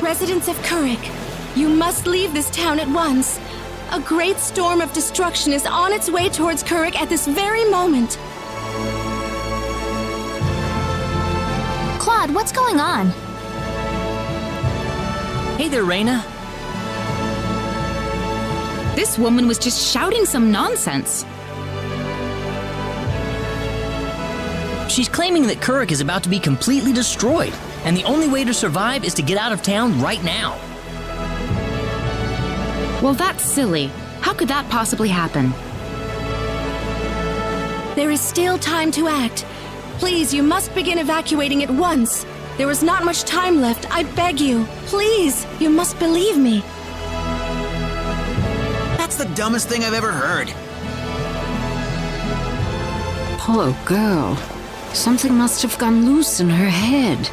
residents of Kurik. You must leave this town at once. A great storm of destruction is on its way towards Kurik at this very moment. Claude, what's going on? Hey there, Rena. This woman was just shouting some nonsense. She's claiming that Kurik is about to be completely destroyed, and the only way to survive is to get out of town right now. Well, that's silly. How could that possibly happen? There is still time to act. Please, you must begin evacuating at once. There is not much time left, I beg you. Please, you must believe me. That's the dumbest thing I've ever heard. Poor girl. Something must have gone loose in her head.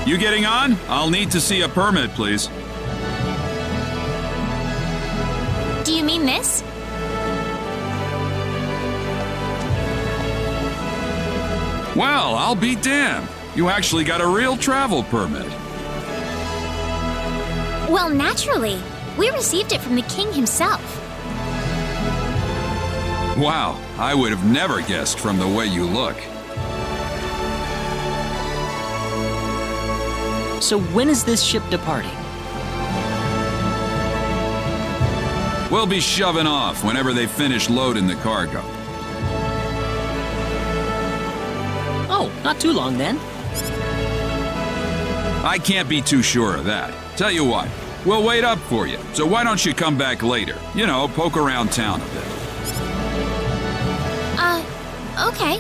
You getting on? I'll need to see a permit, please. Do you mean this? Well, I'll be damned. You actually got a real travel permit. Well, naturally. We received it from the king himself. Wow, I would have never guessed from the way you look. So when is this ship departing? We'll be shoving off whenever they finish loading the cargo. Oh, not too long then. I can't be too sure of that. Tell you what, we'll wait up for you. So why don't you come back later? You know, poke around town a bit. Okay.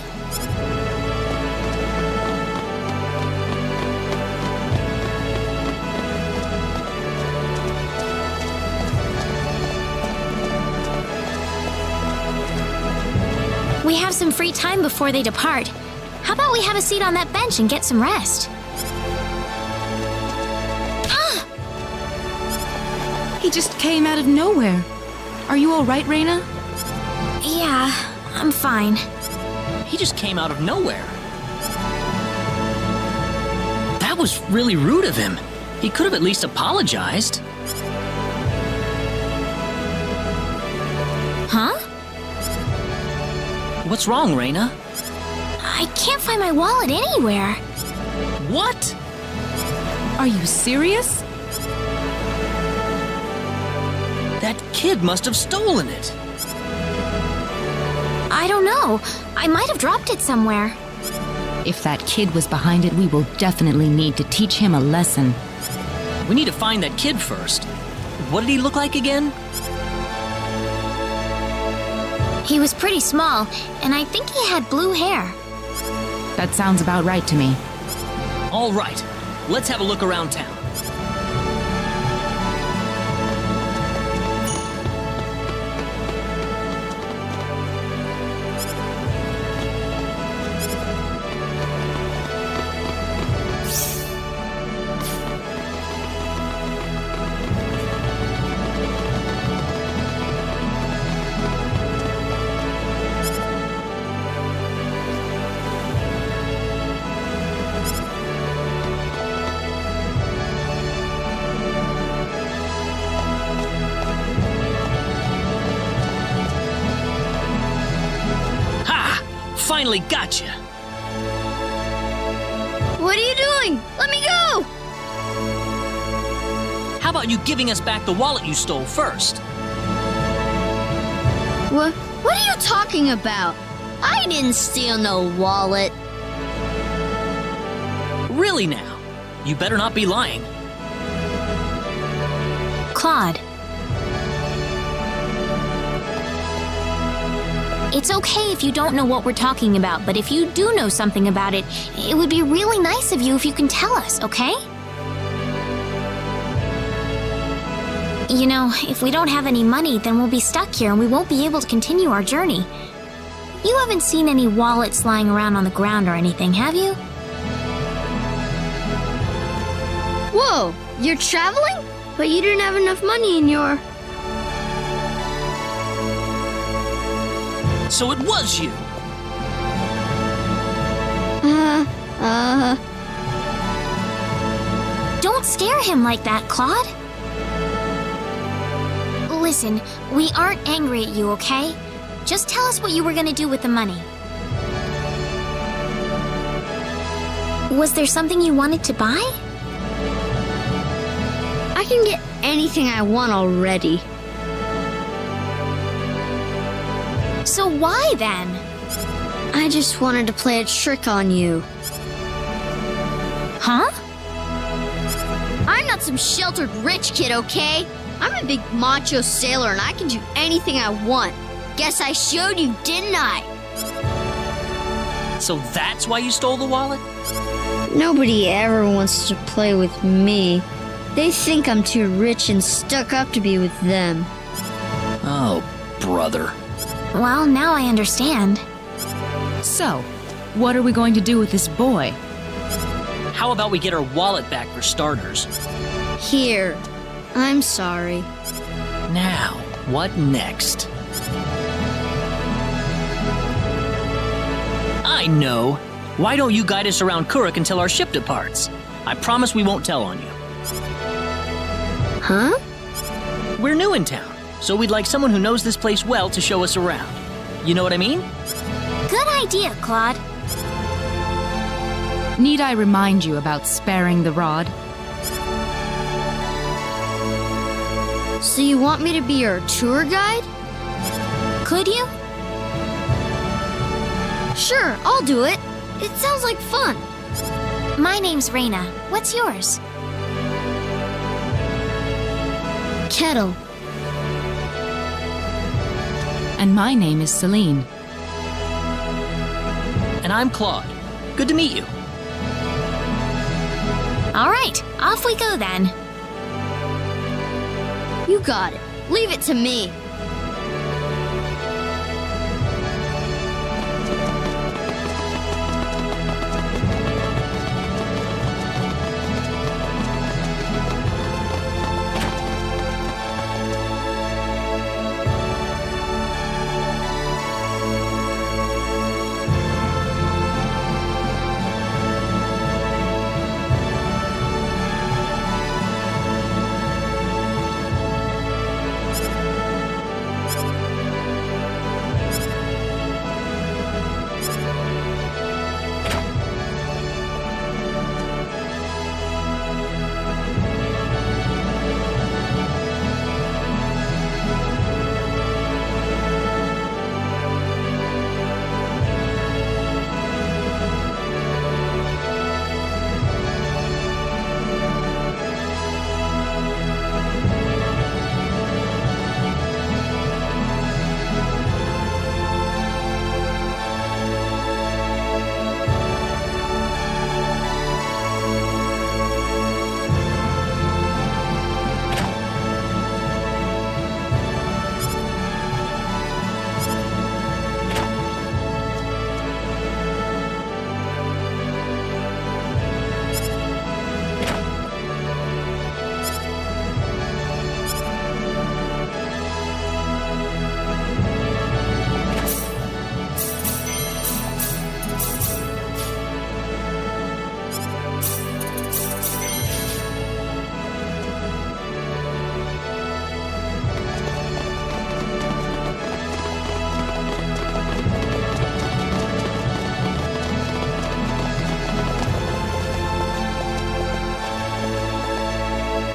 We have some free time before they depart. How about we have a seat on that bench and get some rest? He just came out of nowhere. Are you all right, Rena? Yeah, I'm fine. He just came out of nowhere. That was really rude of him. He could have at least apologized. Huh? What's wrong, Rena? I can't find my wallet anywhere. What? Are you serious? That kid must have stolen it. I don't know. I might have dropped it somewhere. If that kid was behind it, we will definitely need to teach him a lesson. We need to find that kid first. What did he look like again? He was pretty small, and I think he had blue hair. That sounds about right to me. All right, let's have a look around town. Finally got you. What are you doing? Let me go! How about you giving us back the wallet you stole first? What are you talking about? I didn't steal no wallet. Really now? You better not be lying. Claude. It's okay if you don't know what we're talking about, but if you do know something about it, it would be really nice of you if you can tell us, okay? You know, if we don't have any money, then we'll be stuck here and we won't be able to continue our journey. You haven't seen any wallets lying around on the ground or anything, have you? Whoa, you're traveling? But you didn't have enough money in your... So it was you. Don't scare him like that, Claude. Listen, we aren't angry at you, okay? Just tell us what you were gonna do with the money. Was there something you wanted to buy? I can get anything I want already. So why then? I just wanted to play a trick on you. Huh? I'm not some sheltered rich kid, okay? I'm a big macho sailor and I can do anything I want. Guess I showed you, didn't I? So that's why you stole the wallet? Nobody ever wants to play with me. They think I'm too rich and stuck up to be with them. Oh, brother. Well, now I understand. So, what are we going to do with this boy? How about we get our wallet back for starters? Here. I'm sorry. Now, what next? I know. Why don't you guide us around Kurik until our ship departs? I promise we won't tell on you. Huh? We're new in town, so we'd like someone who knows this place well to show us around. You know what I mean? Good idea, Claude. Need I remind you about sparing the rod? So you want me to be your tour guide? Could you? Sure, I'll do it. It sounds like fun. My name's Rena. What's yours? Kettle. And my name is Celine. And I'm Claude. Good to meet you. All right, off we go then. You got it. Leave it to me.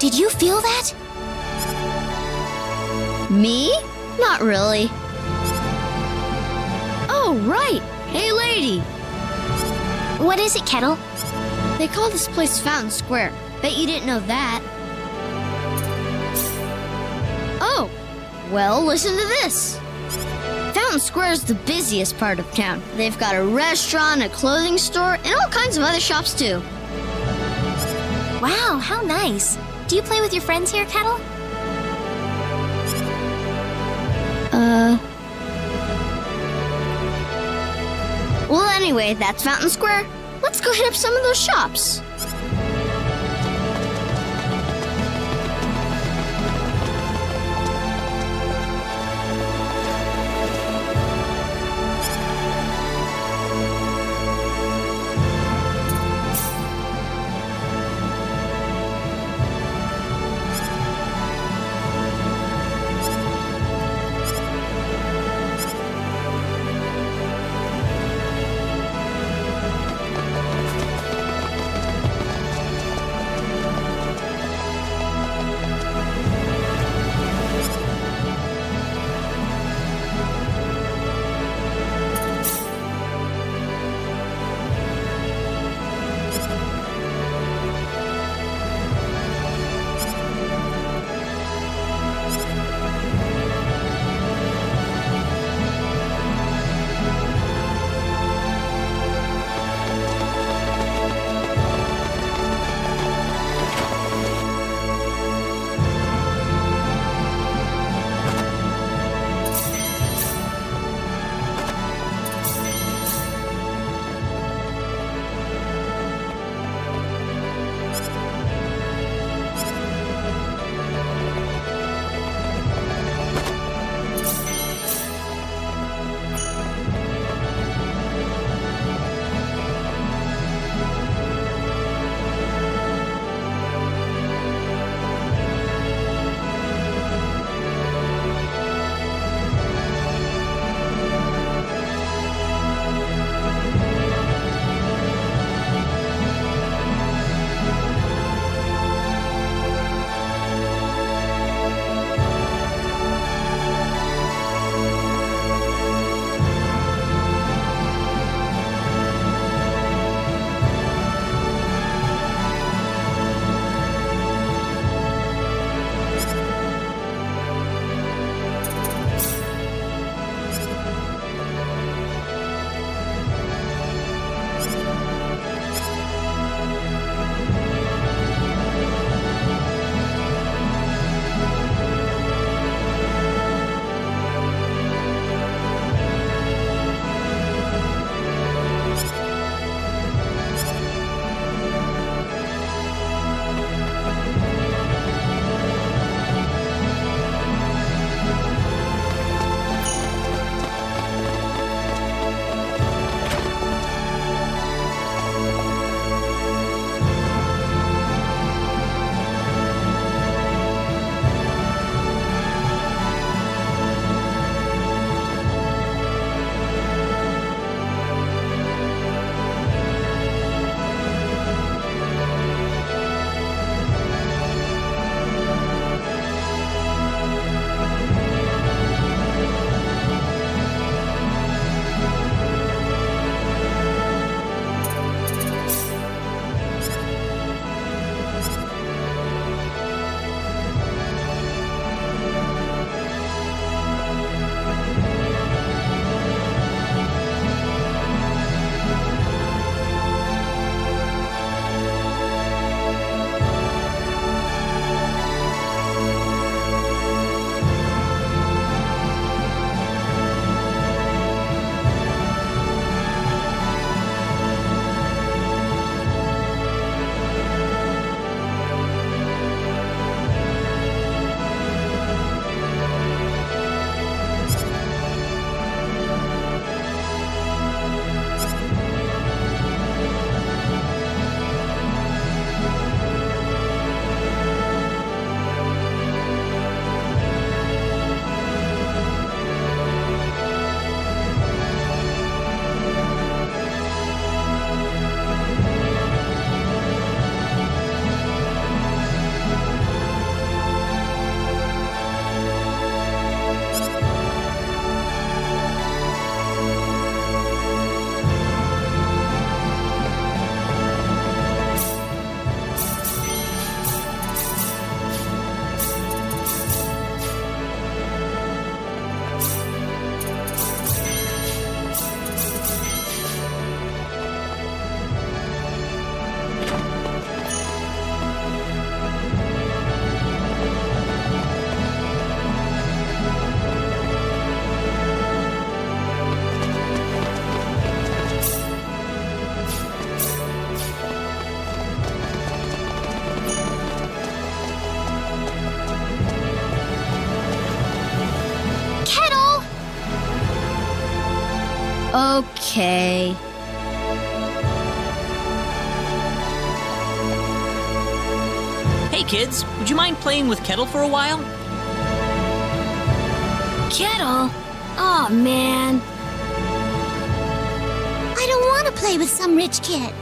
Did you feel that? Me? Not really. Oh, right. Hey, lady. What is it, Kettle? They call this place Fountain Square. Bet you didn't know that. Oh, well, listen to this. Fountain Square is the busiest part of town. They've got a restaurant, a clothing store, and all kinds of other shops, too. Wow, how nice. Do you play with your friends here, Kettle? Well, anyway, that's Fountain Square. Let's go hit up some of those shops. Okay. Hey kids, would you mind playing with Kettle for a while? Kettle? Oh man. I don't want to play with some rich kid.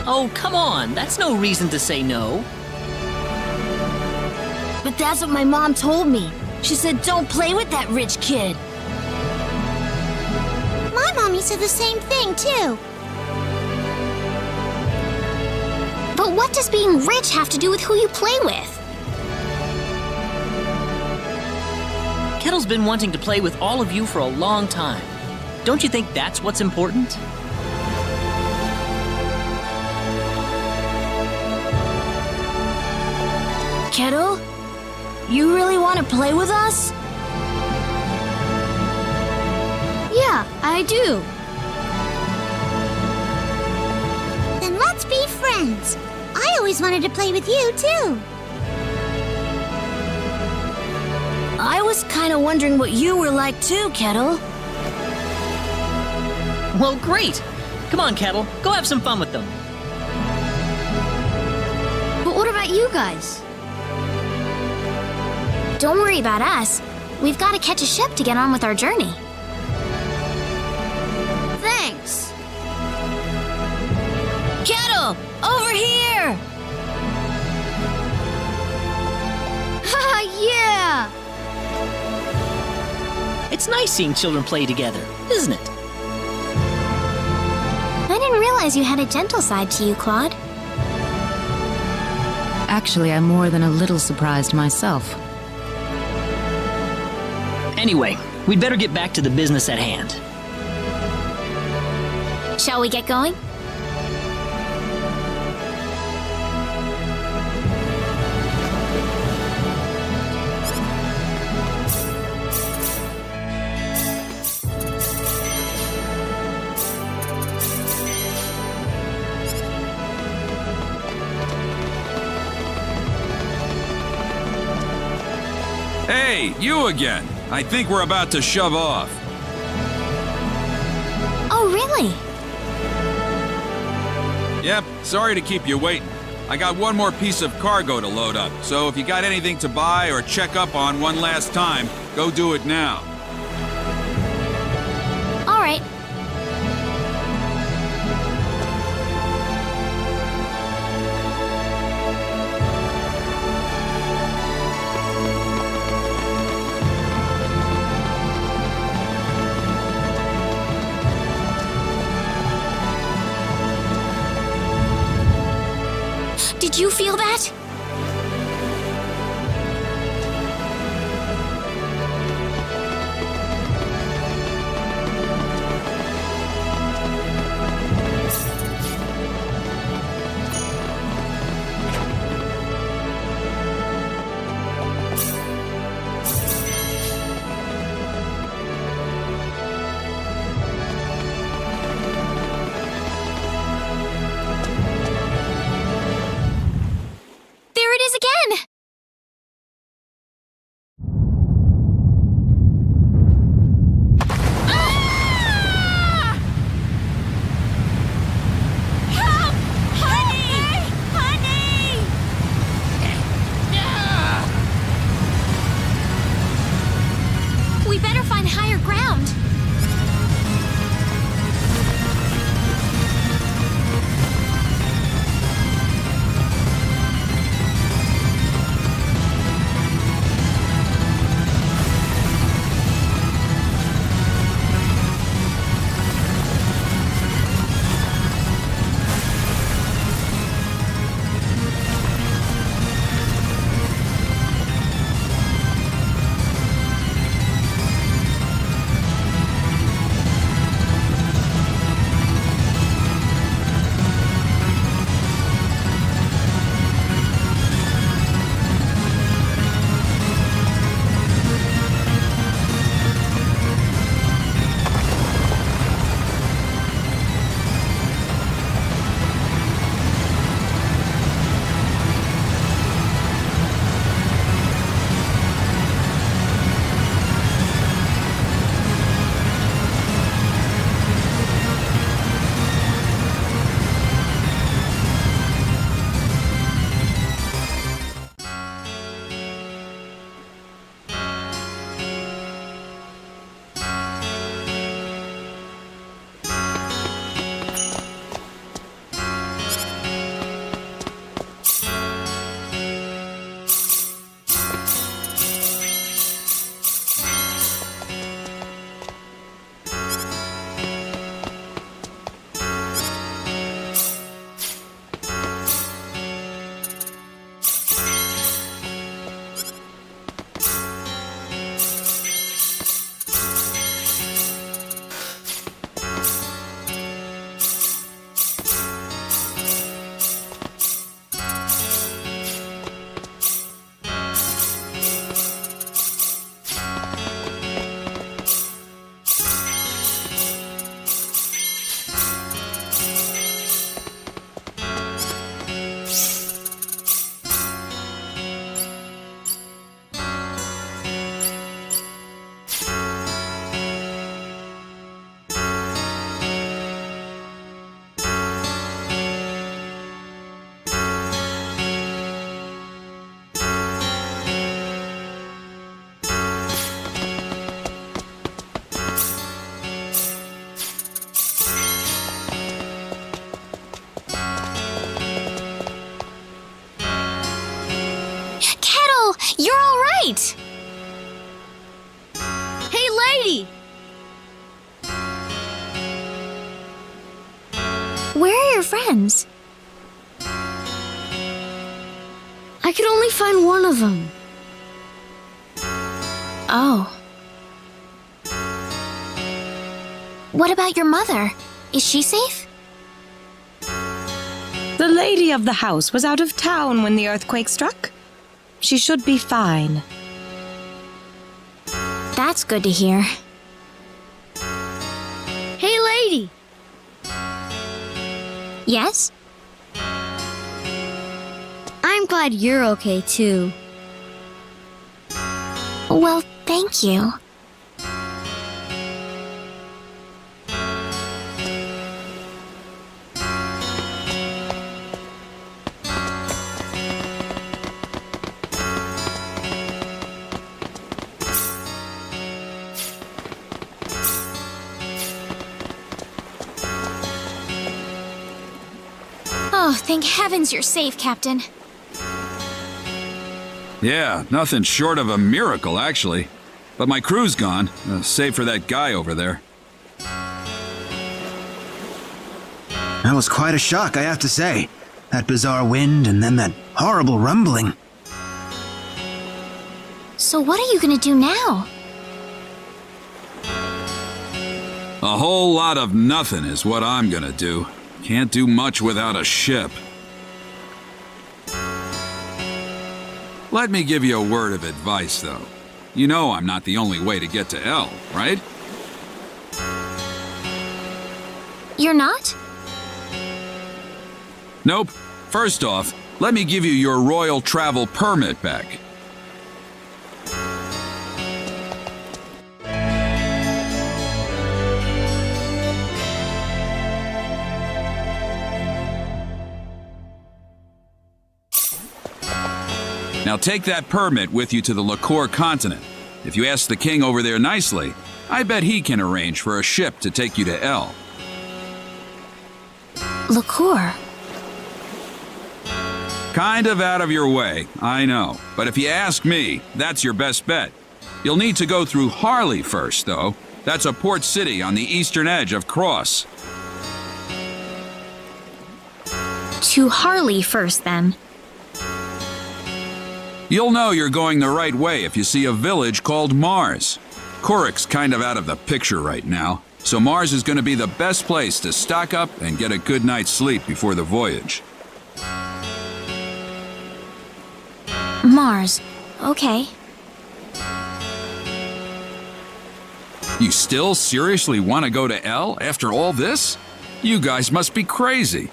Oh, come on, that's no reason to say no. But that's what my mom told me. She said don't play with that rich kid. My mommy said the same thing too. But what does being rich have to do with who you play with? Kettle's been wanting to play with all of you for a long time. Don't you think that's what's important? Kettle? You really want to play with us? Yeah, I do. Then let's be friends. I always wanted to play with you too. I was kind of wondering what you were like too, Kettle. Well, great. Come on, Kettle, go have some fun with them. But what about you guys? Don't worry about us. We've got to catch a ship to get on with our journey. Thanks. Kettle, over here! Haha, yeah! It's nice seeing children play together, isn't it? I didn't realize you had a gentle side to you, Claude. Actually, I'm more than a little surprised myself. Anyway, we'd better get back to the business at hand. Shall we get going? Hey, you again. I think we're about to shove off. Oh, really? Yep, sorry to keep you waiting. I got one more piece of cargo to load up, so if you got anything to buy or check up on one last time, go do it now. All right. Did you feel that? You're all right! Hey, lady! Where are your friends? I could only find one of them. Oh. What about your mother? Is she safe? The lady of the house was out of town when the earthquake struck. She should be fine. That's good to hear. Hey, lady! Yes? I'm glad you're okay, too. Well, thank you. Oh, thank heavens you're safe, Captain. Yeah, nothing short of a miracle, actually. But my crew's gone, save for that guy over there. That was quite a shock, I have to say. That bizarre wind and then that horrible rumbling. So what are you gonna do now? A whole lot of nothing is what I'm gonna do. Can't do much without a ship. Let me give you a word of advice, though. You know I'm not the only way to get to L, right? You're not? Nope. First off, let me give you your royal travel permit back. Now take that permit with you to the Liqueur continent. If you ask the king over there nicely, I bet he can arrange for a ship to take you to L. Liqueur? Kind of out of your way, I know. But if you ask me, that's your best bet. You'll need to go through Harley first, though. That's a port city on the eastern edge of Cross. To Harley first, then. You'll know you're going the right way if you see a village called Marze. Kurik's kind of out of the picture right now, so Marze is going to be the best place to stock up and get a good night's sleep before the voyage. Marze. Okay. You still seriously want to go to L after all this? You guys must be crazy.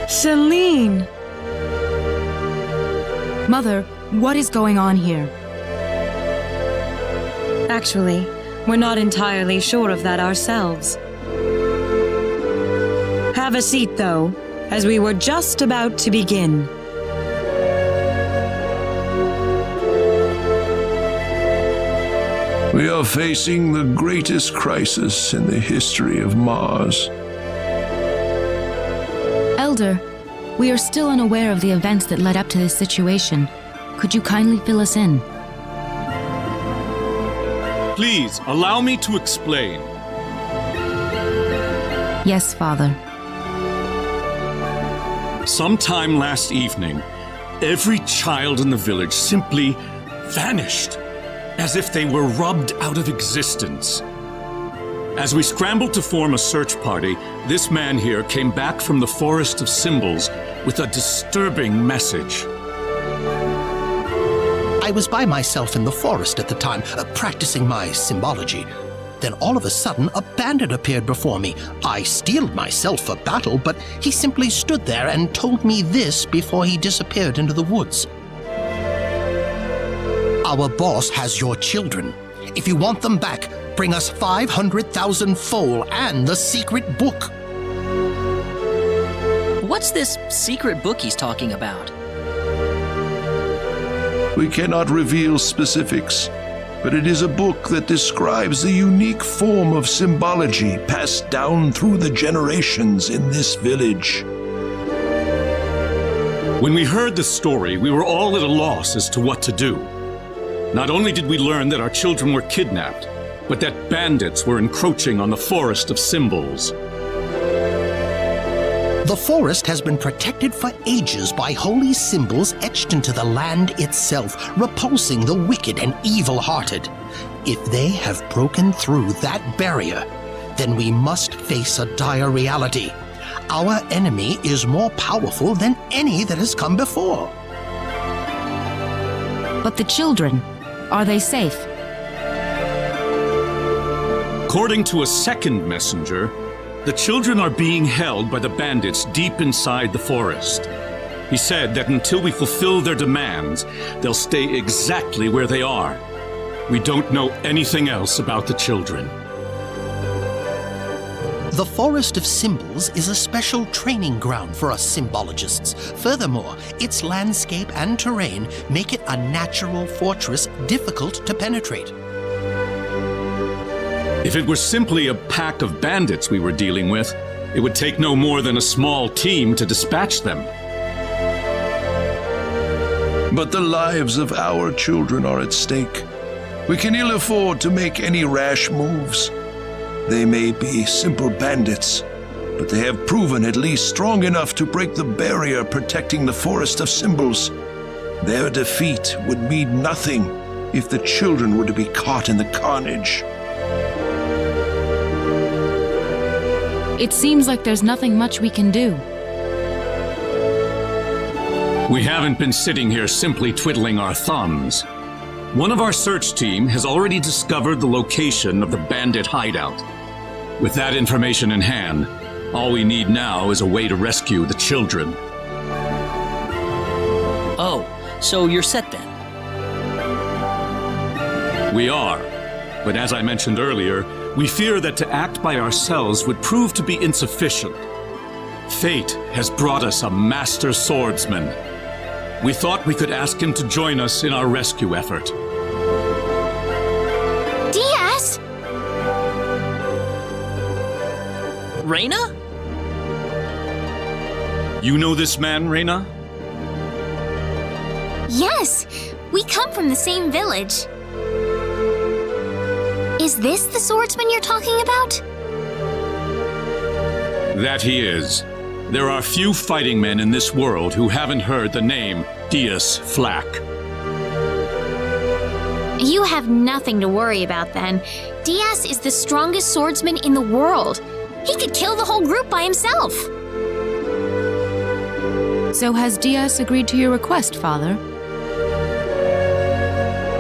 Celine! Mother, what is going on here? Actually, we're not entirely sure of that ourselves. Have a seat, though, as we were just about to begin. We are facing the greatest crisis in the history of Mars. Elder, we are still unaware of the events that led up to this situation. Could you kindly fill us in? Please, allow me to explain. Yes, Father. Sometime last evening, every child in the village simply vanished, as if they were rubbed out of existence. As we scrambled to form a search party, this man here came back from the Forest of Symbols with a disturbing message. I was by myself in the forest at the time, practicing my symbology. Then all of a sudden, a bandit appeared before me. I steeled myself for battle, but he simply stood there and told me this before he disappeared into the woods. Our boss has your children. If you want them back, bring us 500,000 foal and the secret book. What's this secret book he's talking about? We cannot reveal specifics, but it is a book that describes the unique form of symbology passed down through the generations in this village. When we heard the story, we were all at a loss as to what to do. Not only did we learn that our children were kidnapped, but that bandits were encroaching on the Forest of Symbols. The forest has been protected for ages by holy symbols etched into the land itself, repulsing the wicked and evil-hearted. If they have broken through that barrier, then we must face a dire reality. Our enemy is more powerful than any that has come before. But the children, are they safe? According to a second messenger, the children are being held by the bandits deep inside the forest. He said that until we fulfill their demands, they'll stay exactly where they are. We don't know anything else about the children. The Forest of Symbols is a special training ground for us symbologists. Furthermore, its landscape and terrain make it a natural fortress difficult to penetrate. If it were simply a pack of bandits we were dealing with, it would take no more than a small team to dispatch them. But the lives of our children are at stake. We can ill afford to make any rash moves. They may be simple bandits, but they have proven at least strong enough to break the barrier protecting the Forest of Symbols. Their defeat would mean nothing if the children were to be caught in the carnage. It seems like there's nothing much we can do. We haven't been sitting here simply twiddling our thumbs. One of our search team has already discovered the location of the bandit hideout. With that information in hand, all we need now is a way to rescue the children. Oh, so you're set then? We are, but as I mentioned earlier, we fear that to act by ourselves would prove to be insufficient. Fate has brought us a master swordsman. We thought we could ask him to join us in our rescue effort. Diaz! Rena? You know this man, Rena? Yes, we come from the same village. Is this the swordsman you're talking about? That he is. There are few fighting men in this world who haven't heard the name Diaz Flack. You have nothing to worry about then. Diaz is the strongest swordsman in the world. He could kill the whole group by himself. So has Diaz agreed to your request, Father?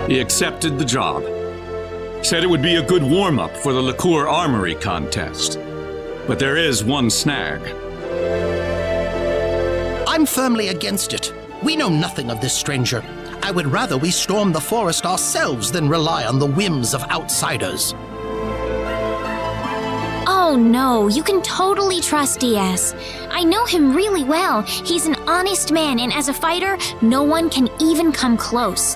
He accepted the job. Said it would be a good warm-up for the liqueur armory contest. But there is one snag. I'm firmly against it. We know nothing of this stranger. I would rather we storm the forest ourselves than rely on the whims of outsiders. Oh Oh no, you can totally trust Diaz. I know him really well. He's an honest man, and as a fighter, no one can even come close.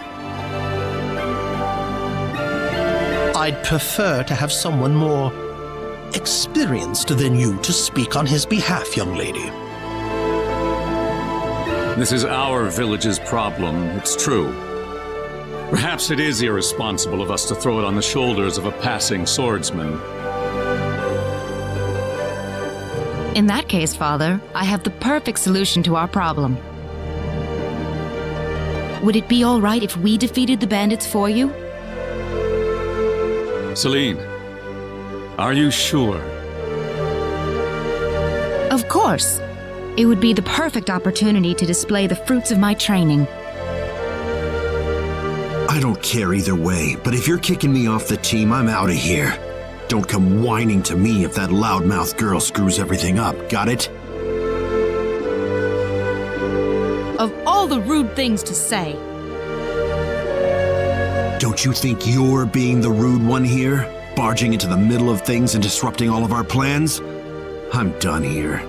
I'd prefer to have someone more experienced than you to speak on his behalf, young lady. This is our village's problem, it's true. Perhaps it is irresponsible of us to throw it on the shoulders of a passing swordsman. In that case, Father, I have the perfect solution to our problem. Would it be all right if we defeated the bandits for you? Celine, are you sure? Of course. It would be the perfect opportunity to display the fruits of my training. I don't care either way, but if you're kicking me off the team, I'm out of here. Don't come whining to me if that loudmouth girl screws everything up, got it? Of all the rude things to say. Don't you think you're being the rude one here? Barging into the middle of things and disrupting all of our plans? I'm done here.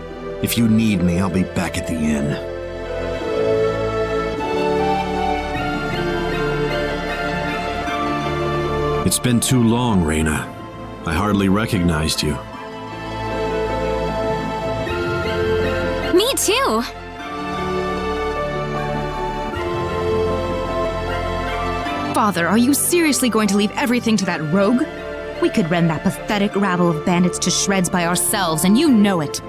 If you need me, I'll be back at the inn. It's been too long, Rena. I hardly recognized you. Me too. Father, are you seriously going to leave everything to that rogue? We could rend that pathetic rabble of bandits to shreds by ourselves, and you know it.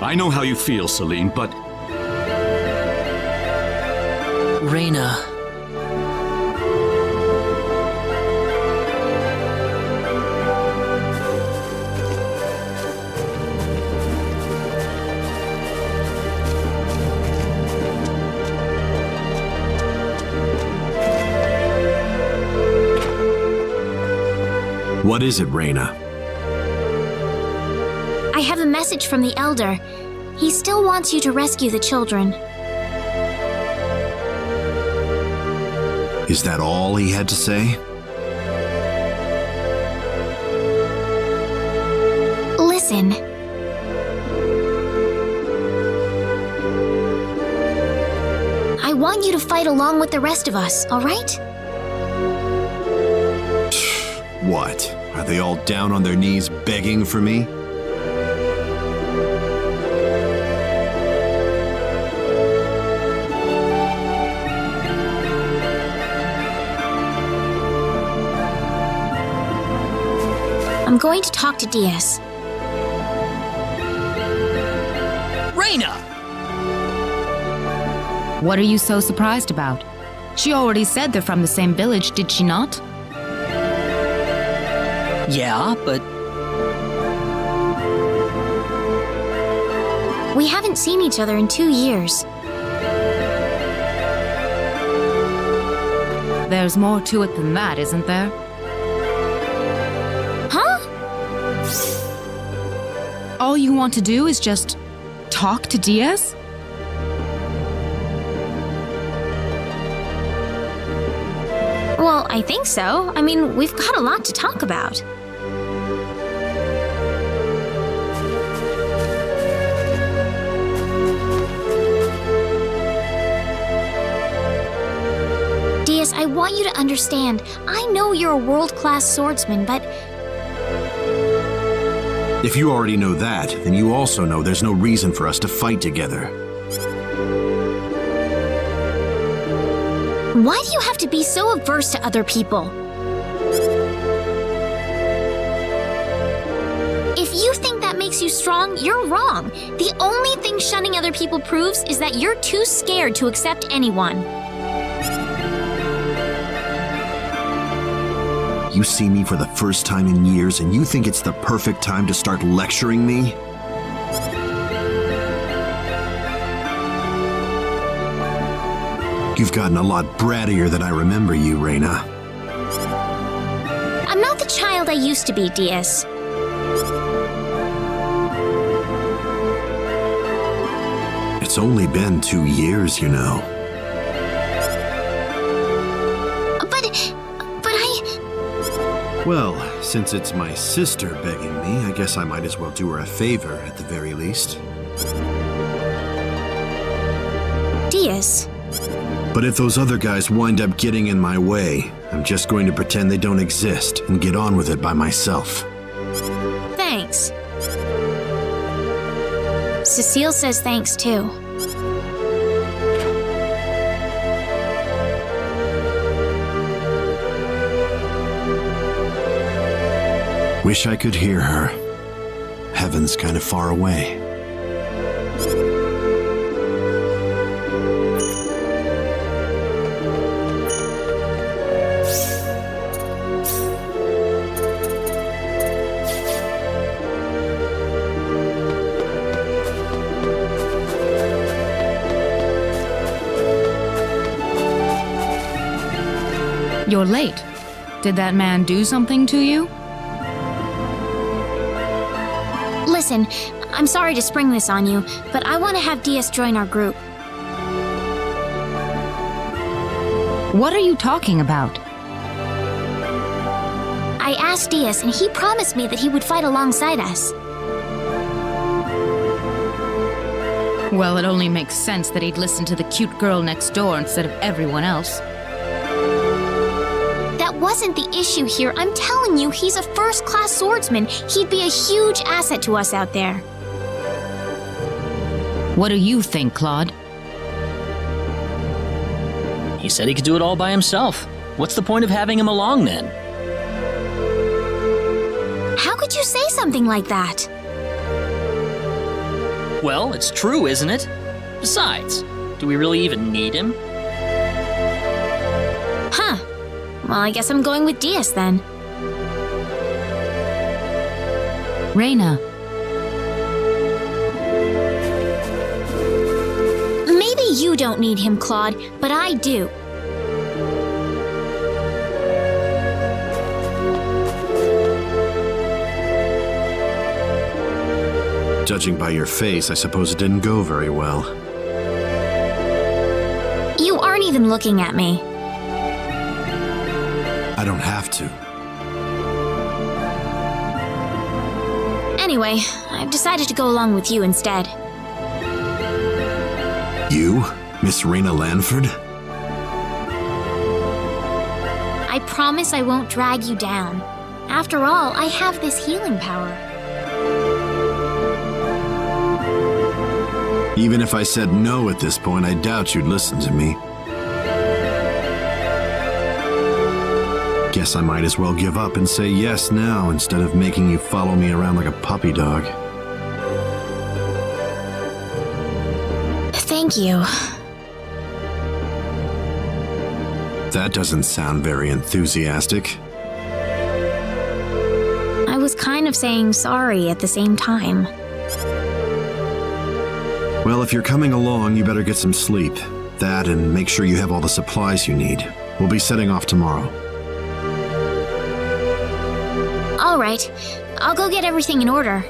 I know how you feel, Celine, but... Rena. What is it, Rena? I have a message from the Elder. He still wants you to rescue the children. Is that all he had to say? Listen. I want you to fight along with the rest of us, all right? What? Are they all down on their knees begging for me? I'm going to talk to Diaz. Rena! What are you so surprised about? She already said they're from the same village, did she not? Yeah, but We haven't seen each other in 2 years. There's more to it than that, isn't there? Huh? All you want to do is just talk to Diaz? Well, I think so. I mean, we've got a lot to talk about. Diaz, I want you to understand. I know you're a world-class swordsman, but... If you already know that, then you also know there's no reason for us to fight together. Why do you have to be so averse to other people? If you think that makes you strong, you're wrong. The only thing shunning other people proves is that you're too scared to accept anyone. You see me for the first time in years, and you think it's the perfect time to start lecturing me? You've gotten a lot brattier than I remember you, Rena. I'm not the child I used to be, Diaz. It's only been 2 years, you know. But I... Well, since it's my sister begging me, I guess I might as well do her a favor at the very least. Diaz. But if those other guys wind up getting in my way, I'm just going to pretend they don't exist and get on with it by myself. Thanks. Cecile says thanks too. Wish I could hear her. Heaven's kind of far away. You're late. Did that man do something to you? Listen, I'm sorry to spring this on you, but I want to have Diaz join our group. What are you talking about? I asked Diaz, and he promised me that he would fight alongside us. Well, it only makes sense that he'd listen to the cute girl next door instead of everyone else. That wasn't the issue here. I'm telling you, he's a first-class swordsman. He'd be a huge asset to us out there. What do you think, Claude? He said he could do it all by himself. What's the point of having him along then? How could you say something like that? Well, it's true, isn't it? Besides, do we really even need him? Huh. Well, I guess I'm going with Diaz then. Rena. Maybe you don't need him, Claude, but I do. Judging by your face, I suppose it didn't go very well. You aren't even looking at me. I don't have to. Anyway, I've decided to go along with you instead. You? Miss Rena Lanford? I promise I won't drag you down. After all, I have this healing power. Even if I said no at this point, I doubt you'd listen to me. Guess I might as well give up and say yes now instead of making you follow me around like a puppy dog. Thank you. That doesn't sound very enthusiastic. I was kind of saying sorry at the same time. Well, if you're coming along, you better get some sleep. That and make sure you have all the supplies you need. We'll be setting off tomorrow. All right. I'll go get everything in order.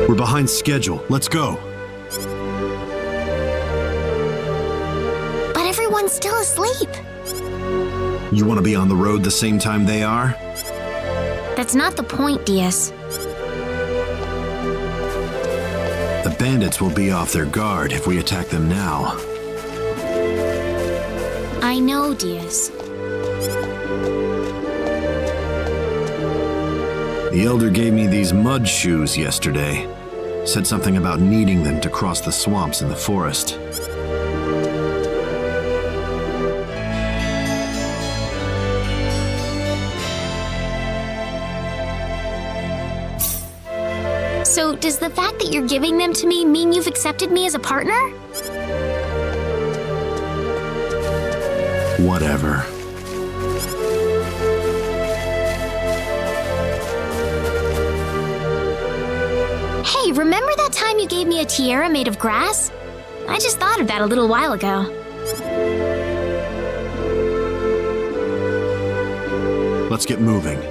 We're behind schedule. Let's go. still asleep. You want to be on the road the same time they are? That's not the point, Diaz. The bandits will be off their guard if we attack them now. I know, Diaz. The Elder gave me these mud shoes yesterday. Said something about needing them to cross the swamps in the forest. So, does the fact that you're giving them to me mean you've accepted me as a partner? Whatever. Hey, remember that time you gave me a tiara made of grass? I just thought of that a little while ago. Let's get moving.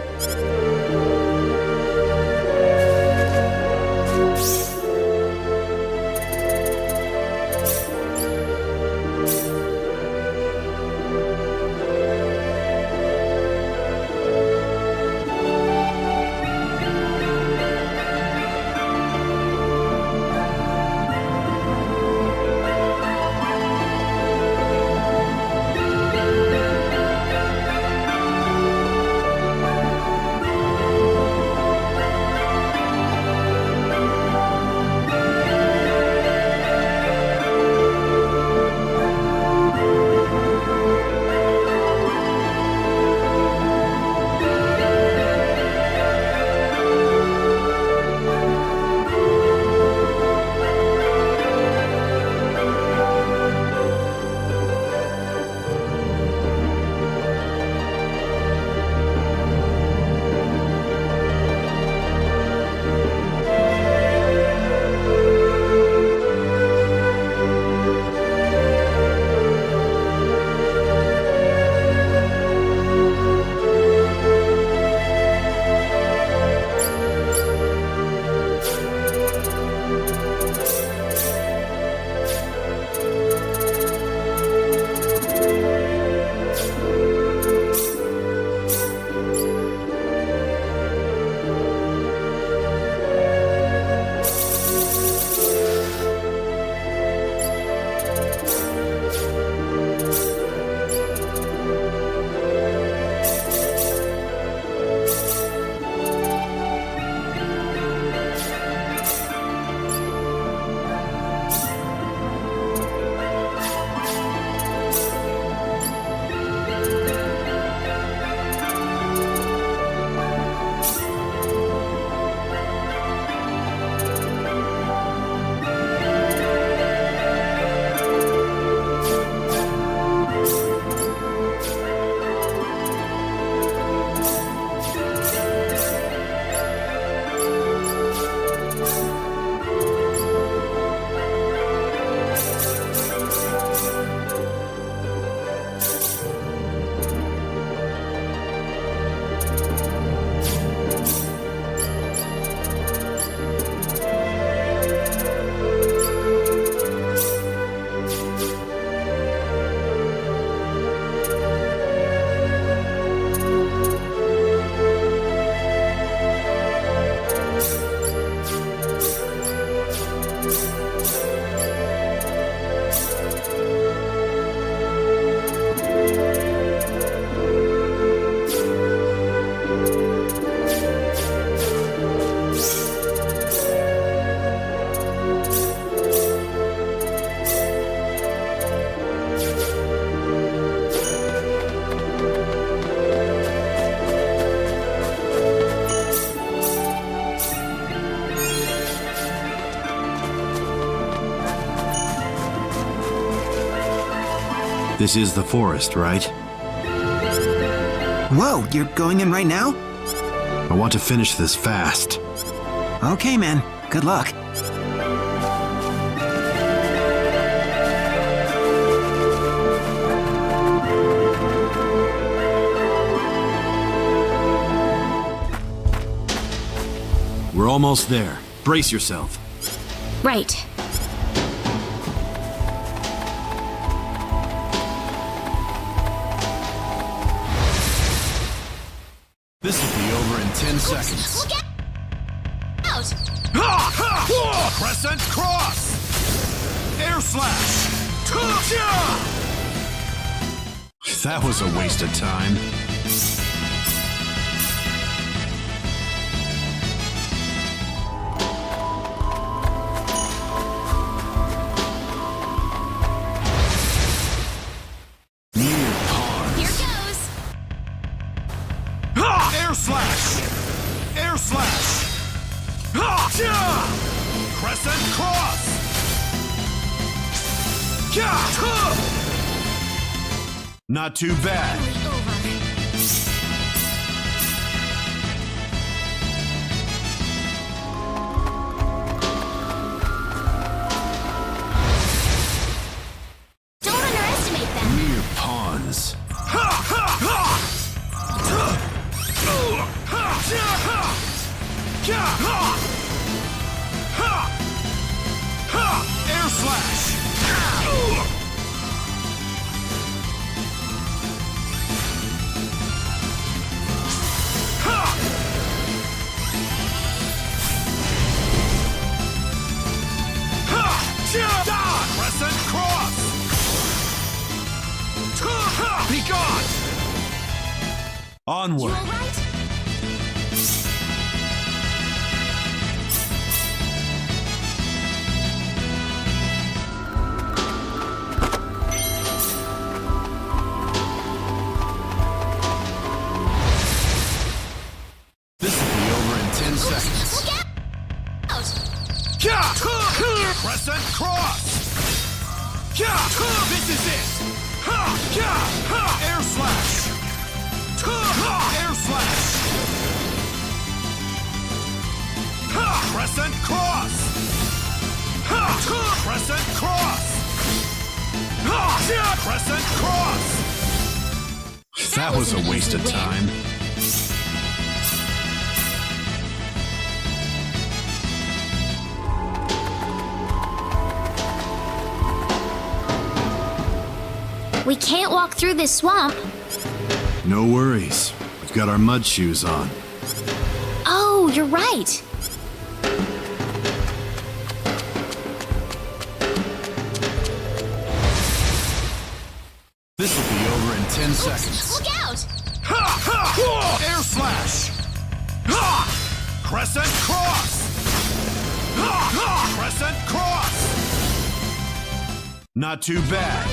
This is the forest, right? Whoa, you're going in right now? I want to finish this fast. Okay, man. Good luck. We're almost there. Brace yourself. Right. This'll be over in 10 seconds. Look out! Crescent cross! Air slash! That was a waste of time. Here goes! Air slash! Air slash! Crescent cross! Not too bad. Don't underestimate them. Mere pawns. Air slash! Crescent cross! Be gone! Onward! You all right? This will be over in 10 seconds. Look out! Crescent cross! This is it! Air slash! Air slash! Crescent cross! Crescent cross! Crescent cross! That was a waste of time. We can't walk through this swamp. No worries. We've got our mud shoes on. Oh, you're right. This will be over in 10 seconds. Look out! Air slash! Crescent cross! Crescent cross! Not too bad.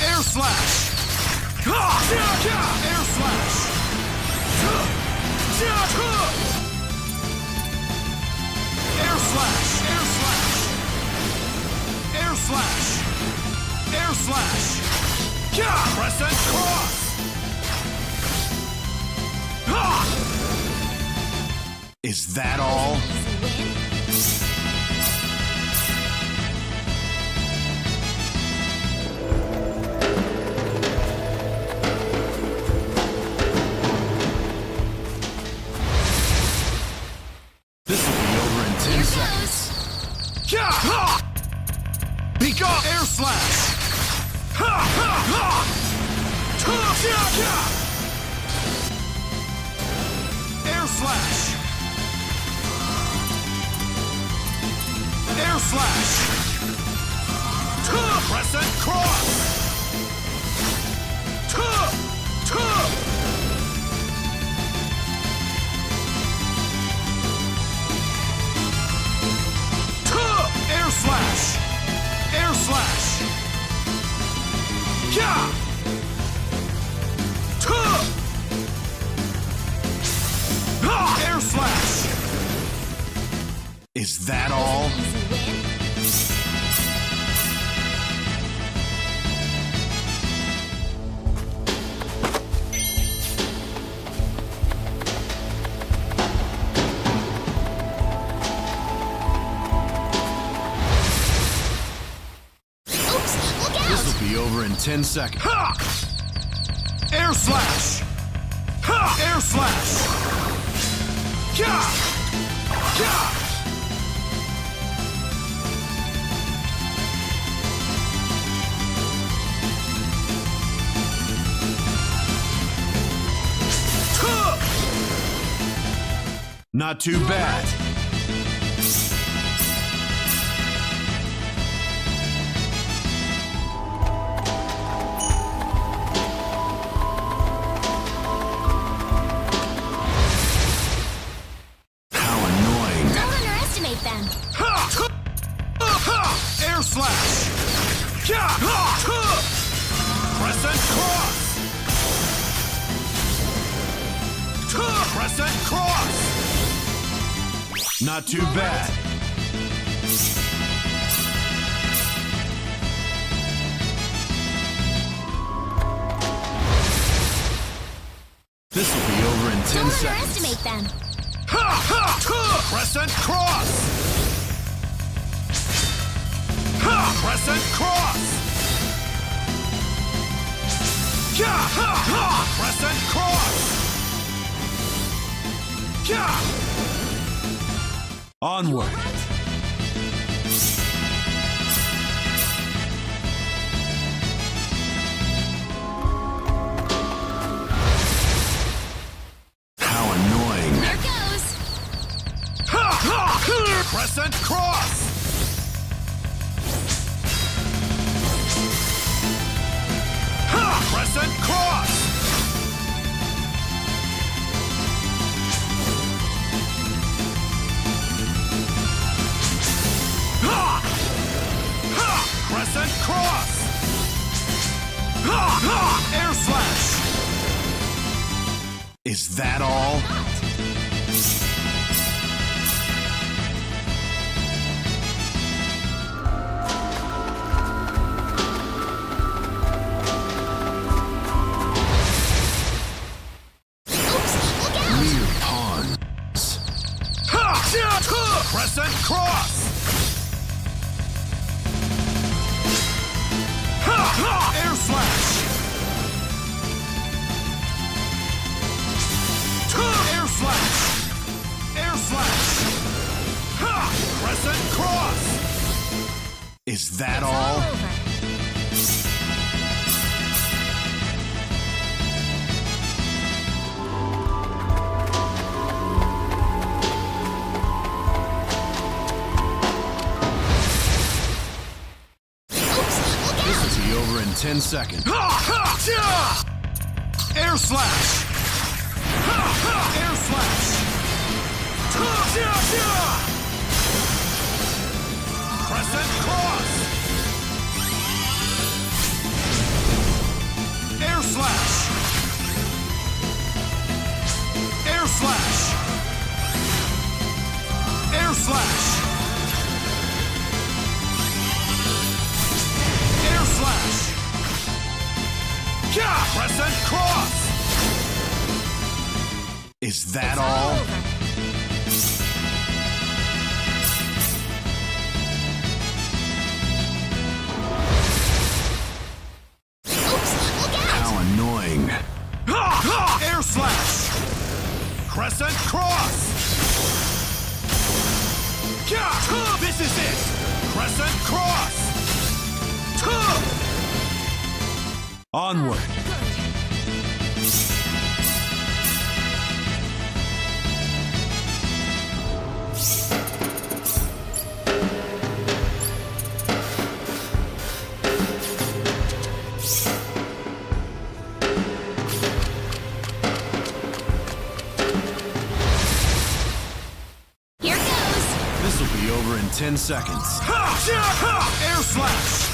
Air slash! Air slash! Air slash! Air slash! Air slash! Air slash! Crescent cross! Is that all? Be gone! Air slash! Air slash! Air slash! Crescent cross! Air slash! Air slash! Air slash! Is that all? Oops, look out! be over in 10 seconds. Ha! Air slash! Ha! Air slash! Ka! Ka! Not too bad. How annoying. Don't underestimate them. Ha! Ha! Air slash! Ka! Ha! Crescent cross! Crescent cross! Not too bad. This will be over in 10 Don't seconds. underestimate them. Ha! Ha! Crescent cross! Ha! Crescent cross! Ka! Ha! Ha! Crescent cross! Ka! Onward. How annoying. There goes. Ha! Ha! Crescent cross! Ha! Crescent cross! Crescent cross! Ha! Ha! Air slash! Is that all? Weird pawns. Ha! Crescent cross! Ha! Ha! Air slash! Air slash! Air slash! Ha! Crescent cross! Is that all? This will be over in 10 seconds. Ha! Ha! Air slash! Ha! Ha! Air slash! Crescent cross! Air slash! Air slash! Air slash! Air slash! Yeah! Crescent cross! Is that all? How annoying. Ha! Ha! Air slash! Crescent cross! Yeah! This is it! Crescent cross! Onward. Here goes. This will be over in 10 seconds. Ha! Ha! Air slash!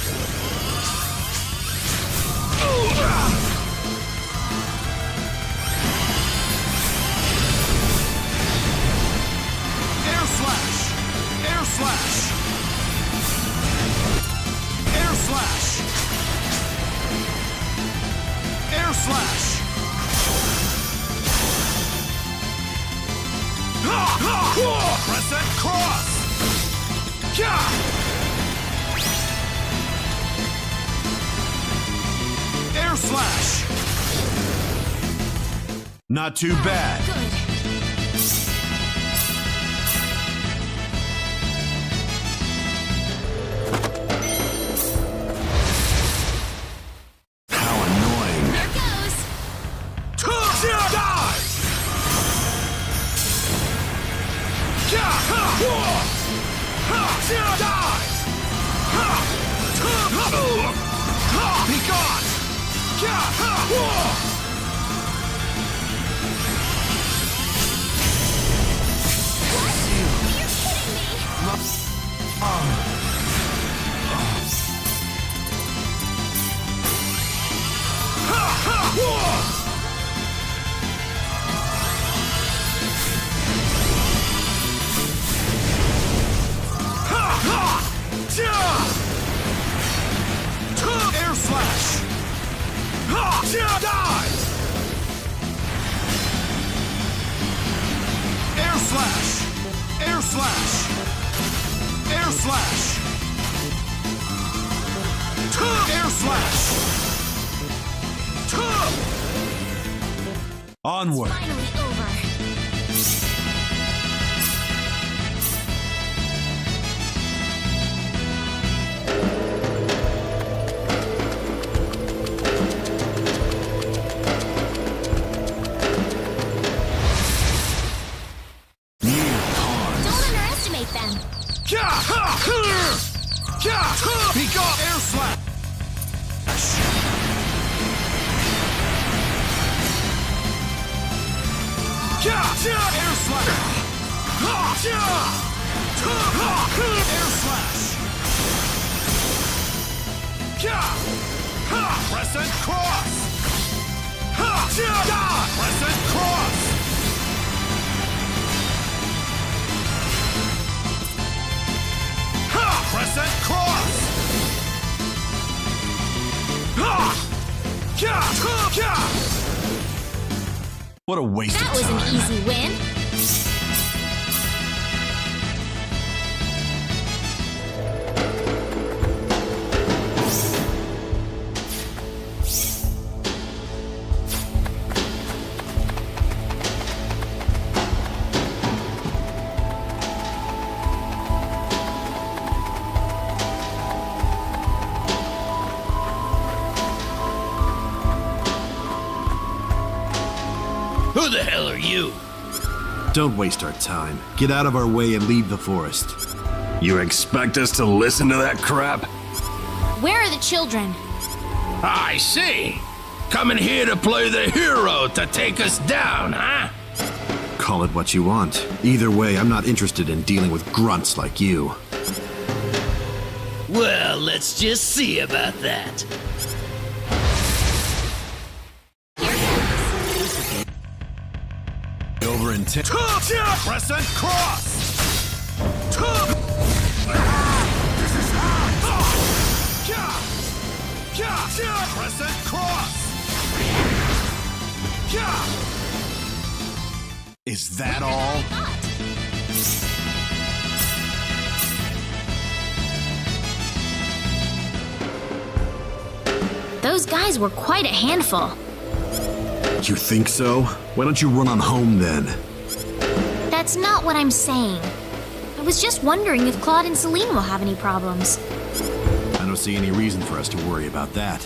Air slash! Air slash! Air slash! Air slash! Ha! Ha! Crescent cross! Yeah! slash! Not too bad. How annoying. Here goes. Die! Be gone! Air slash! Die! Air slash! Air slash! Air slash! Air slash! Onward! Finally over. Be gone! Air slash! Air slash! Air slash! Crescent cross! Crescent cross! Crescent cross! What a waste of That time. was an easy win. Who the hell are you? Don't waste our time. Get out of our way and leave the forest. You expect us to listen to that crap? Where are the children? I see. Coming here to play the hero to take us down, huh? Call it what you want. Either way, I'm not interested in dealing with grunts like you. Well, let's just see about that. Over in 10. Crescent cross! Crescent cross! Is that all? Those guys were quite a handful. You think so? Why don't you run on home then? That's not what I'm saying. I was just wondering if Claude and Celine will have any problems. I don't see any reason for us to worry about that.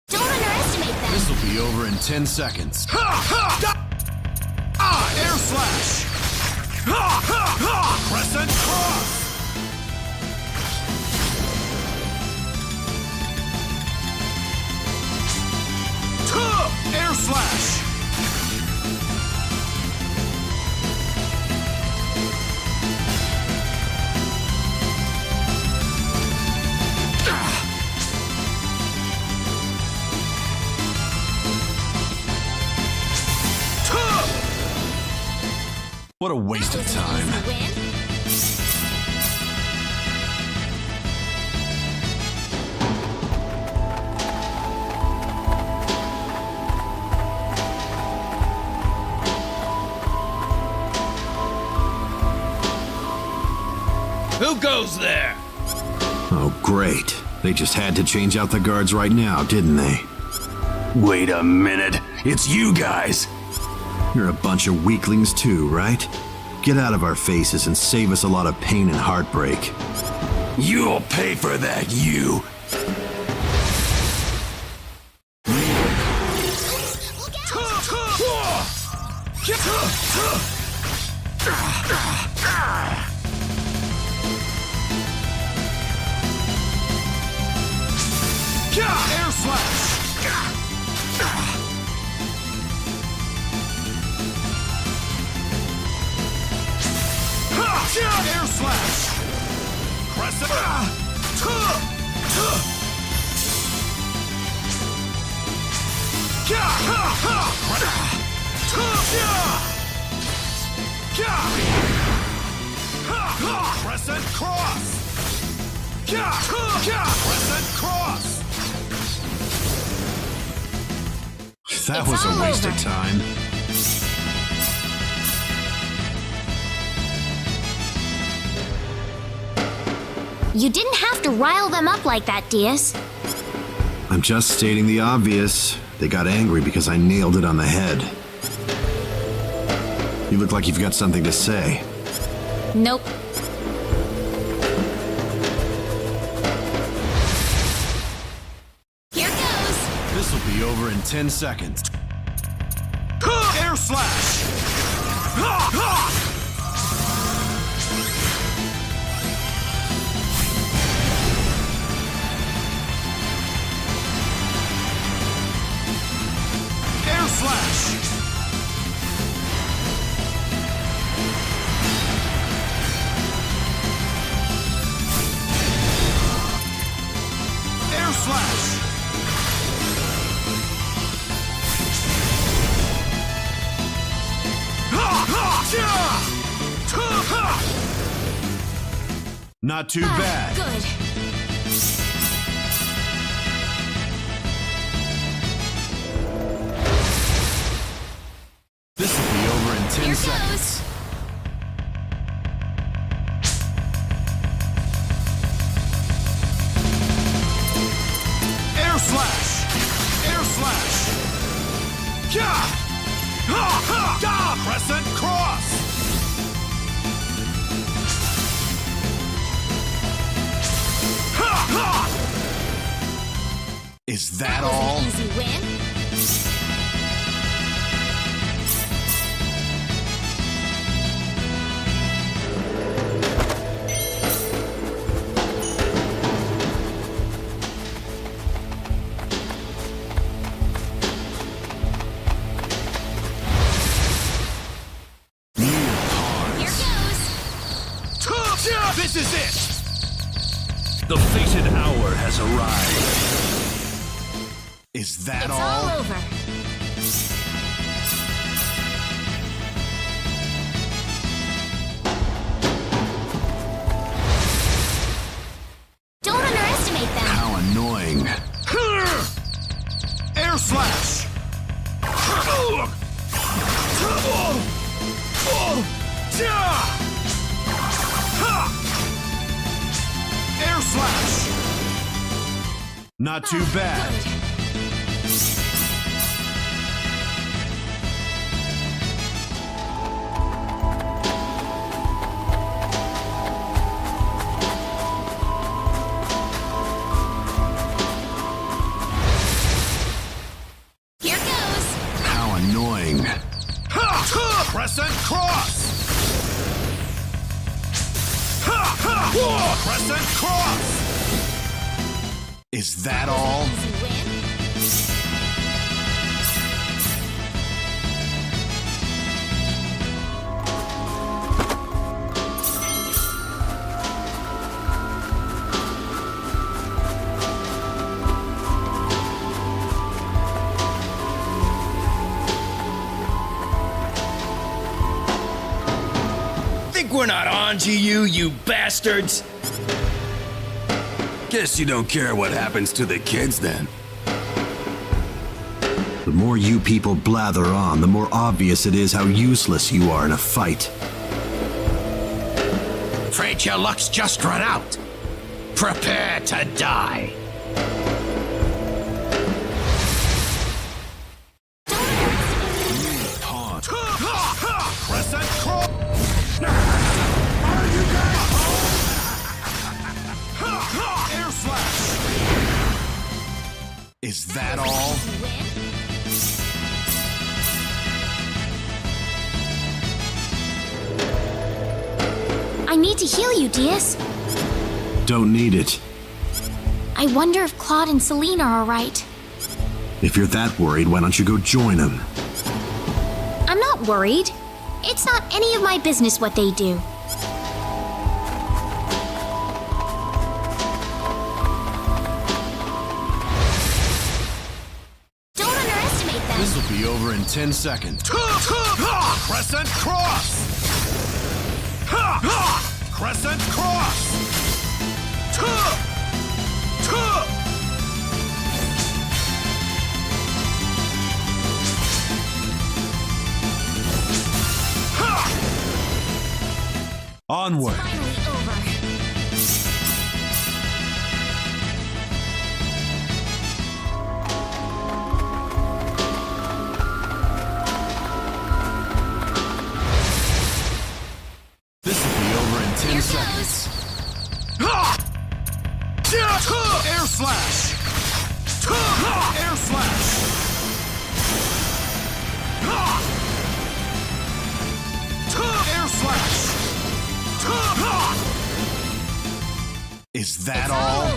Don't underestimate them. This'll be over in 10 seconds. Air slash! Crescent cross! Air slash! What a waste of time. Who goes there? Oh, great. They just had to change out the guards right now, didn't they? Wait a minute. It's you guys. You're a bunch of weaklings too, right? Get out of our faces and save us a lot of pain and heartbreak. You'll pay for that, you. Air slash! Air slash! Crescent! Crescent cross! Crescent cross! That was a waste of time. You didn't have to rile them up like that, Diaz. I'm just stating the obvious. They got angry because I nailed it on the head. You look like you've got something to say. Nope. Here goes. This'll be over in 10 seconds. Air slash! Air slash! Air slash! Not too bad. Good. This'll be over in 10 Here seconds. goes. Air slash! Air slash! Crescent cross! Is that all? An easy win. Here goes. This is it! The fated hour has arrived. Is that It's all? all over. Don't underestimate them. How annoying. Air slash! Air slash! Not too bad. Good. Here goes. How annoying. Crescent cross! Crescent cross! Is that all? Easy win. Think we're not on to you, you bastards? Guess you don't care what happens to the kids then. The more you people blather on, the more obvious it is how useless you are in a fight. Afraid your luck's just run out. Prepare to die. Crescent cross! Air slash! Is that all? I need to heal you, Diaz. Don't need it. I wonder if Claude and Celine are alright. If you're that worried, why don't you go join them? I'm not worried. It's not any of my business what they do. Don't underestimate them. This'll be over in 10 seconds. Crescent cross! Crescent cross! Onward. Finally over. This'll be over in 10 seconds. Air slash! Air slash! Air slash! Is that all?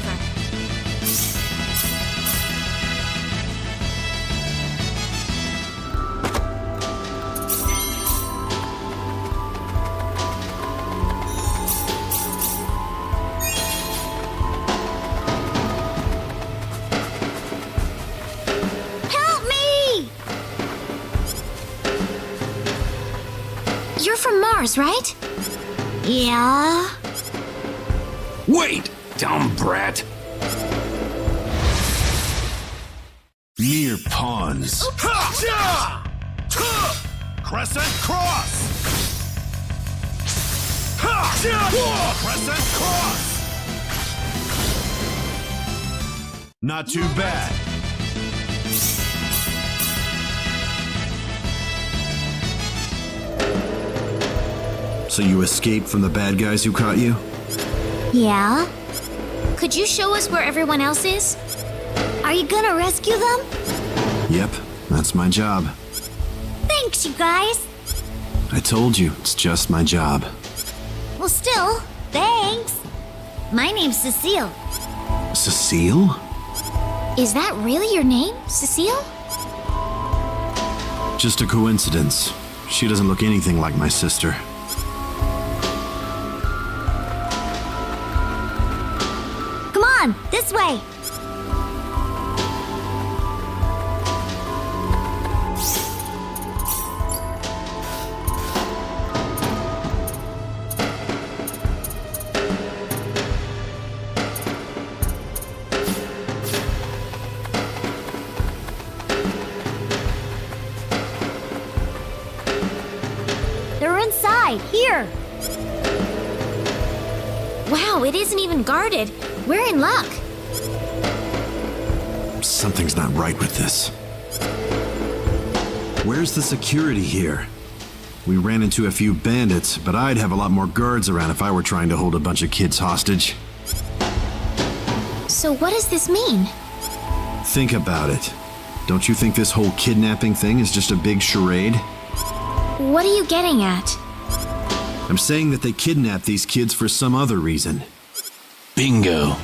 Help me! You're from Mars, right? Yeah. Wait, dumb brat. Mere pawns. Crescent cross! Crescent cross! Not too bad. So you escaped from the bad guys who caught you? Yeah? Could you show us where everyone else is? Are you gonna rescue them? Yep, that's my job. Thanks, you guys. I told you, it's just my job. Well, still, thanks. My name's Cecile. Cecile? Is that really your name, Cecile? Just a coincidence. She doesn't look anything like my sister. Come on, this way. They're inside, here. Wow, it isn't even guarded. We're in luck. Something's not right with this. Where's the security here? We ran into a few bandits, but I'd have a lot more guards around if I were trying to hold a bunch of kids hostage. So what does this mean? Think about it. Don't you think this whole kidnapping thing is just a big charade? What are you getting at? I'm saying that they kidnapped these kids for some other reason. Bingo.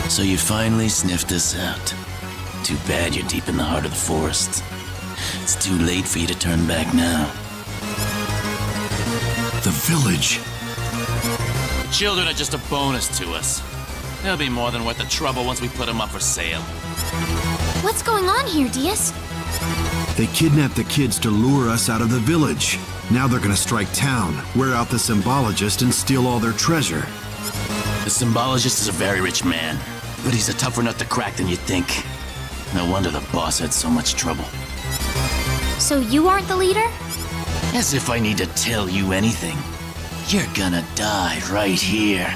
So you finally sniffed us out. Too bad you're deep in the heart of the forest. It's too late for you to turn back now. The village. The children are just a bonus to us. They'll be more than worth the trouble once we put them up for sale. What's going on here, Diaz? They kidnapped the kids to lure us out of the village. Now they're gonna strike town, wear out the symbologist, and steal all their treasure. The symbologist is a very rich man, but he's a tougher nut to crack than you'd think. No wonder the boss had so much trouble. So you aren't the leader? As if I need to tell you anything. You're gonna die right here.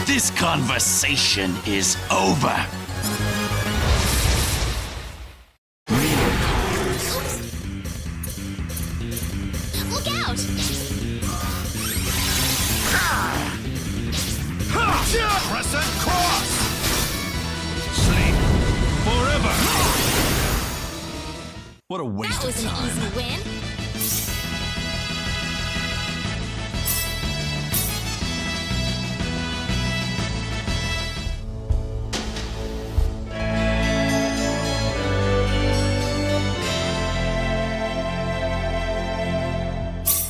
This conversation is over. Look out! Crescent cross! Sleep forever! What a waste That was of time. an easy win.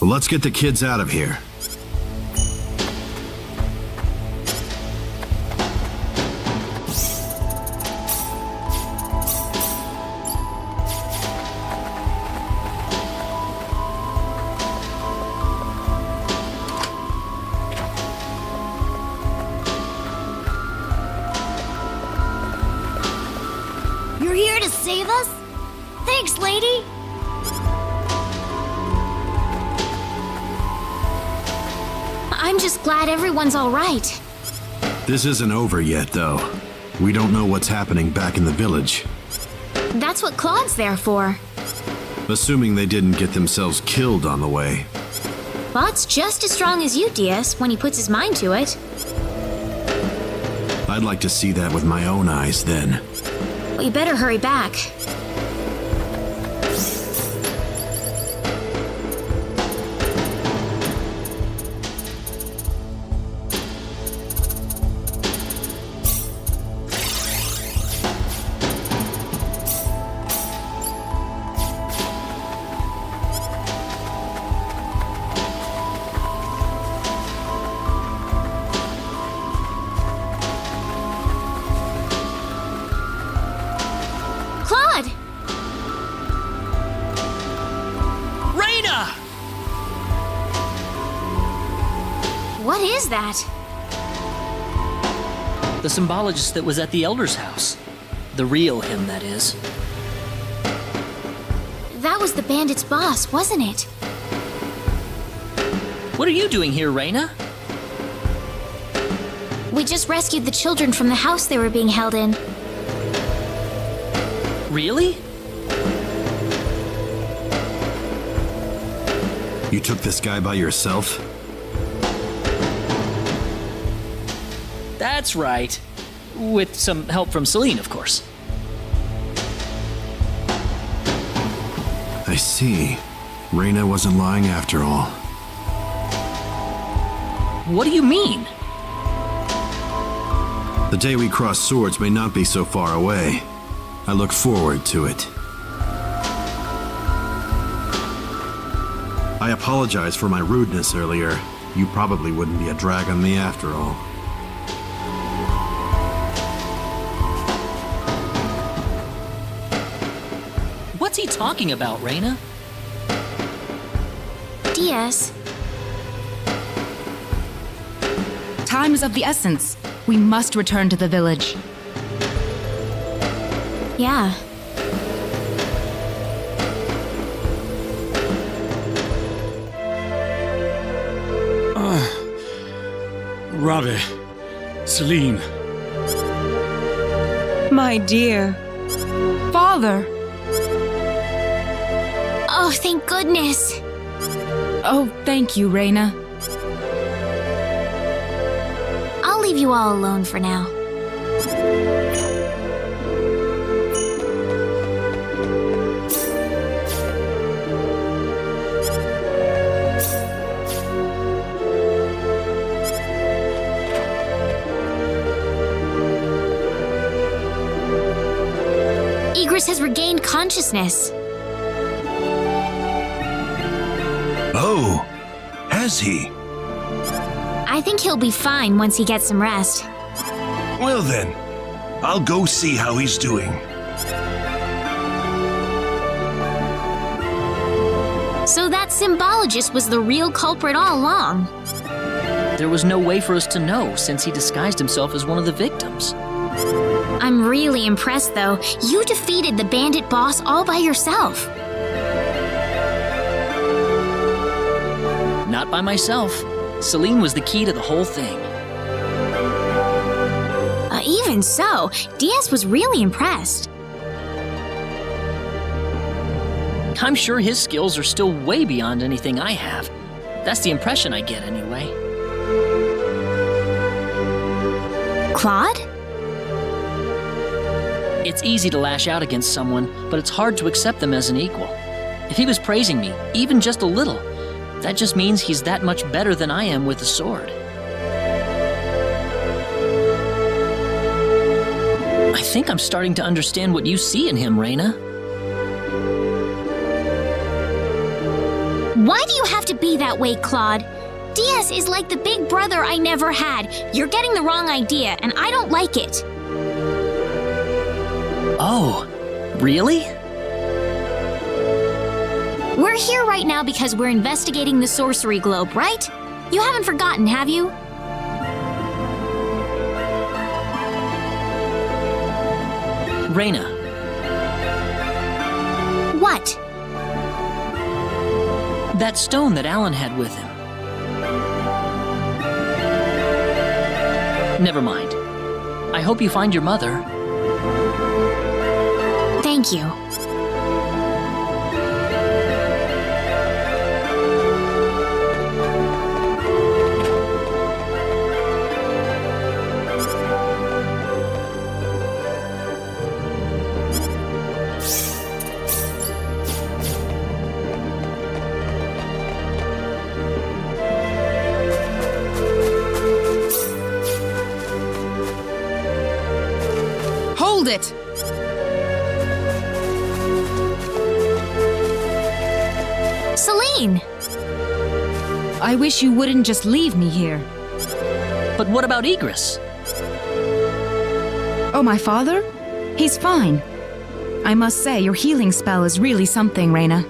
Well, let's get the kids out of here. You're here to save us? Thanks, lady. I'm just glad everyone's all right. This isn't over yet, though. We don't know what's happening back in the village. That's what Claude's there for. Assuming they didn't get themselves killed on the way. Claude's just as strong as you, Diaz, when he puts his mind to it. I'd like to see that with my own eyes then. Well, you better hurry back. Claude! Rena! What is that? The symbologist that was at the Elder's house. The real him, that is. That was the bandit's boss, wasn't it? What are you doing here, Rena? We just rescued the children from the house they were being held in. Really? You took this guy by yourself? That's right. With some help from Celine, of course. I see. Rena wasn't lying after all. What do you mean? The day we cross swords may not be so far away. I look forward to it. I apologize for my rudeness earlier. You probably wouldn't be a drag on me after all. What's he talking about, Rena? Diaz, Time is of the essence. We must return to the village. yeah. Ravi, Celine. My dear. Father! Oh, thank goodness. Oh, thank you, Rena. I'll leave you all alone for now. Igris has regained consciousness. Oh, has he? I think he'll be fine once he gets some rest. Well then, I'll go see how he's doing. So that symbologist was the real culprit all along. There was no way for us to know since he disguised himself as one of the victims. I'm really impressed, though. You defeated the bandit boss all by yourself. by myself. Celine was the key to the whole thing. Even so, Diaz was really impressed. I'm sure his skills are still way beyond anything I have. That's the impression I get anyway. Claude? It's easy to lash out against someone, but it's hard to accept them as an equal. If he was praising me, even just a little, that just means he's that much better than I am with the sword. I think I'm starting to understand what you see in him, Rena. Why do you have to be that way, Claude? Diaz is like the big brother I never had. You're getting the wrong idea, and I don't like it. Oh, really? We're here right now because we're investigating the sorcery globe, right? You haven't forgotten, have you? Rena. What? That stone that Alan had with him. Never mind. I hope you find your mother. Thank you. Hold it! Celine! I wish you wouldn't just leave me here. But what about Egress? Oh, my father? He's fine. I must say, your healing spell is really something, Rena.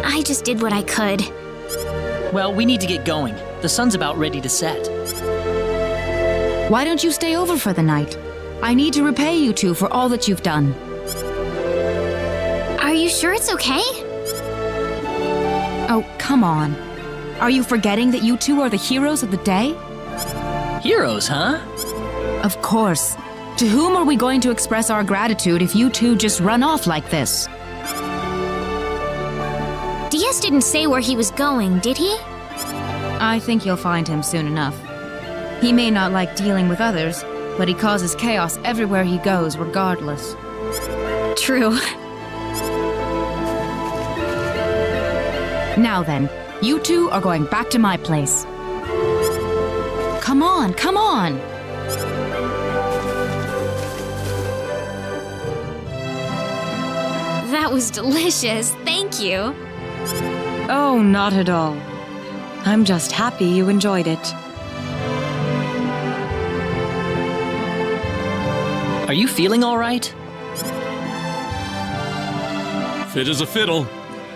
I just did what I could. Well, we need to get going. The sun's about ready to set. Why don't you stay over for the night? I need to repay you two for all that you've done. Are you sure it's okay? Oh, come on. Are you forgetting that you two are the heroes of the day? Heroes, huh? Of course. To whom are we going to express our gratitude if you two just run off like this? Diaz didn't say where he was going, did he? I think you'll find him soon enough. He may not like dealing with others, but he causes chaos everywhere he goes, regardless. True. Now then, you two are going back to my place. Come on, come on! That was delicious, thank you. Oh, not at all. I'm just happy you enjoyed it. Are you feeling all right? Fit as a fiddle,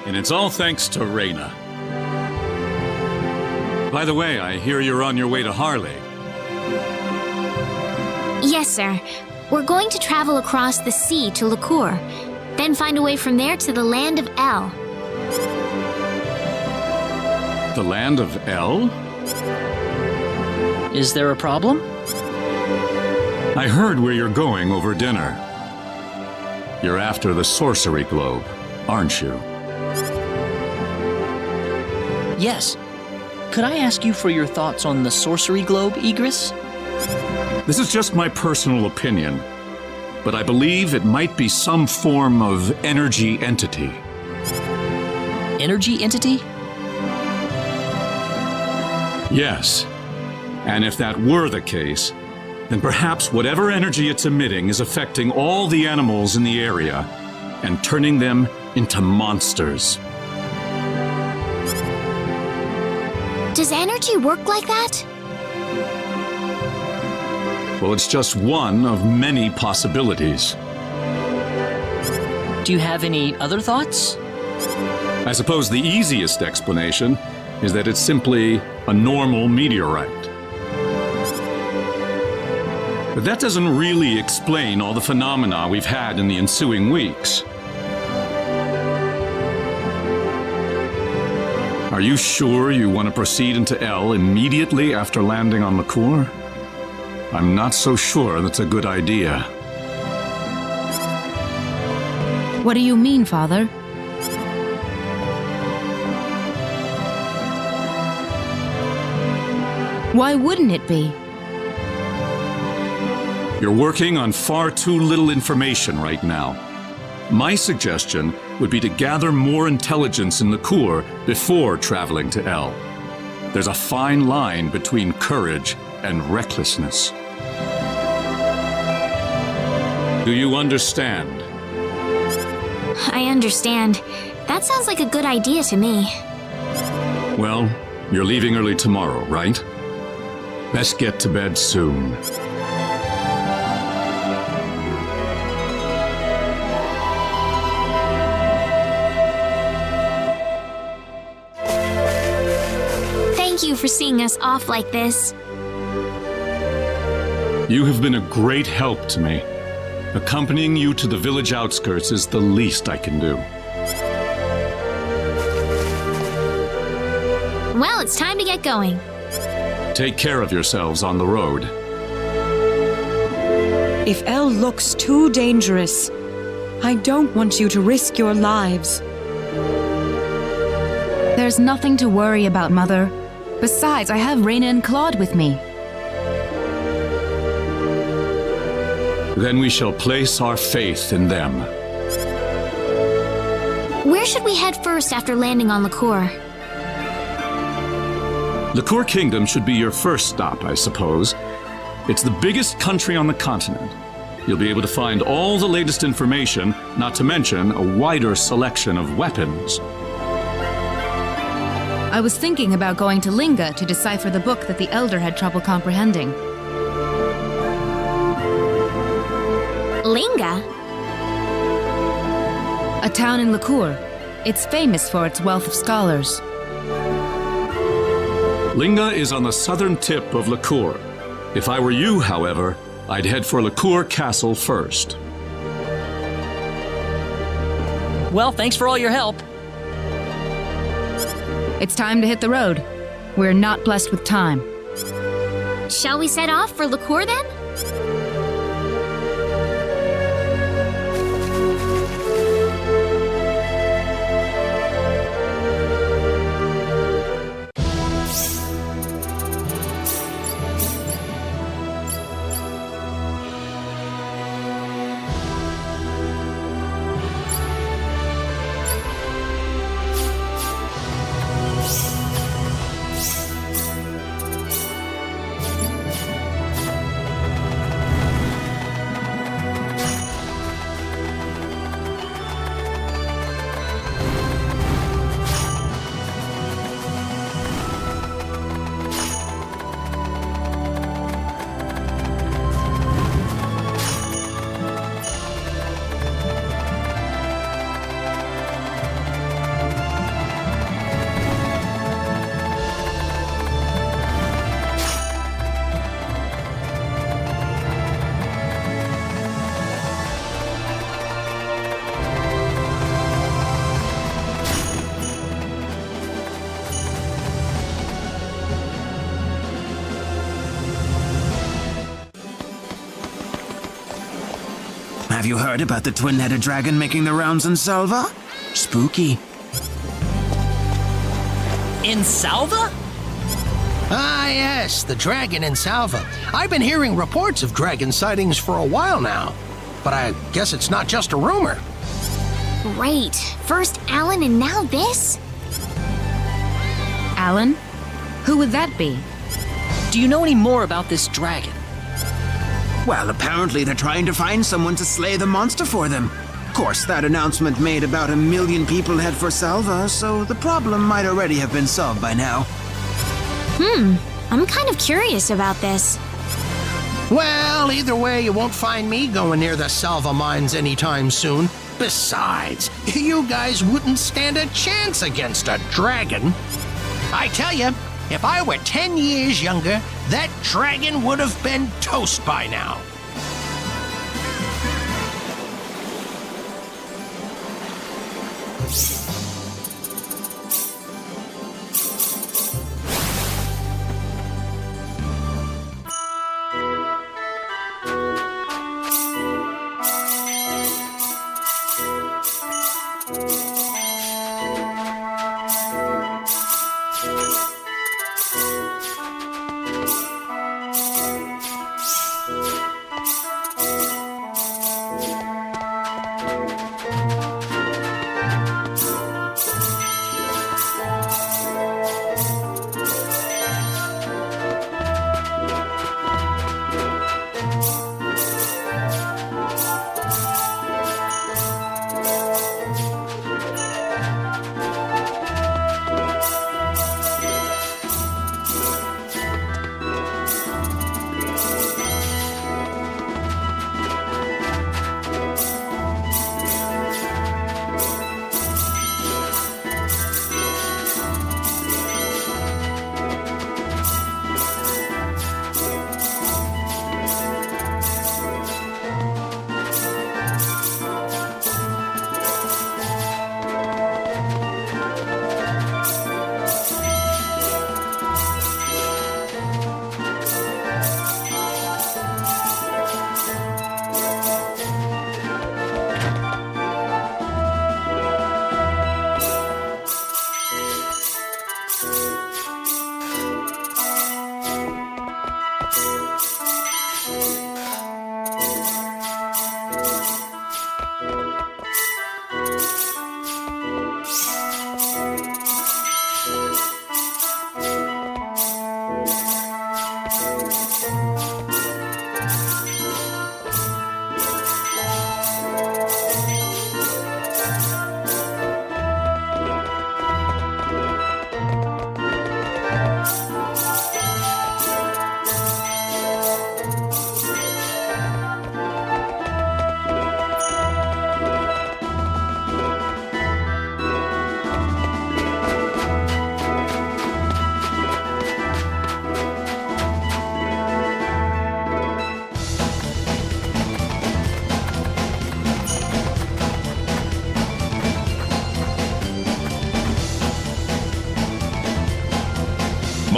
and it's all thanks to Rena. By the way, I hear you're on your way to Harley. Yes, sir. We're going to travel across the sea to Licour, then find a way from there to the land of El. The land of El? Is there a problem? I heard where you're going over dinner. You're after the sorcery globe, aren't you? Yes. Could I ask you for your thoughts on the sorcery globe, Egress? This is just my personal opinion, but I believe it might be some form of energy entity. Energy entity? Yes. And if that were the case, then perhaps whatever energy it's emitting is affecting all the animals in the area and turning them into monsters. Does energy work like that? Well, it's just one of many possibilities. Do you have any other thoughts? I suppose the easiest explanation is that it's simply a normal meteorite. But that doesn't really explain all the phenomena we've had in the ensuing weeks. Are you sure you want to proceed into El immediately after landing on Liqueur? I'm not so sure that's a good idea. What do you mean, Father? Why wouldn't it be? You're working on far too little information right now. My suggestion would be to gather more intelligence in Liqueur before traveling to El. There's a fine line between courage and recklessness. Do you understand? I understand. That sounds like a good idea to me. Well, you're leaving early tomorrow, right? Let's get to bed soon. Thank you for seeing us off like this. You have been a great help to me. Accompanying you to the village outskirts is the least I can do. Well, it's time to get going. Take care of yourselves on the road. If El looks too dangerous, I don't want you to risk your lives. There's nothing to worry about, Mother. Besides, I have Rena and Claude with me. Then we shall place our faith in them. Where should we head first after landing on Liqueur? Liqueur Kingdom should be your first stop, I suppose. It's the biggest country on the continent. You'll be able to find all the latest information, not to mention a wider selection of weapons. I was thinking about going to Linga to decipher the book that the Elder had trouble comprehending. Linga? A town in Liqueur. It's famous for its wealth of scholars. Linga is on the southern tip of Liqueur. If I were you, however, I'd head for Liqueur Castle first. Well, thanks for all your help. It's time to hit the road. We're not blessed with time. Shall we set off for Liqueur then? Have you heard about the twin-headed dragon making the rounds in Salva? Spooky. In Salva? Ah, yes, the dragon in Salva. I've been hearing reports of dragon sightings for a while now, but I guess it's not just a rumor. Great. First Alan and now this? Alan? Who would that be? Do you know any more about this dragon? Well, apparently they're trying to find someone to slay the monster for them. Of course, that announcement made about 1 million people head for Salva, so the problem might already have been solved by now. I'm kind of curious about this. Well, either way, you won't find me going near the Salva Mines anytime soon. Besides, you guys wouldn't stand a chance against a dragon. I tell you, if I were 10 years younger, that dragon would have been toast by now.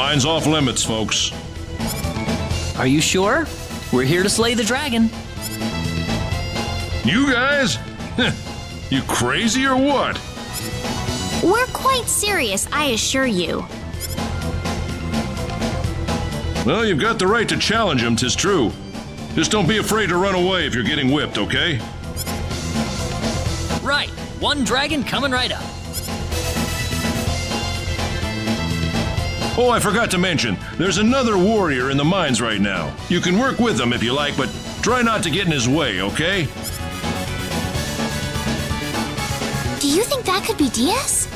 Mine's off limits, folks. Are you sure? We're here to slay the dragon. You guys? You crazy or what? We're quite serious, I assure you. Well, you've got the right to challenge him, 'tis true. Just don't be afraid to run away if you're getting whipped, okay? Right. One dragon coming right up. Oh, I forgot to mention, there's another warrior in the mines right now. You can work with him if you like, but try not to get in his way, okay? Do you think that could be Diaz?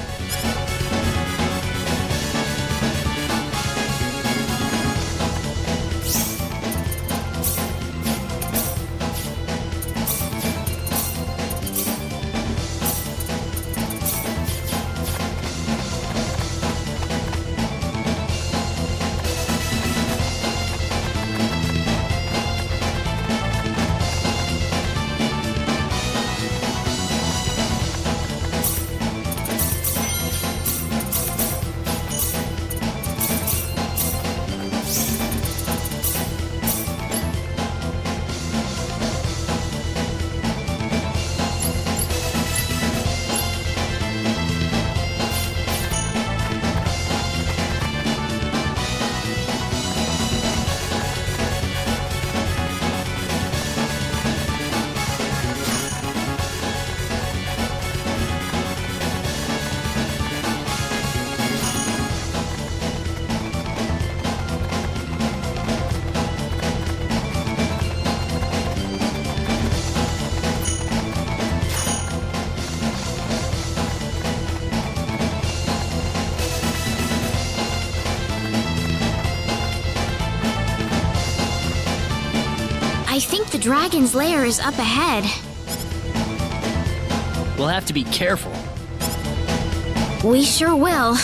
I think the dragon's lair is up ahead. We'll have to be careful. We sure will.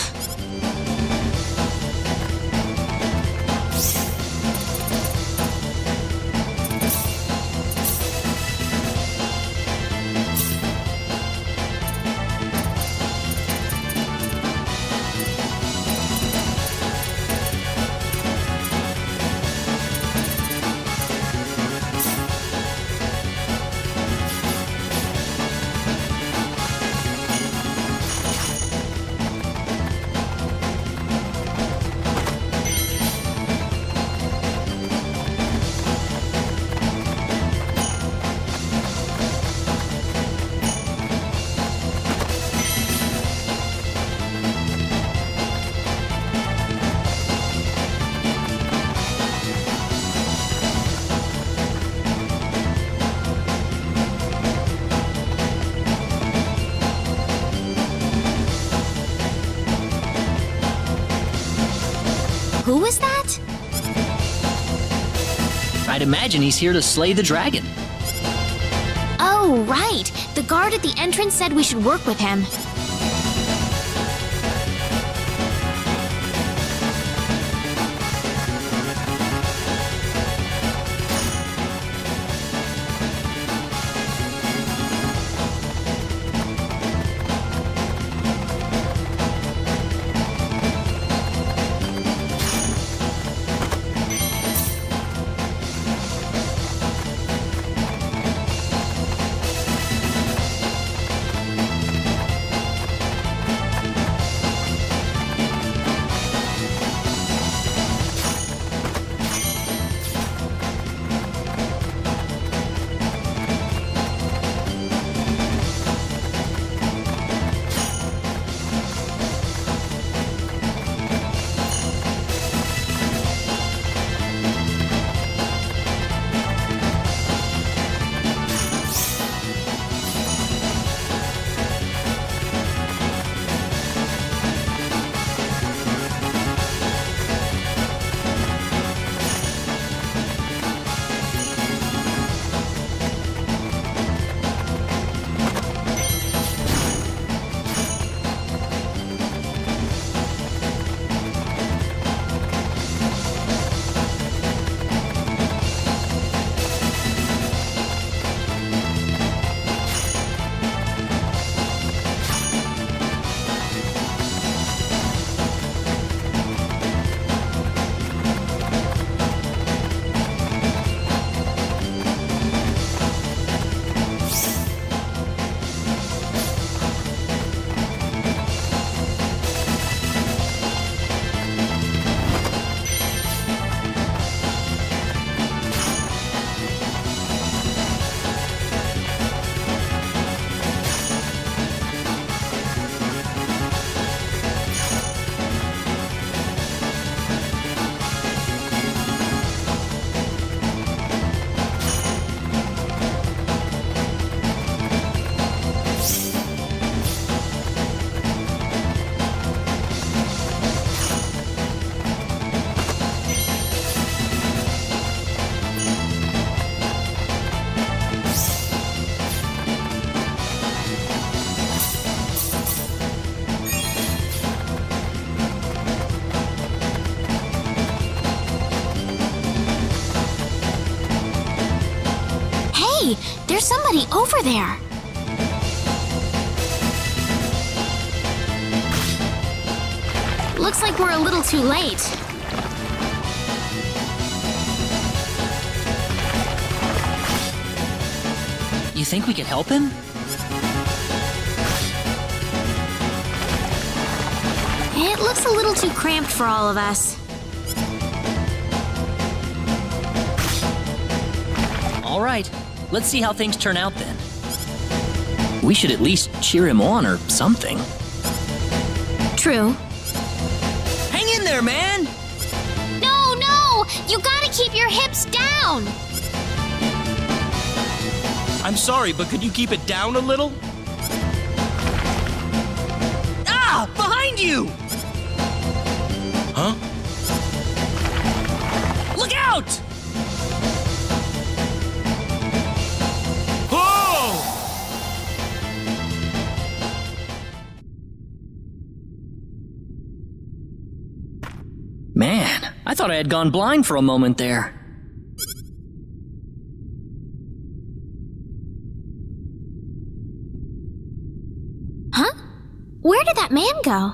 Who is that? I'd imagine he's here to slay the dragon. Oh, right. The guard at the entrance said we should work with him. There's somebody over there. Looks like we're a little too late. You think we could help him? It looks a little too cramped for all of us. All right, let's see how things turn out then. We should at least cheer him on or something. True. Hang in there, man! No, no! You gotta keep your hips down! I'm sorry, but could you keep it down a little? Ah! Behind you! Huh? Look out! Oh! Man, I thought I had gone blind for a moment there. Huh? Where did that man go?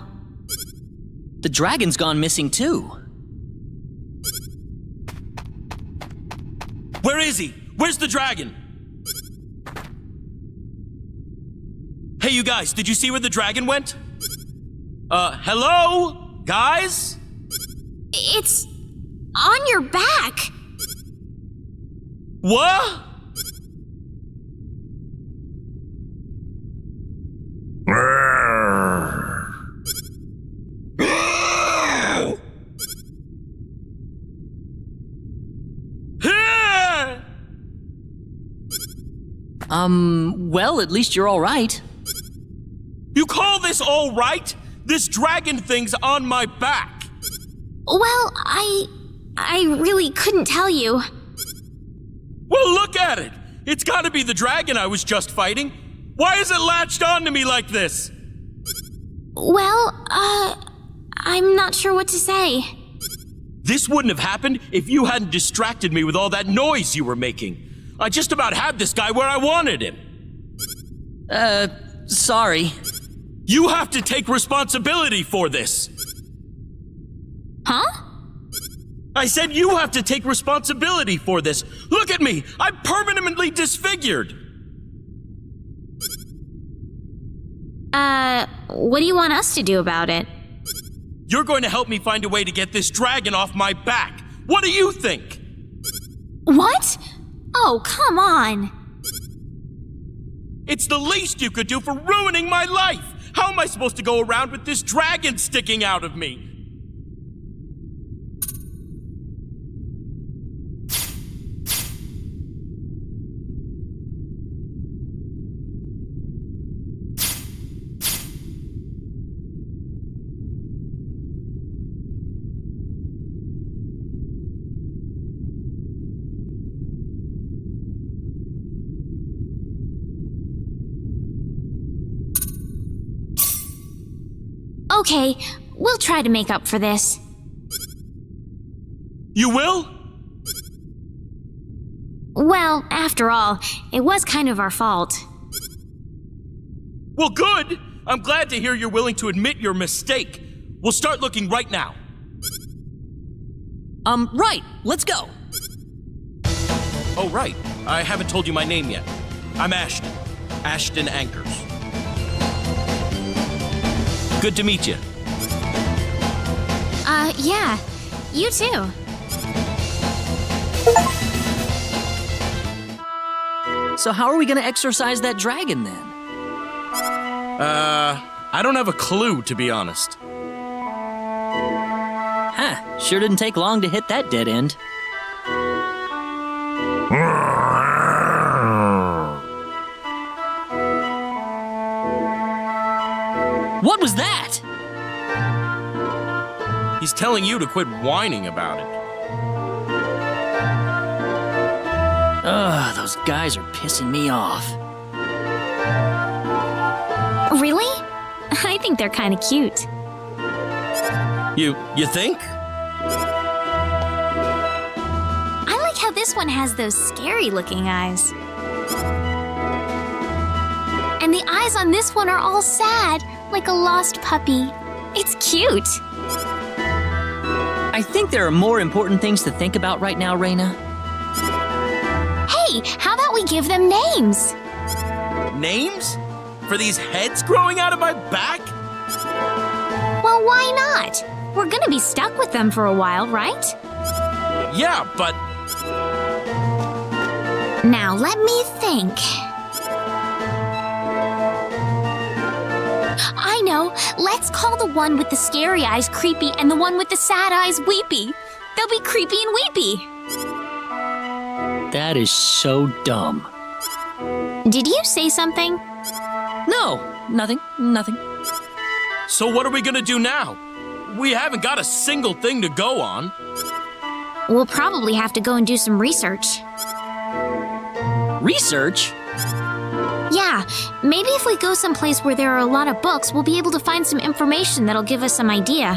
The dragon's gone missing too. Where is he? Where's the dragon? Hey, you guys, did you see where the dragon went? Hello? Guys? It's on your back. What? Well, at least you're all right. You call this all right? This dragon thing's on my back. Well, I really couldn't tell you. Well, look at it. It's gotta be the dragon I was just fighting. Why is it latched onto me like this? Well, I'm not sure what to say. This wouldn't have happened if you hadn't distracted me with all that noise you were making. I just about had this guy where I wanted him. Sorry. You have to take responsibility for this. Huh? I said you have to take responsibility for this. Look at me. I'm permanently disfigured. What do you want us to do about it? You're going to help me find a way to get this dragon off my back. What do you think? What? Oh, come on. It's the least you could do for ruining my life. How am I supposed to go around with this dragon sticking out of me? Okay, we'll try to make up for this. You will? Well, after all, it was kind of our fault. Well, good. I'm glad to hear you're willing to admit your mistake. We'll start looking right now. Right. Let's go. Oh, right. I haven't told you my name yet. I'm Ashton. Ashton Anchors. Good to meet you. Yeah. You too. So how are we gonna exorcise that dragon then? I don't have a clue, to be honest. Huh, sure didn't take long to hit that dead end. What was that? He's telling you to quit whining about it. Ugh, those guys are pissing me off. Really? I think they're kind of cute. You think? I like how this one has those scary-looking eyes. And the eyes on this one are all sad, like a lost puppy. It's cute. I think there are more important things to think about right now, Rena. Hey, how about we give them names? Names? For these heads growing out of my back? Well, why not? We're gonna be stuck with them for a while, right? Yeah, but... Now, let me think. I know. Let's call the one with the scary eyes Creepy and the one with the sad eyes Weepy. They'll be creepy and weepy. That is so dumb. Did you say something? No, nothing. So what are we gonna do now? We haven't got a single thing to go on. We'll probably have to go and do some research. Research? Yeah, maybe if we go someplace where there are a lot of books, we'll be able to find some information that'll give us some idea.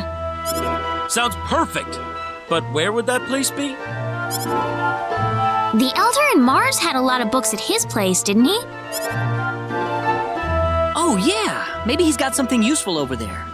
Sounds perfect. But where would that place be? The Elder in Marze had a lot of books at his place, didn't he? Oh, yeah. Maybe he's got something useful over there.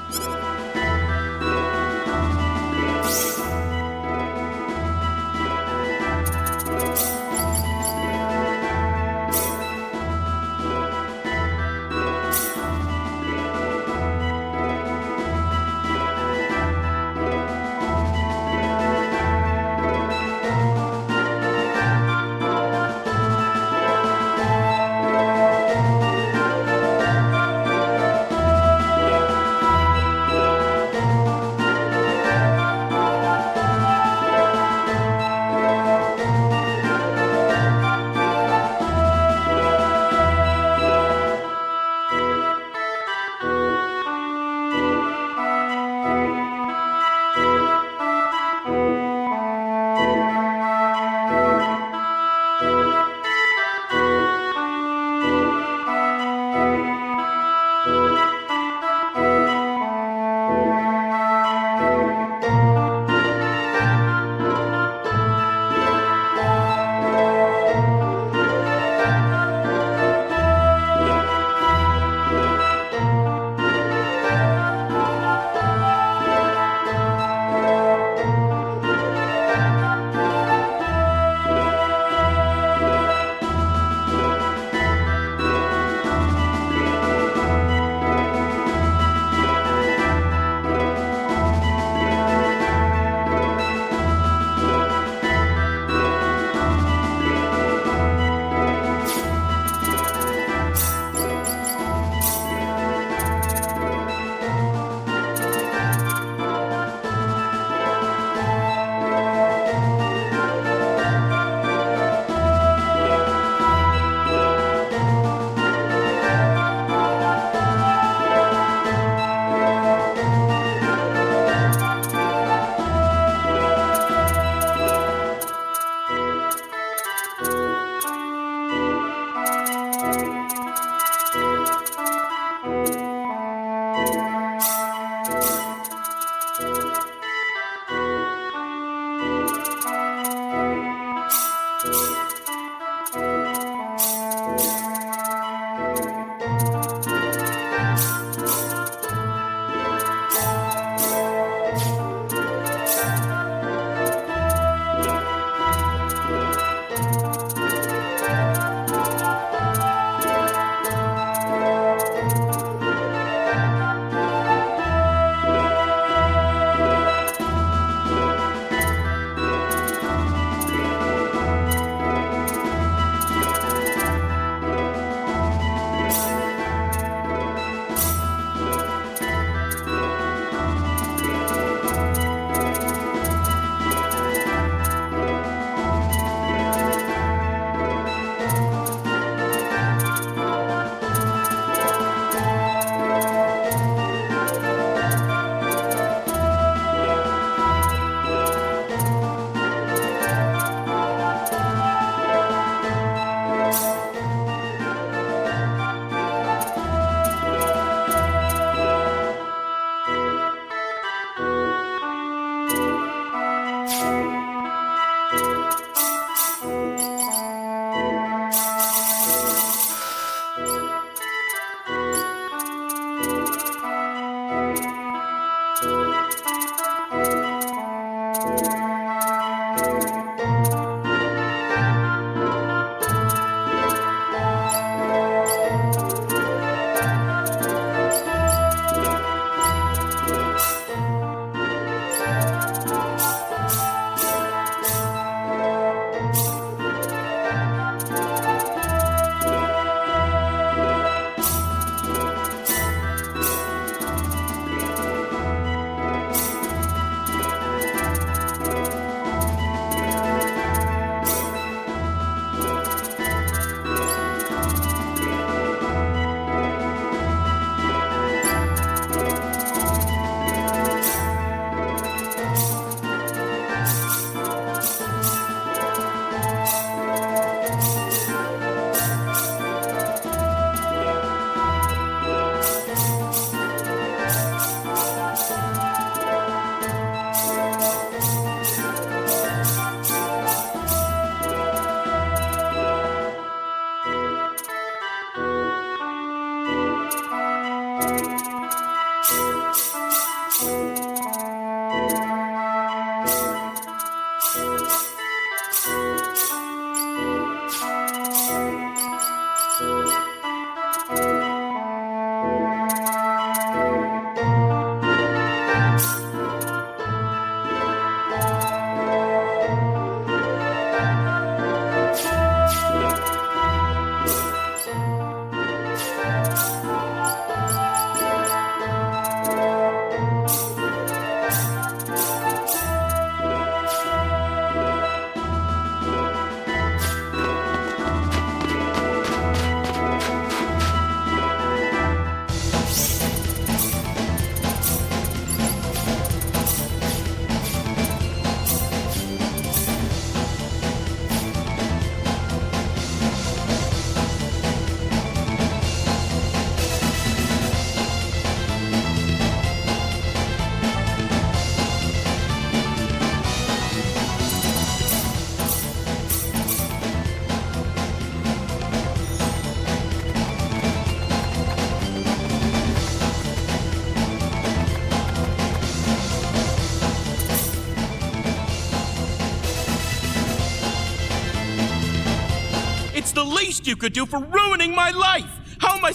the least you could do for ruining my life! How am I...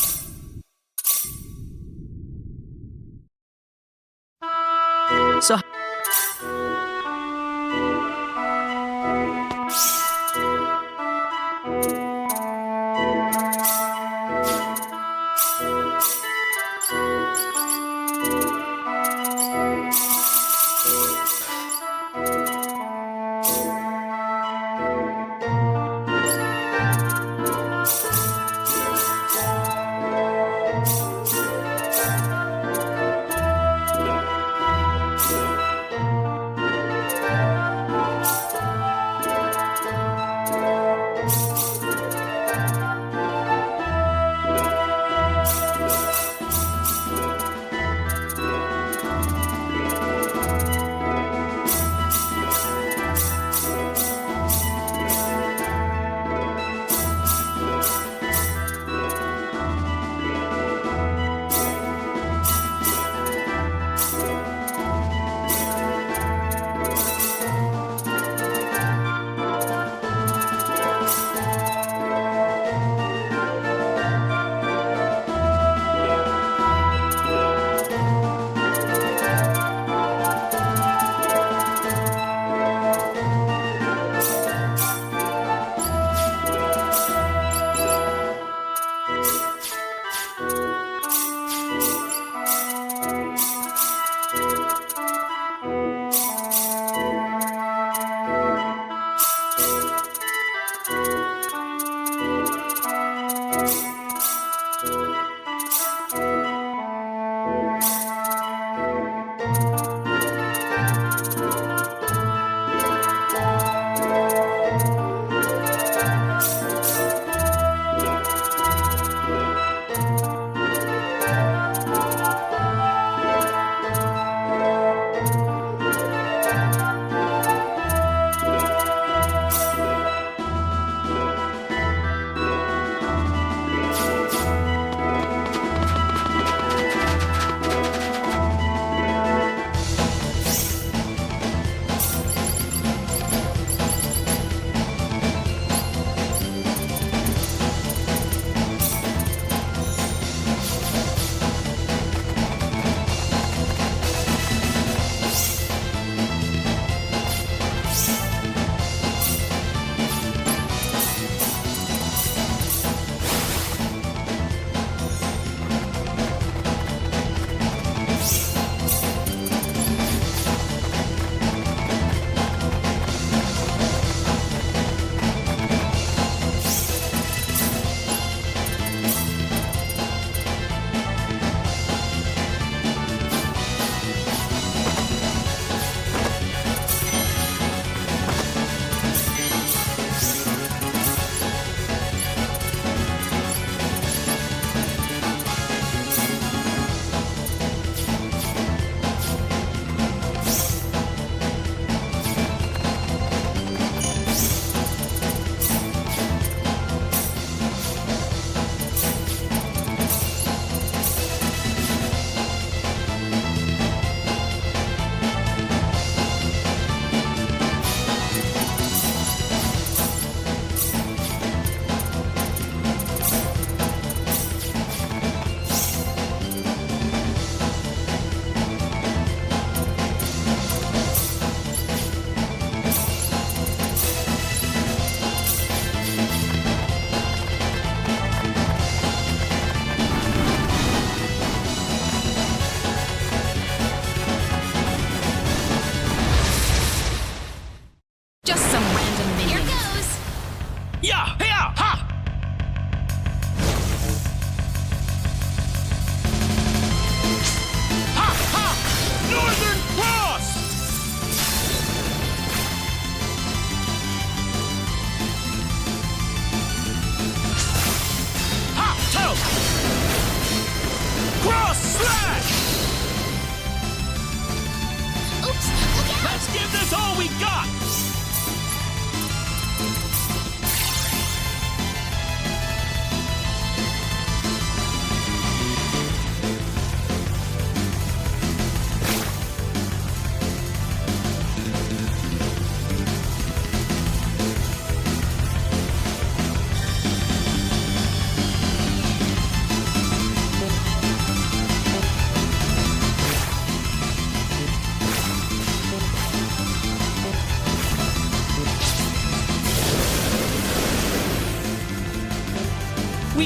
So...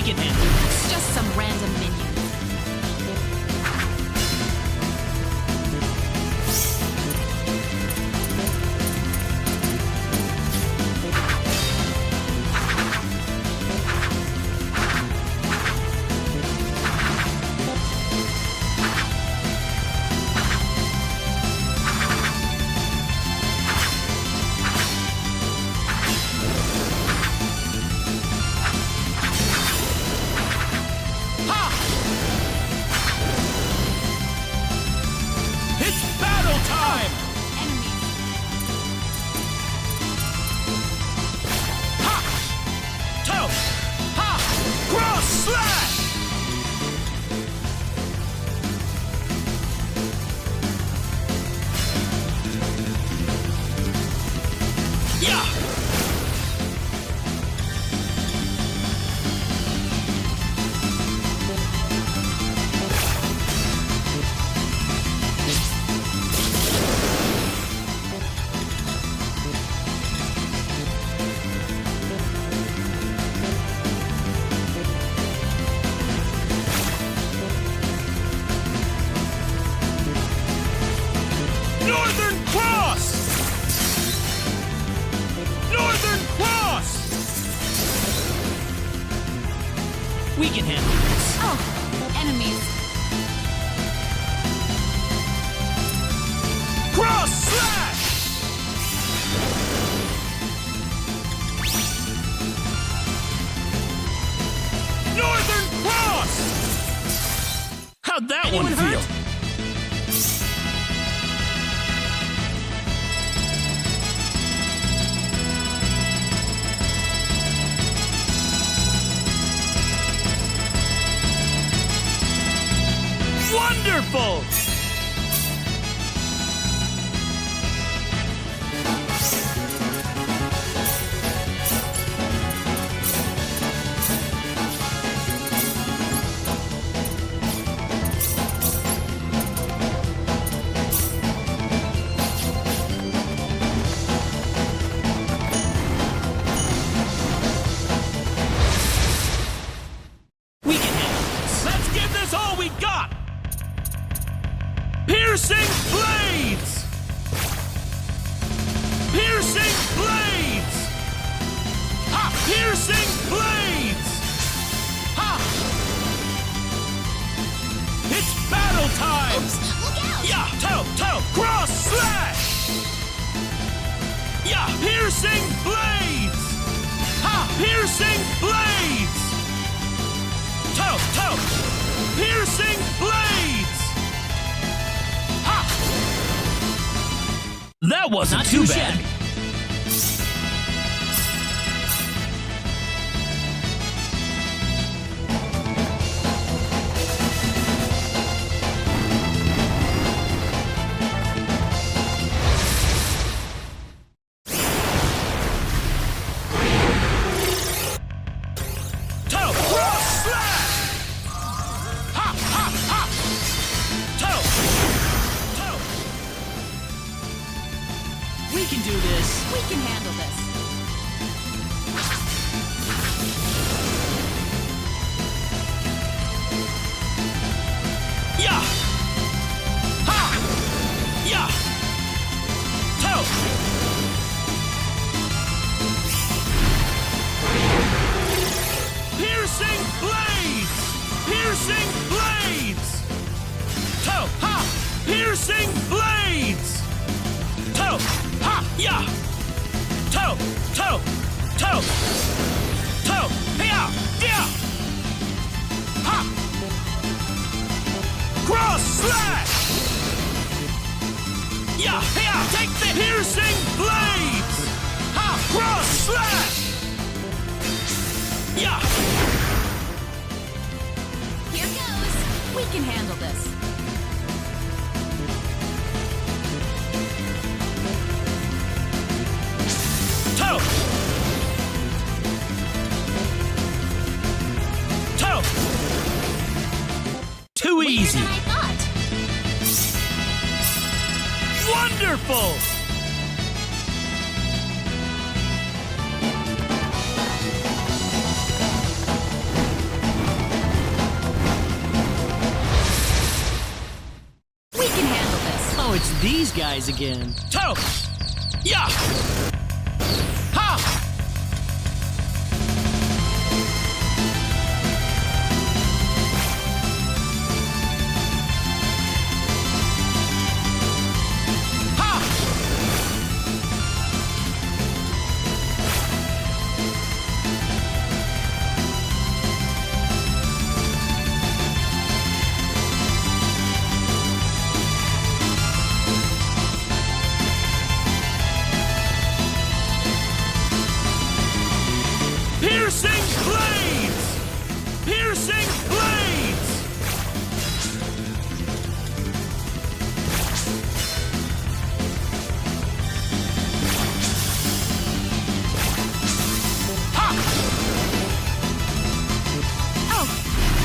can handle it. It's just some random minion. We can handle this. Oh, enemies. Cross slash! Northern Cross! How'd that one feel? Wonderful! We can handle this. Let's give this all we got! Piercing blades! Piercing blades! Ha! Piercing blades! Ha! It's battle time! Look out! Yeah! Toe! Cross slash! Yeah! Piercing blades! Ha! Piercing blades! Toe! Piercing blades! That wasn't Not too too bad. shabby. Toe! Cross slash! Ha! Toe! We can do this. We can handle this. Yeah! Ha! Yeah! Toe! Piercing blades! Piercing blades! Toe! Ha! Piercing blades! Toe! Ha! Yeah! Toe! Yeah! Yeah! Ha! Cross slash! Yeah! Take the piercing blades! Ha! Cross slash! Yeah! Here goes. We can handle this. Toe! Too easy! Than I thought. Wonderful! Oh, it's these guys again. Toe! Yeah! Ha! Piercing blades! Piercing blades! Ha! Oh,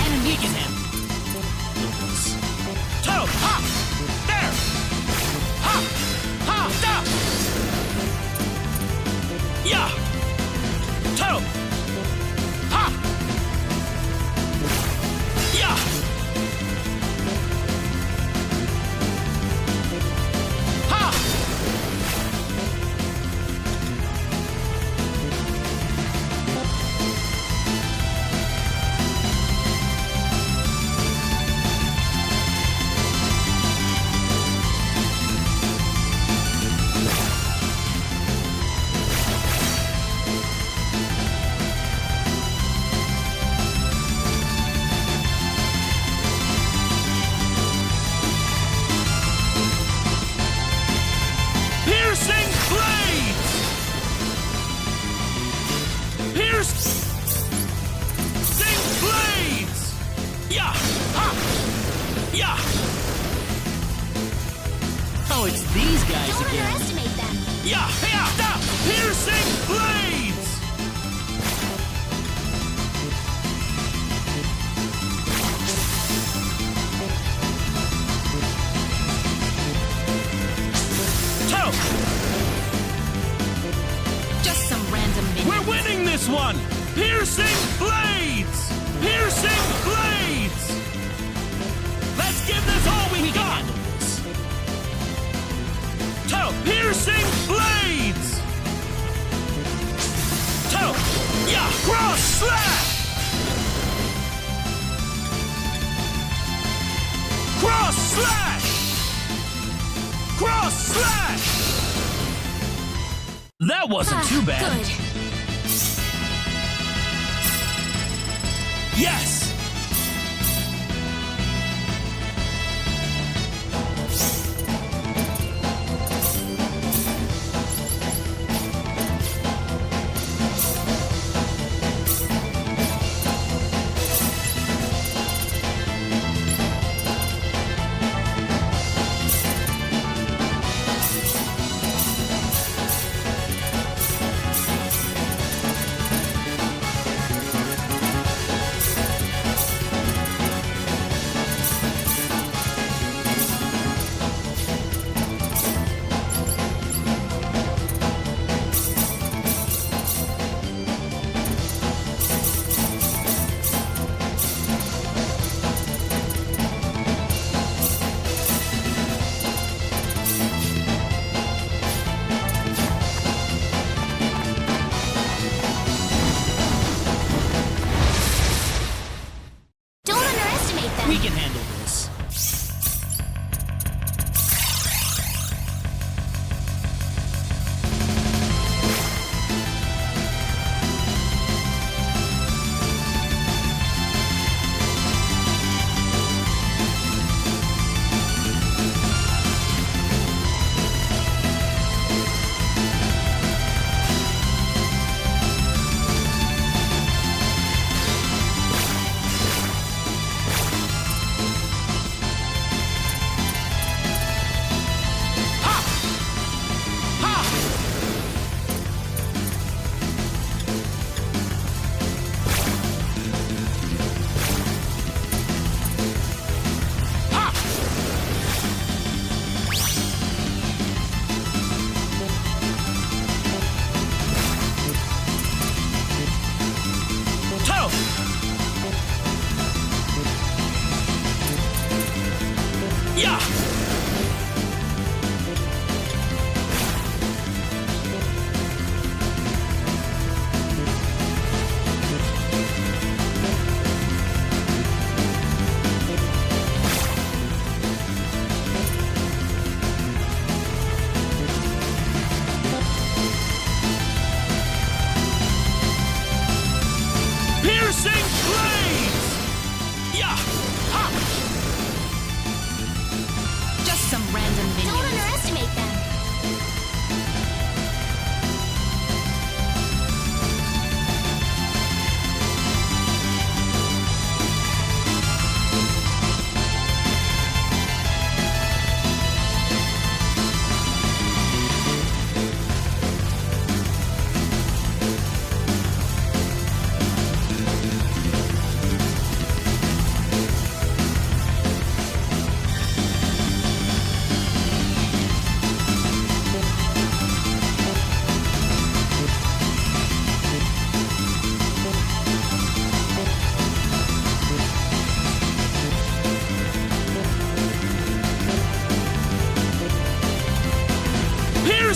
enemy is him. Toe! Ha! There! Ha! Ha! Da! Yeah! Toe! Ha! Yeah! Ha! Piercing blades! Piercing blades! Yeah! Ha! Yeah! Oh, it's these guys Don't again. underestimate them. Yeah! Yeah! Da! Piercing blades! Toe! Just some random minions. We're winning this one! Piercing blades! Piercing blades! Let's give this all we got! Toe! Piercing blades! Toe! Yeah! Cross slash! Cross slash! Cross slash! That wasn't too bad. Good. Yes!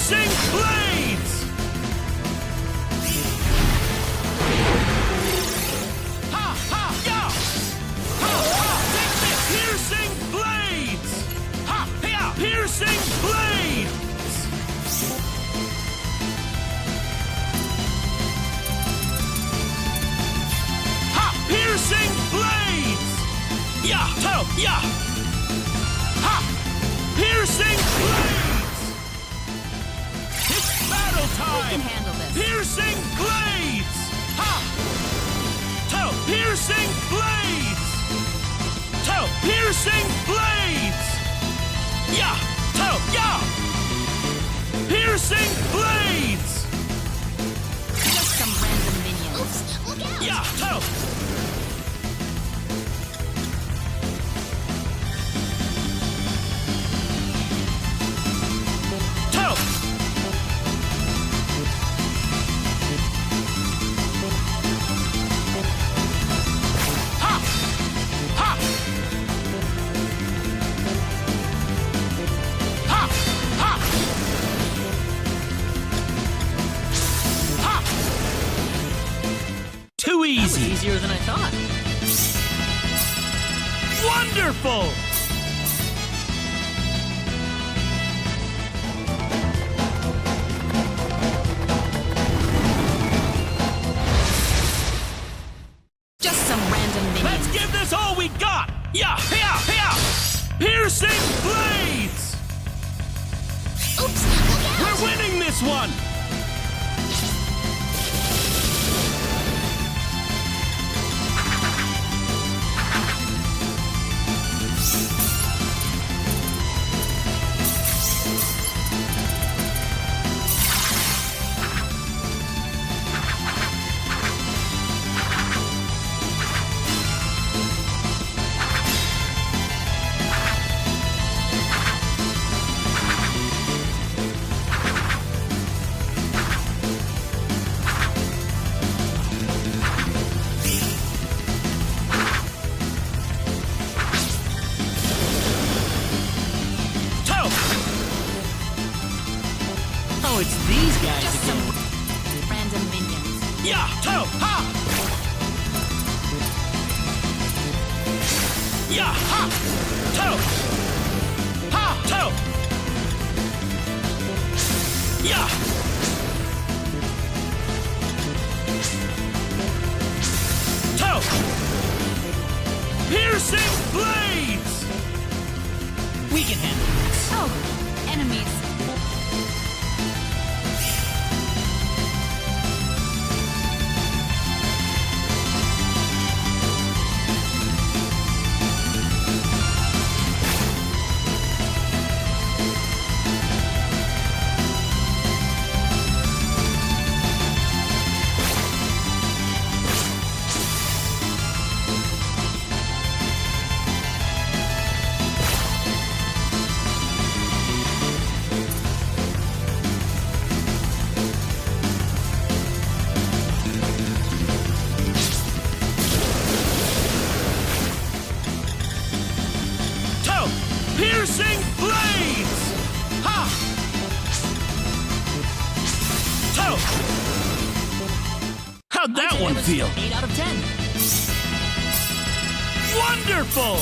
Piercing blades! Ha ha ya! Ha ha! Take this! Piercing blades! Ha ya! Piercing blades! Ha! Piercing blades! Ya! To! Ya! Ha! Piercing blades! It's battle time! We can handle this. Piercing blades! Ha! To! Piercing blades! To! Piercing blades! Ya! To! Ya! Piercing blades! Just some random minions. Oops, look out! Ya! To! To! Ha! Ha! Ha! Ha! Ha! Too That was easy. easier than I thought. Wonderful! Just some random minions. Let's give this all we got! Yeah, yeah, yeah! Piercing blades! Oops, look out! We're winning this one! Toe! Oh, it's these guys Just again. some random minions. Yeah, toe! Ha! Yeah, ha! Toe! Ha! Toe! Yeah! Toe! Piercing blades! We can handle this. Oh, enemies. Toe! Piercing blades! Ha! Toe! How'd that one feel? 8 out of 10. Wonderful!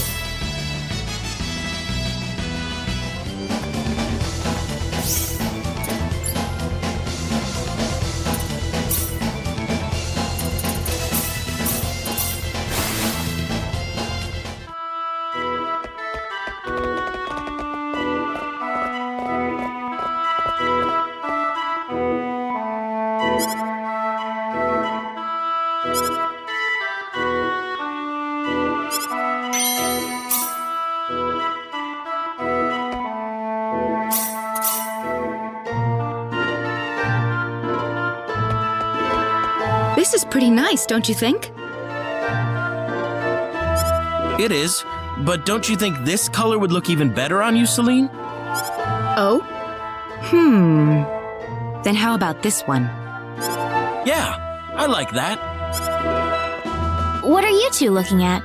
This is pretty nice, don't you think? It is, but don't you think this color would look even better on you, Celine? Oh? Then how about this one? Yeah, I like that. What are you two looking at?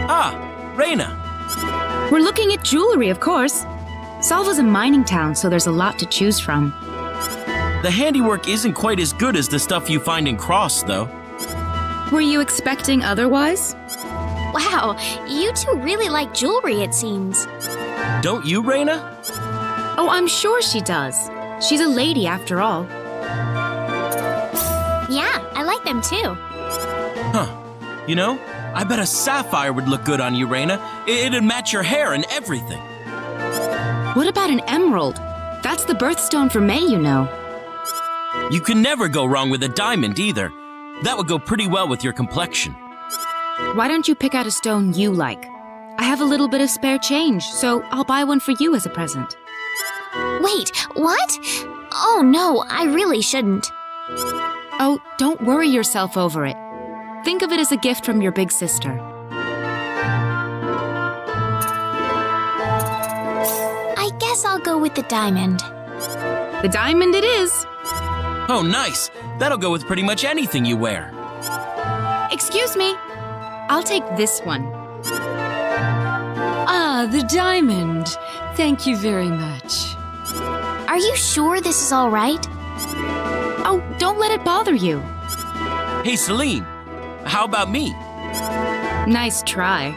Ah, Rena. We're looking at jewelry, of course. Salva's a mining town, so there's a lot to choose from. The handiwork isn't quite as good as the stuff you find in Cross, though. Were you expecting otherwise? Wow, you two really like jewelry, it seems. Don't you, Rena? Oh, I'm sure she does. She's a lady after all. Yeah, I like them too. Huh. You know, I bet a sapphire would look good on you, Rena. It'd match your hair and everything. What about an emerald? That's the birthstone for May, you know. You can never go wrong with a diamond either. That would go pretty well with your complexion. Why don't you pick out a stone you like? I have a little bit of spare change, so I'll buy one for you as a present. Wait, what? Oh no, I really shouldn't. Oh, don't worry yourself over it. Think of it as a gift from your big sister. I guess I'll go with the diamond. The diamond it is. Oh, nice. That'll go with pretty much anything you wear. Excuse me. I'll take this one. Ah, the diamond. Thank you very much. Are you sure this is all right? Oh, don't let it bother you. Hey, Celine. How about me? Nice try.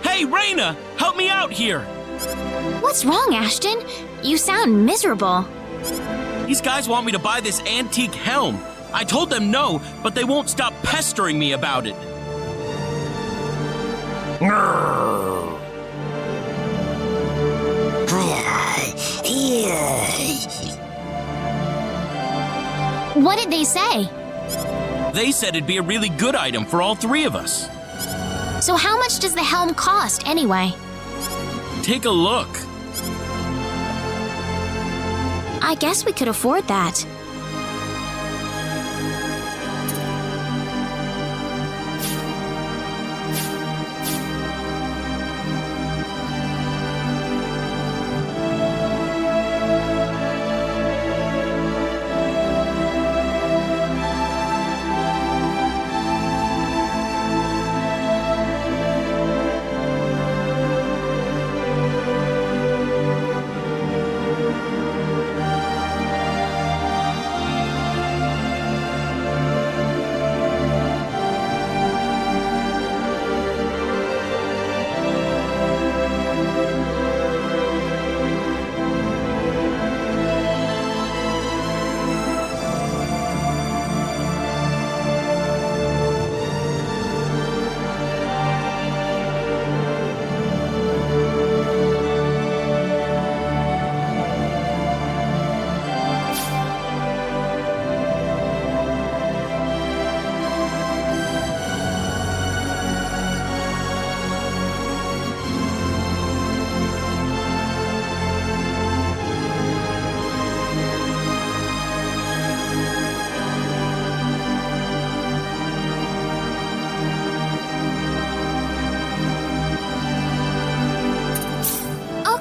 Hey, Rena! Help me out here! What's wrong, Ashton? You sound miserable. These guys want me to buy this antique helm. I told them no, but they won't stop pestering me about it. What did they say? They said it'd be a really good item for all three of us. So how much does the helm cost, anyway? Take a look. I guess we could afford that.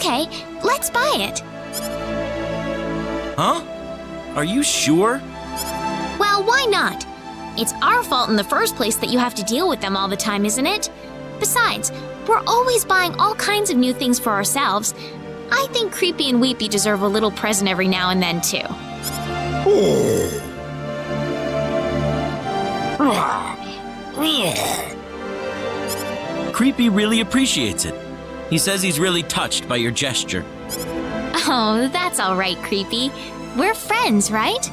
Okay, let's buy it. Huh? Are you sure? Well, why not? It's our fault in the first place that you have to deal with them all the time, isn't it? Besides, we're always buying all kinds of new things for ourselves. I think Creepy and Weepy deserve a little present every now and then, too. Creepy really appreciates it. He says he's really touched by your gesture. Oh, that's all right, Creepy. We're friends, right?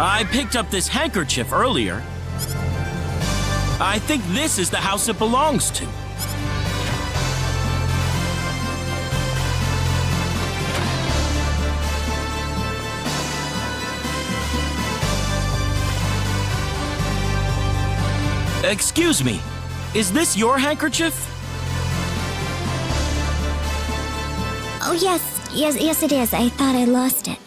I picked up this handkerchief earlier. I think this is the house it belongs to. Excuse me, is this your handkerchief? Oh, yes, it is. I thought I lost it.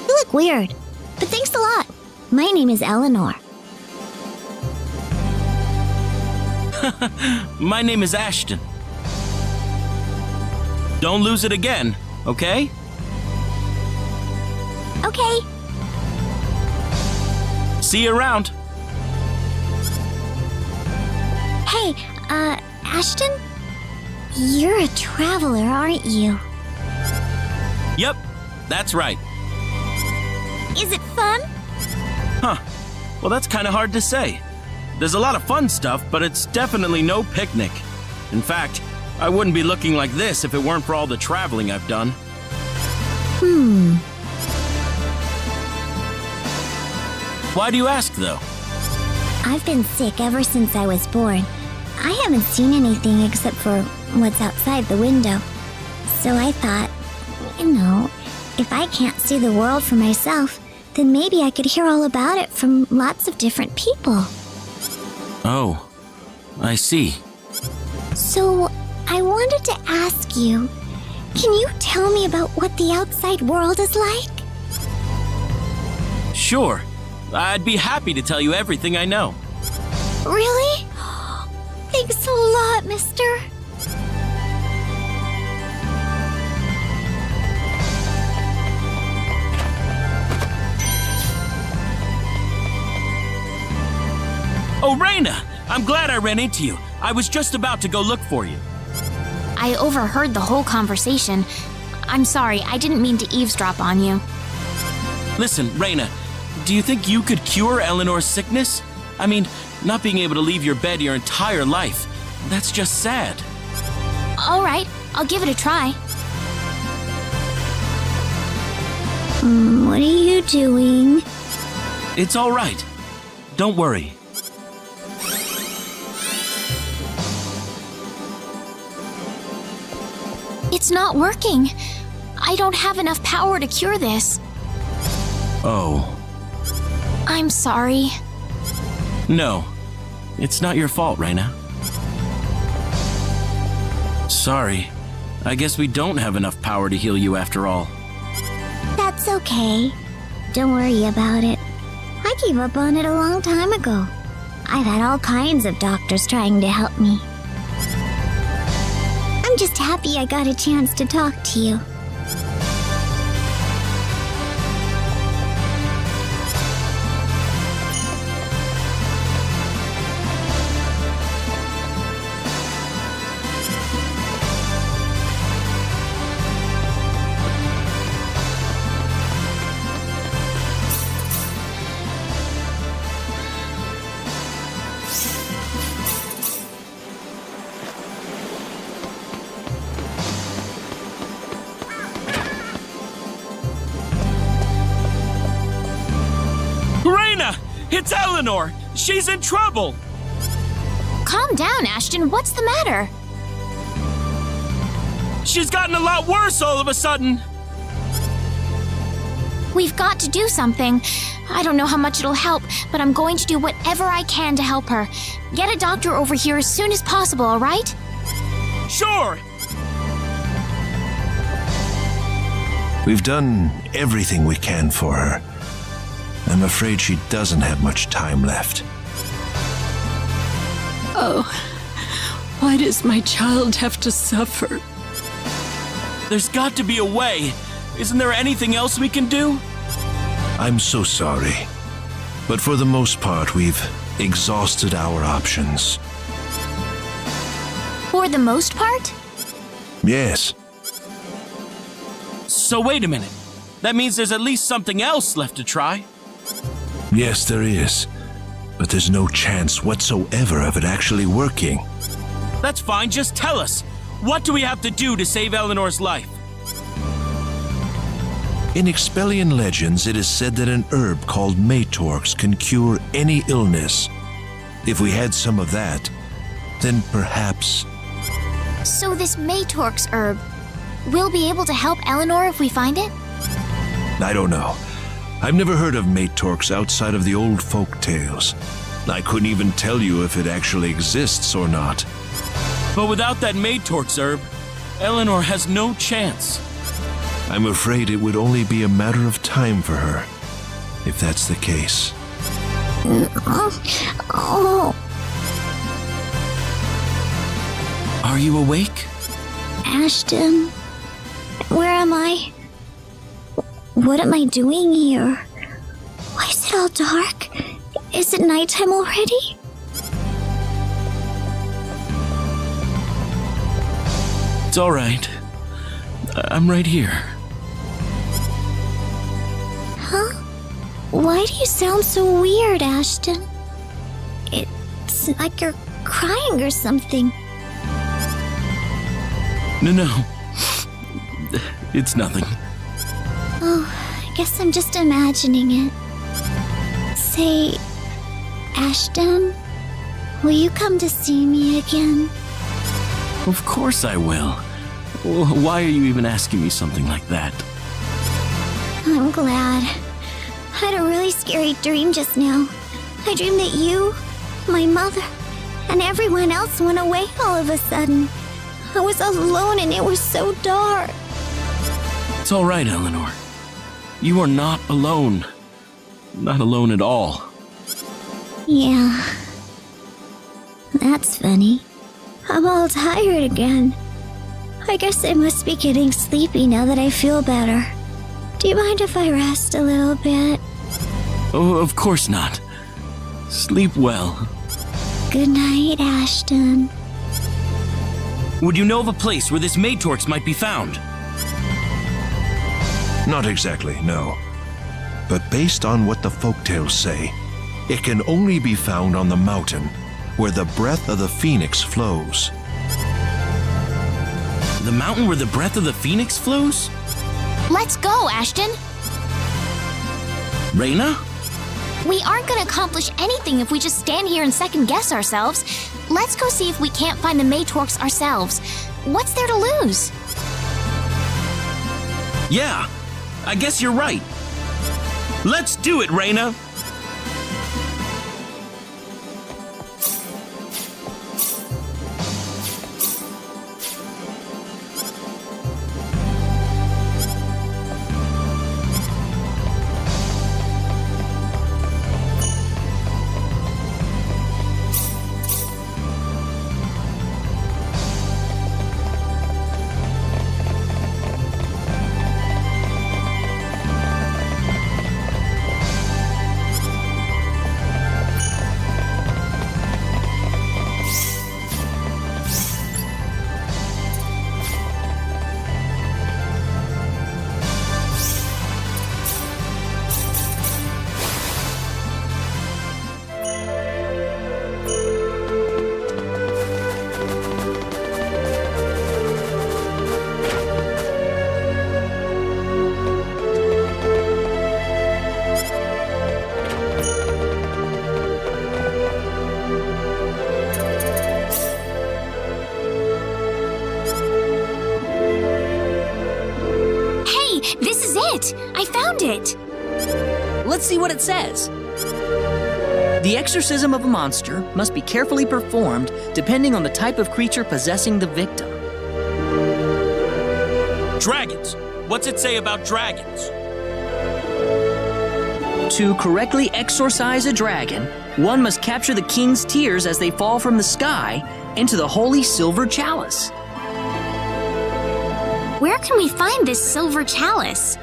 You look weird, but thanks a lot. My name is Eleanor. My name is Ashton. Don't lose it again, okay? Okay. See you around. Hey, Ashton? You're a traveler, aren't you? Yep, that's right. Is it fun? Huh. Well, that's kind of hard to say. There's a lot of fun stuff, but it's definitely no picnic. In fact, I wouldn't be looking like this if it weren't for all the traveling I've done. Why do you ask, though? I've been sick ever since I was born. I haven't seen anything except for what's outside the window. So I thought, if I can't see the world for myself, then maybe I could hear all about it from lots of different people. Oh, I see. So I wanted to ask you, can you tell me about what the outside world is like? Sure. I'd be happy to tell you everything I know. Really? Thanks a lot, mister. Oh, Rena! I'm glad I ran into you. I was just about to go look for you. I overheard the whole conversation. I'm sorry, I didn't mean to eavesdrop on you. Listen, Rena, do you think you could cure Eleanor's sickness? I mean, not being able to leave your bed your entire life. That's just sad. All right, I'll give it a try. What are you doing? It's all right. Don't worry. It's not working. I don't have enough power to cure this. Oh. I'm sorry. No, it's not your fault, Rena. Sorry. I guess we don't have enough power to heal you after all. That's okay. Don't worry about it. I gave up on it a long time ago. I've had all kinds of doctors trying to help me. I'm just happy I got a chance to talk to you. It's Eleanor! She's in trouble! Calm down, Ashton. What's the matter? She's gotten a lot worse all of a sudden! We've got to do something. I don't know how much it'll help, but I'm going to do whatever I can to help her. Get a doctor over here as soon as possible, all right? Sure! We've done everything we can for her. I'm afraid she doesn't have much time left. Oh, why does my child have to suffer? There's got to be a way. Isn't there anything else we can do? I'm so sorry. But for the most part, we've exhausted our options. For the most part? Yes. So wait a minute. That means there's at least something else left to try. Yes, there is. But there's no chance whatsoever of it actually working. That's fine, just tell us. What do we have to do to save Eleanor's life? In Expellian legends, it is said that an herb called Matorx can cure any illness. If we had some of that, then perhaps... So this Matorx herb, we'll be able to help Eleanor if we find it? I don't know. I've never heard of Matorx outside of the old folk tales. I couldn't even tell you if it actually exists or not. But without that Matorx herb, Eleanor has no chance. I'm afraid it would only be a matter of time for her, if that's the case. Are you awake? Ashton, where am I? What am I doing here? Why is it all dark? Is it nighttime already? It's all right. I'm right here. Huh? Why do you sound so weird, Ashton? It's like you're crying or something. No. It's nothing. Oh, I guess I'm just imagining it. Say, Ashton, will you come to see me again? Of course I will. Why are you even asking me something like that? I'm glad. I had a really scary dream just now. I dreamed that you, my mother, and everyone else went away all of a sudden. I was all alone and it was so dark. It's all right, Eleanor. You are not alone. Not alone at all. Yeah. That's funny. I'm all tired again. I guess I must be getting sleepy now that I feel better. Do you mind if I rest a little bit? Oh, of course not. Sleep well. Good night, Ashton. Would you know of a place where this Matorx might be found? Not exactly, no. But based on what the folktales say, it can only be found on the mountain where the breath of the phoenix flows. The mountain where the breath of the phoenix flows? Let's go, Ashton. Rena? We aren't going to accomplish anything if we just stand here and second guess ourselves. Let's go see if we can't find the Matorx ourselves. What's there to lose? Yeah, I guess you're right. Let's do it, Rena. I found it! Let's see what it says. The exorcism of a monster must be carefully performed depending on the type of creature possessing the victim. Dragons! What's it say about dragons? To correctly exorcise a dragon, one must capture the king's tears as they fall from the sky into the holy silver chalice. Where can we find this silver chalice?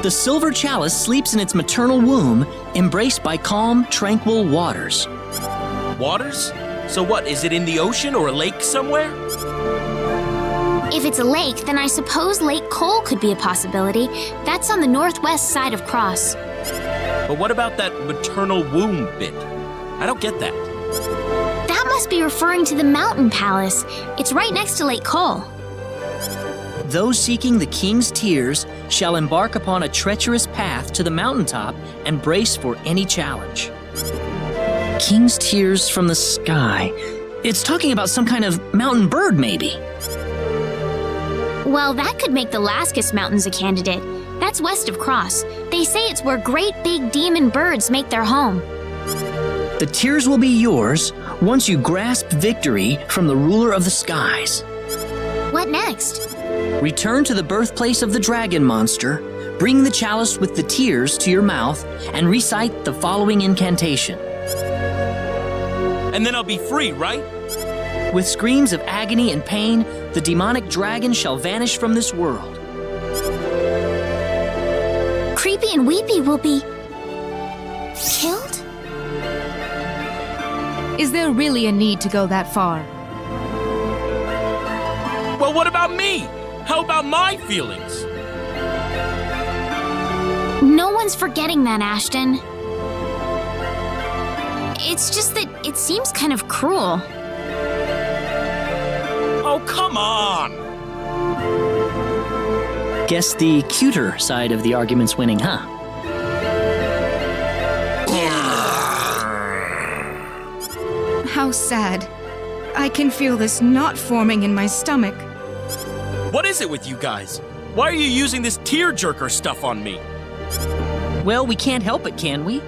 The silver chalice sleeps in its maternal womb, embraced by calm, tranquil waters. Waters? So what, is it in the ocean or a lake somewhere? If it's a lake, then I suppose Lake Cole could be a possibility. That's on the northwest side of Cross. But what about that maternal womb bit? I don't get that. That must be referring to the Mountain Palace. It's right next to Lake Cole. Those seeking the king's tears shall embark upon a treacherous path to the mountaintop and brace for any challenge. King's tears from the sky. It's talking about some kind of mountain bird, maybe. Well, that could make the Laskus Mountains a candidate. That's west of Cross. They say it's where great big demon birds make their home. The tears will be yours once you grasp victory from the ruler of the skies. What next? Return to the birthplace of the dragon monster, bring the chalice with the tears to your mouth, and recite the following incantation. And then I'll be free, right? With screams of agony and pain, the demonic dragon shall vanish from this world. Creepy and Weepy will be... killed? Is there really a need to go that far? Well, what about me? How about my feelings? No one's forgetting that, Ashton. It's just that it seems kind of cruel. Oh, come on! Guess the cuter side of the argument's winning, huh? How sad. I can feel this knot forming in my stomach. What is it with you guys? Why are you using this tear-jerker stuff on me? Well, we can't help it, can we?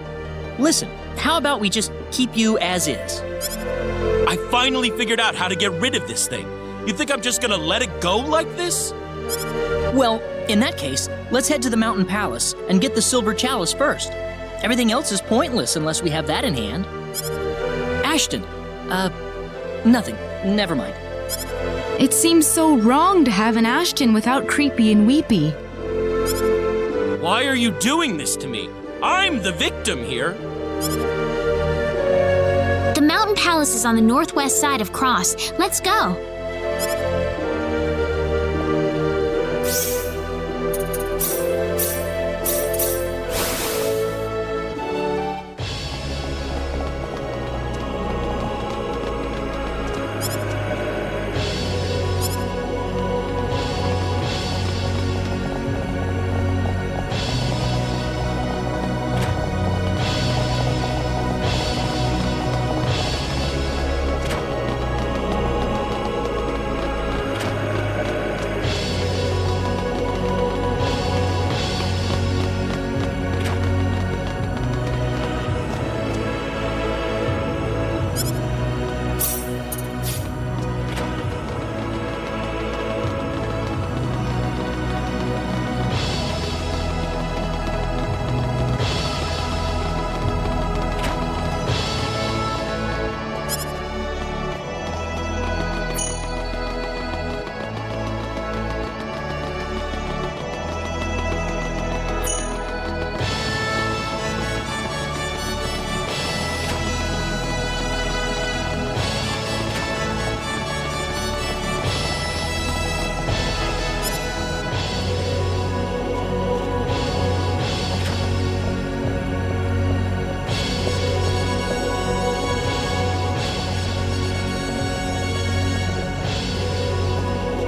Listen, how about we just keep you as is? I finally figured out how to get rid of this thing. You think I'm just gonna let it go like this? Well, in that case, let's head to the Mountain Palace and get the silver chalice first. Everything else is pointless unless we have that in hand. Ashton, nothing. Never mind. It seems so wrong to have an Ashton without Creepy and Weepy. Why are you doing this to me? I'm the victim here. The Mountain Palace is on the northwest side of Cross. Let's go.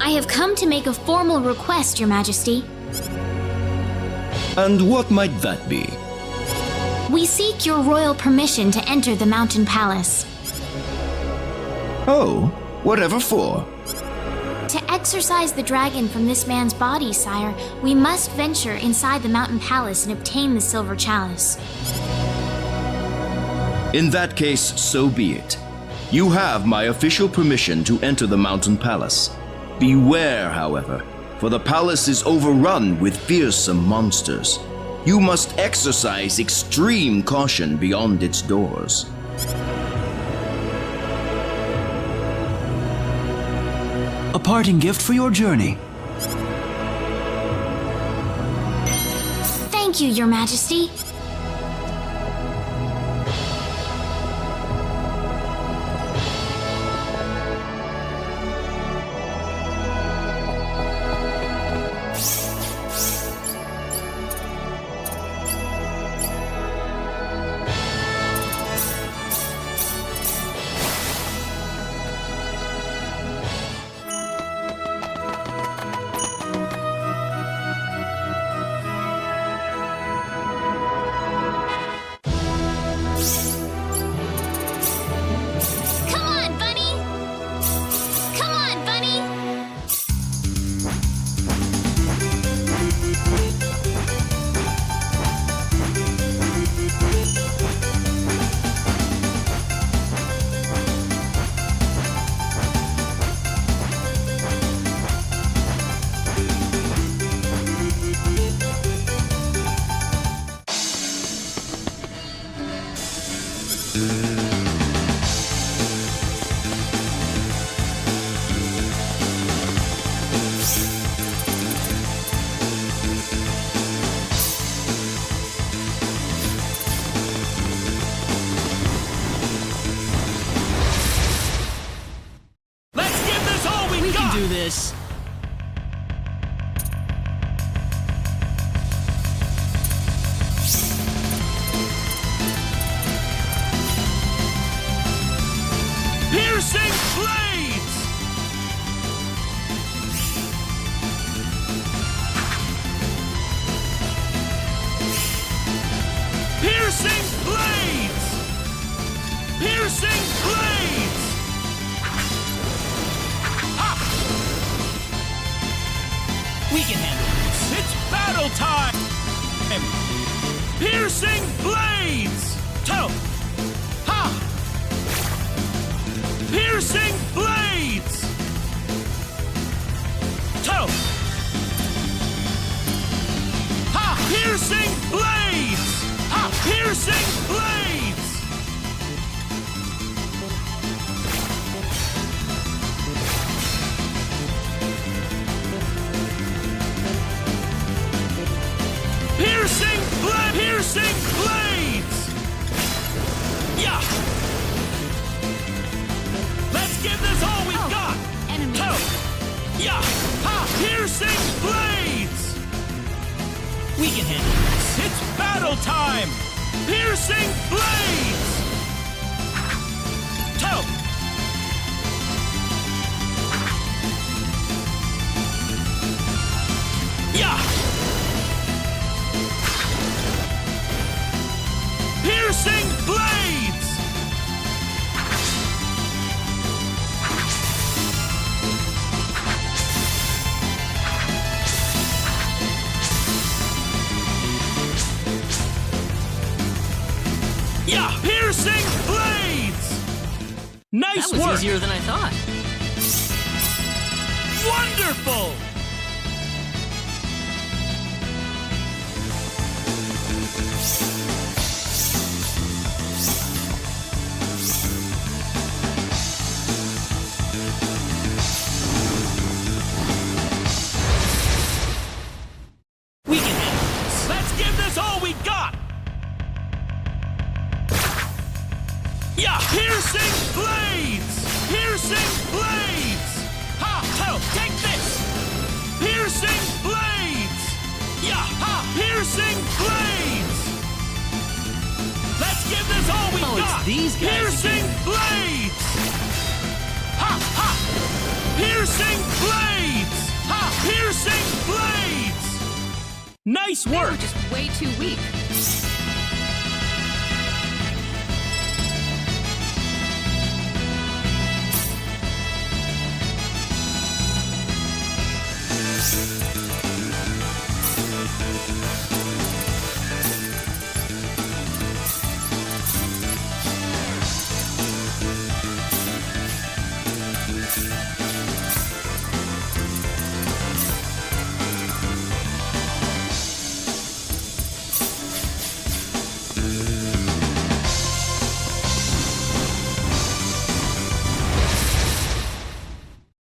I have come to make a formal request, Your Majesty. And what might that be? We seek your royal permission to enter the Mountain Palace. Oh, whatever for? To exorcise the dragon from this man's body, sire, we must venture inside the Mountain Palace and obtain the silver chalice. In that case, so be it. You have my official permission to enter the Mountain Palace. Beware, however, for the palace is overrun with fearsome monsters. You must exercise extreme caution beyond its doors. A parting gift for your journey. Thank you, Your Majesty. It's battle time! Piercing blades! Toe! Ha! Piercing blades! Toe! Ha! Piercing blades! Ha! Piercing blades! Piercing blades! Yeah! Let's give this all we've got! Enemy! Toe! Yeah! Ha! Piercing blades! We can handle this. It's battle time! Piercing blades! Toe! Yeah! Piercing blades! Yeah! Piercing blades! Nice That was work! easier than I thought. Wonderful! We can handle this. Let's give this all we got! Yeah! Piercing blades! Piercing blades! Ha! Toe! Take this! Piercing blades! Yeah! Ha! Piercing blades! Let's give this all we Oh, it's got! these guys Piercing again. blades! Ha! Ha! Piercing blades! Ha! Piercing blades! Nice They work! were just way too weak.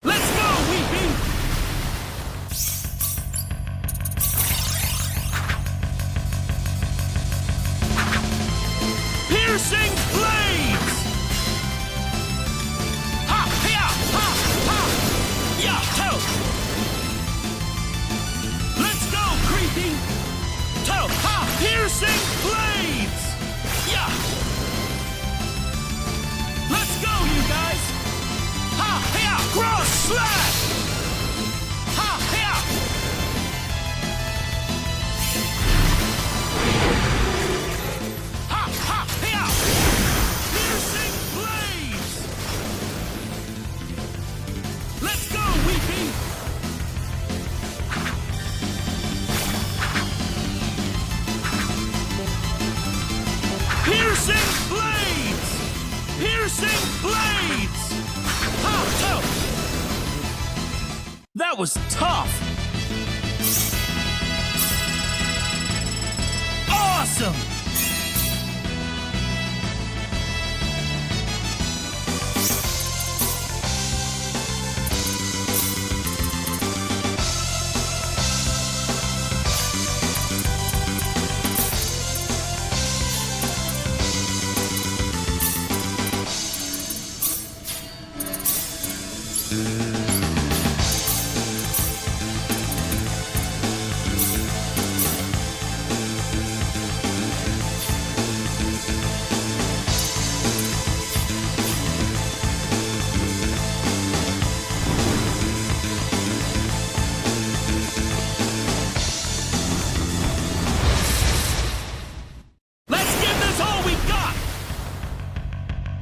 Let's go, Weeping! Piercing blades! Ha! Ya! Ha! Ha! Ya! Toe! Let's go, Creeping! Toe! Ha! Piercing blades! Ya! Let's go, you guys! Ha! Ya! Cross slash! Ha! Ya! Ha! Ha! Ya! Piercing blades! Let's go, Weeping! Piercing blades! Piercing blades! Ha! Toe! That was tough! Awesome!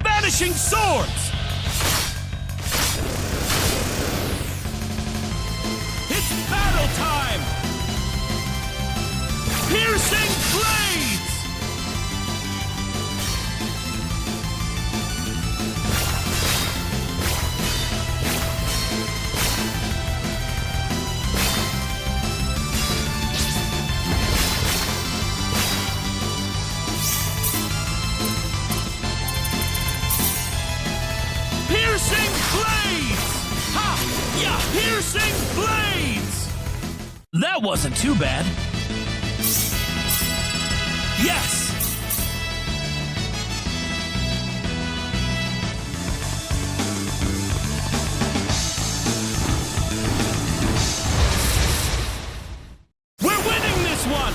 vanishing swords! It's battle time! Piercing blades! That wasn't too bad. Yes! We're winning this one!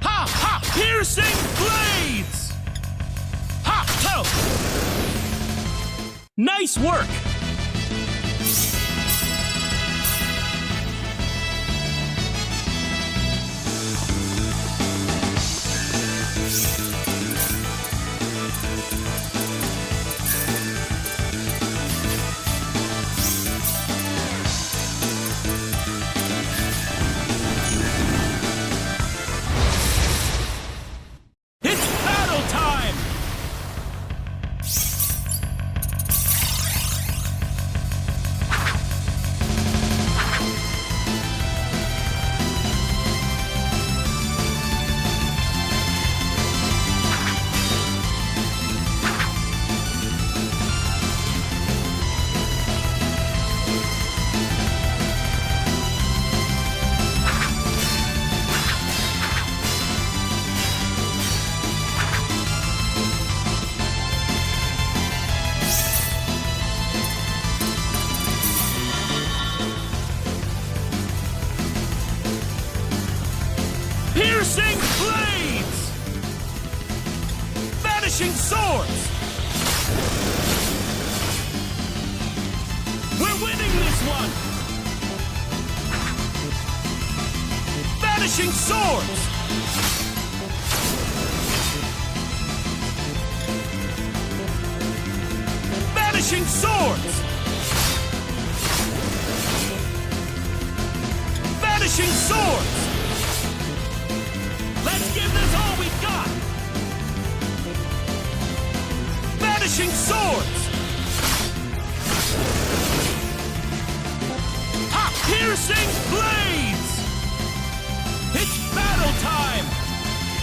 Ha ha! Piercing blades! Ha! Toe! Nice work! It's battle time! Piercing blades! Vanishing swords! We're winning this one! Vanishing swords! Vanishing swords! Vanishing swords! Let's give this all we've got! Vanishing swords! Ha! Piercing blades! It's battle time!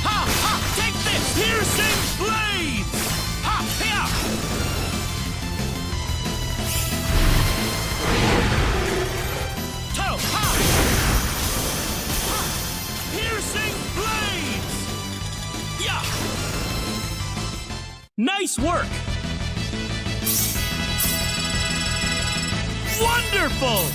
Ha! Ha! Take this! Piercing blades! Ha! Here! Toe! Ha! Ha! Piercing blades! Yeah! Nice work! Wonderful!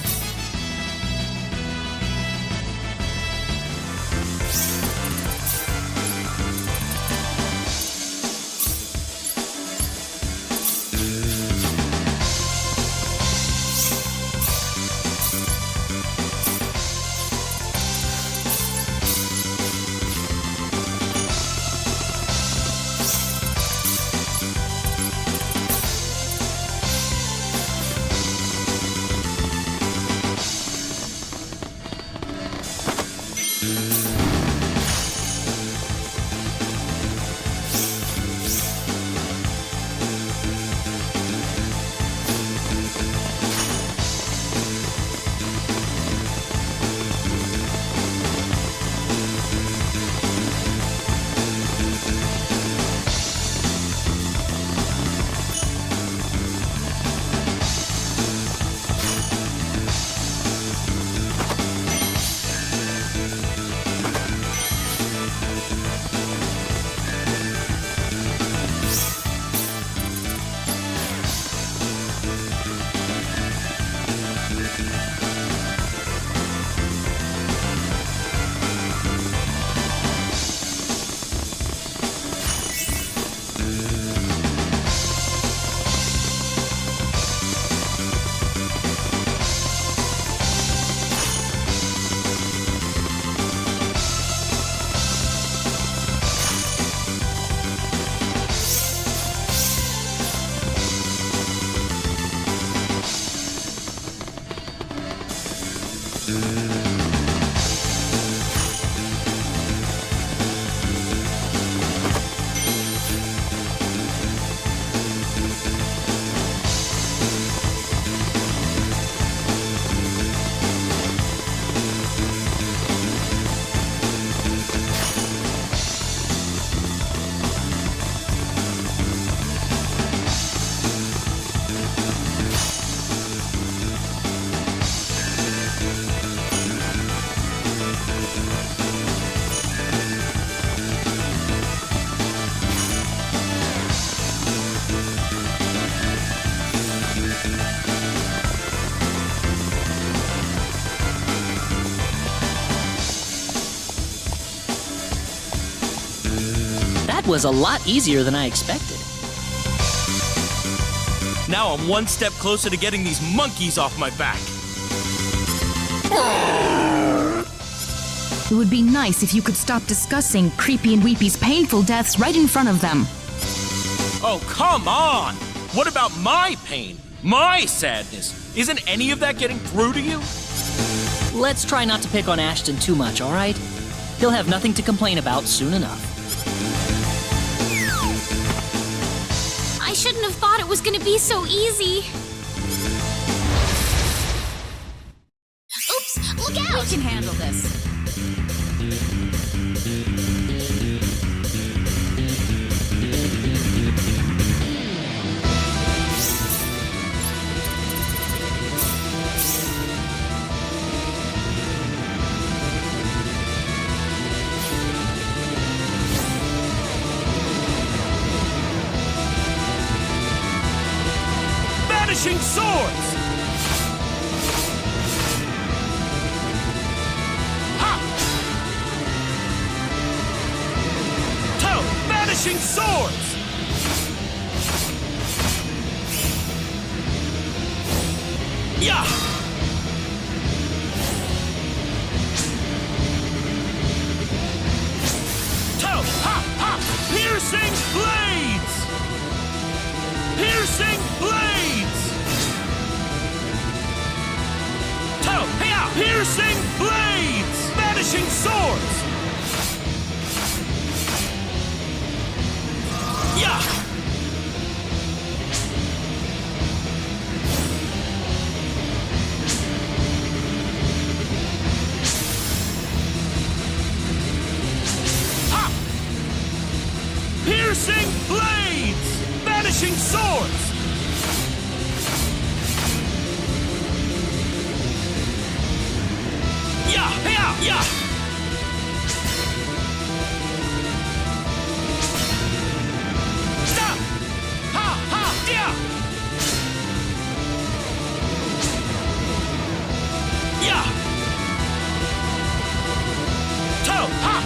That was a lot easier than I expected. Now I'm one step closer to getting these monkeys off my back. It would be nice if you could stop discussing Creepy and Weepy's painful deaths right in front of them. Oh, come on! What about my pain? My sadness? Isn't any of that getting through to you? Let's try not to pick on Ashton too much, all right? He'll have nothing to complain about soon enough. I shouldn't have thought it was gonna be so easy. Oops, look out! We can handle this. Vanishing swords! Ha! Toe! Vanishing swords! Yeah! Toe! Ha! Ha! Piercing blades! Piercing blades! Toe! Hey-ya! Piercing blades! Vanishing swords! Yeah! Ha! Piercing blades! Vanishing swords! Yeah! Yeah! Yeah! Stop! Ha! Ha! Yeah! Yeah! Toe! Ha!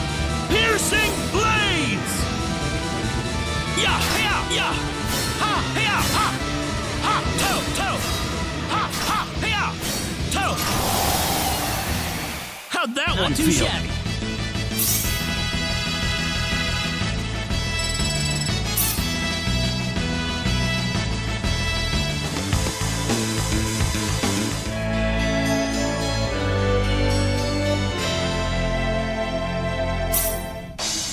Piercing blades! Yeah! Yeah! Yeah! Ha! Yeah! Ha! Ha! Toe! Toe! Ha! Ha! Yeah! Toe! How'd that Not one too feel? shabby.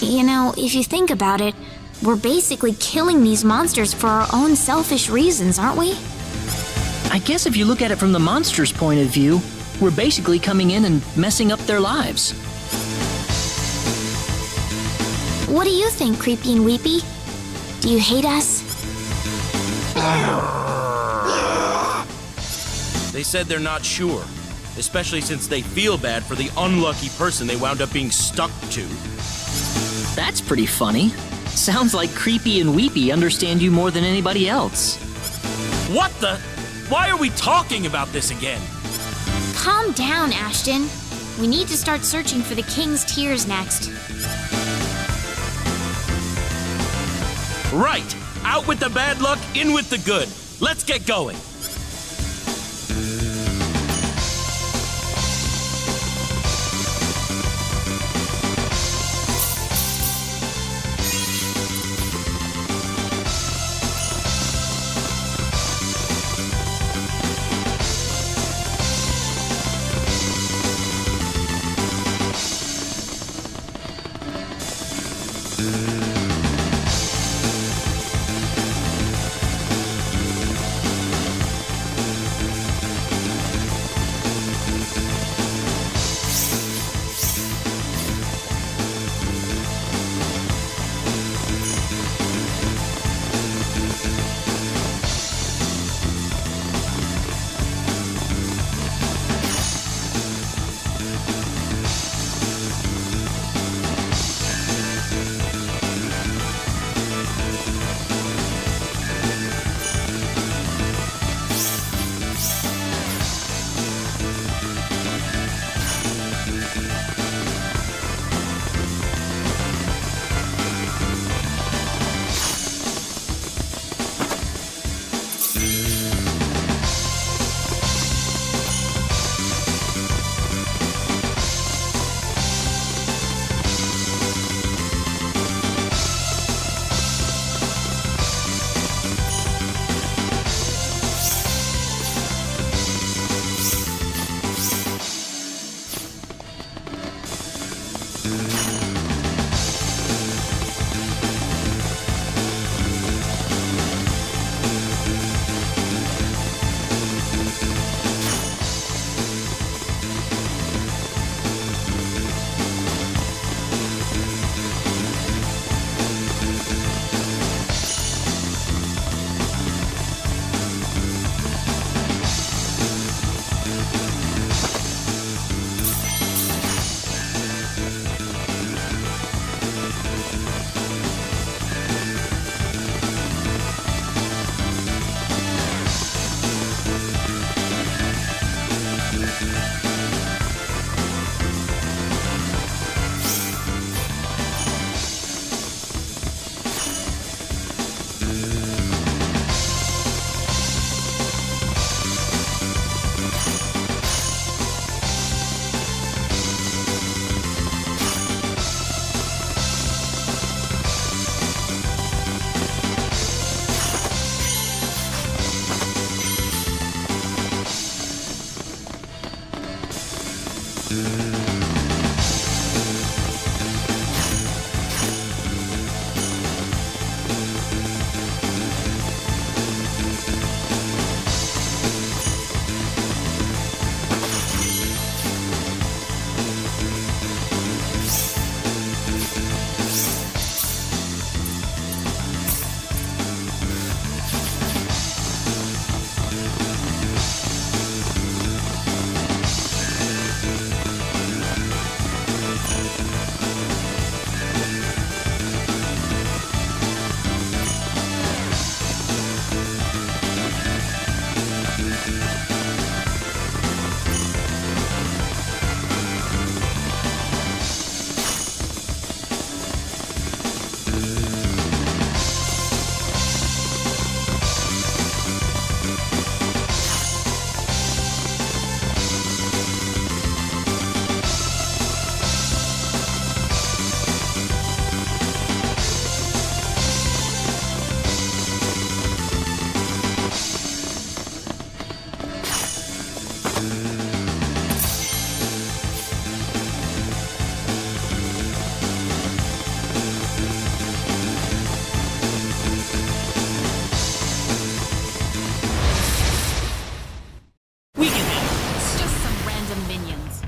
You know, if you think about it, we're basically killing these monsters for our own selfish reasons, aren't we? I guess if you look at it from the monster's point of view, we're basically coming in and messing up their lives. What do you think, Creepy and Weepy? Do you hate us? They said they're not sure, especially since they feel bad for the unlucky person they wound up being stuck to. That's pretty funny. Sounds like Creepy and Weepy understand you more than anybody else. What the? Why are we talking about this again? Calm down, Ashton. We need to start searching for the King's Tears next. Right! Out with the bad luck, in with the good. Let's get going.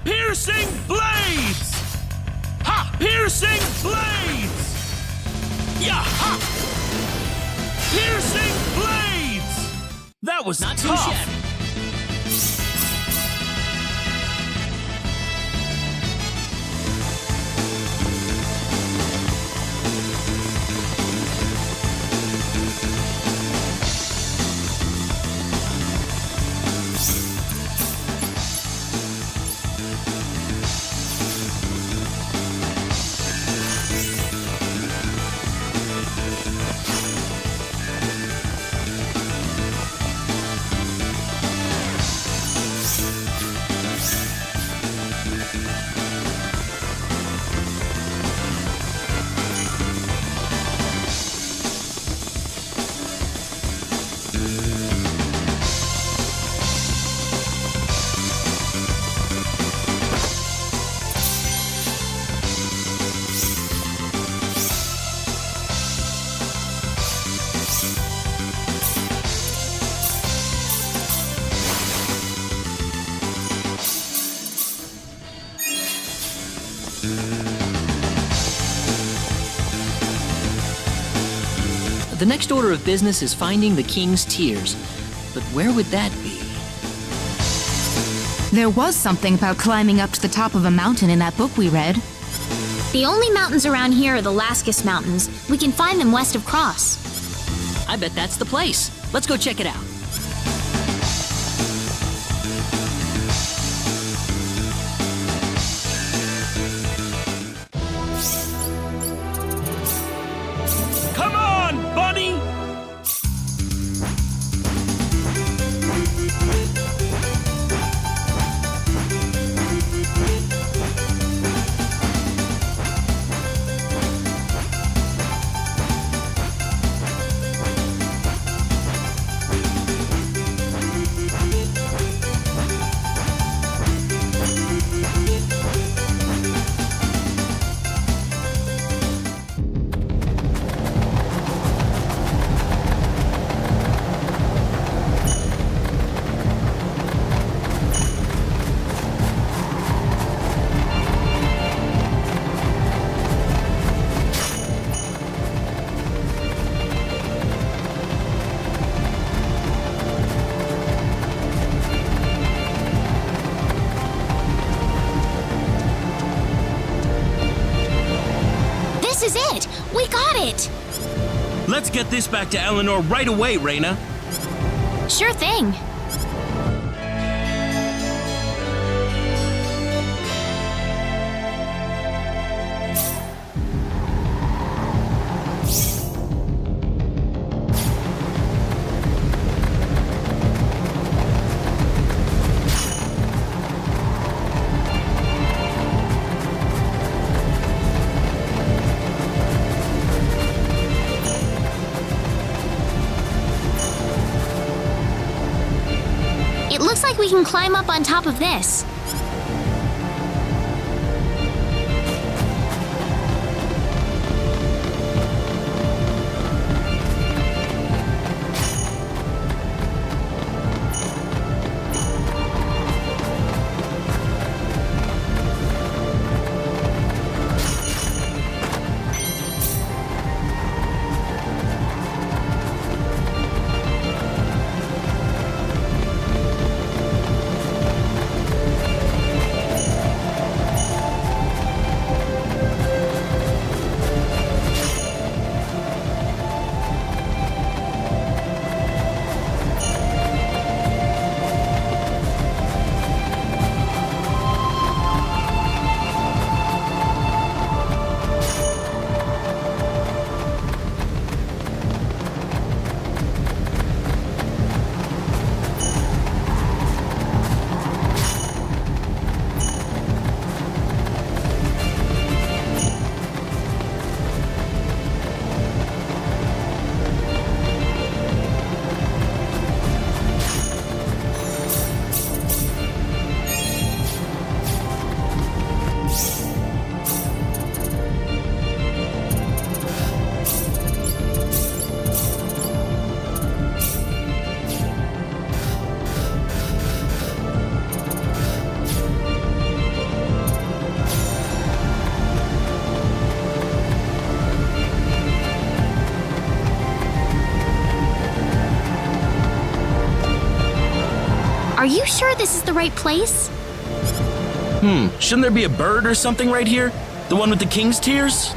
Piercing blades! Ha! Piercing blades! Yeah! Ha! Piercing blades! That was not too tough. shabby. The next order of business is finding the king's tears. But where would that be? There was something about climbing up to the top of a mountain in that book we read. The only mountains around here are the Laskus Mountains. We can find them west of Cross. I bet that's the place. Let's go check it out. Come on, bunny! is it! We got it! Let's get this back to Eleanor right away, Rena. Sure thing. It looks like we can climb up on top of this. Are you sure this is the right place? Shouldn't there be a bird or something right here? The one with the king's tears?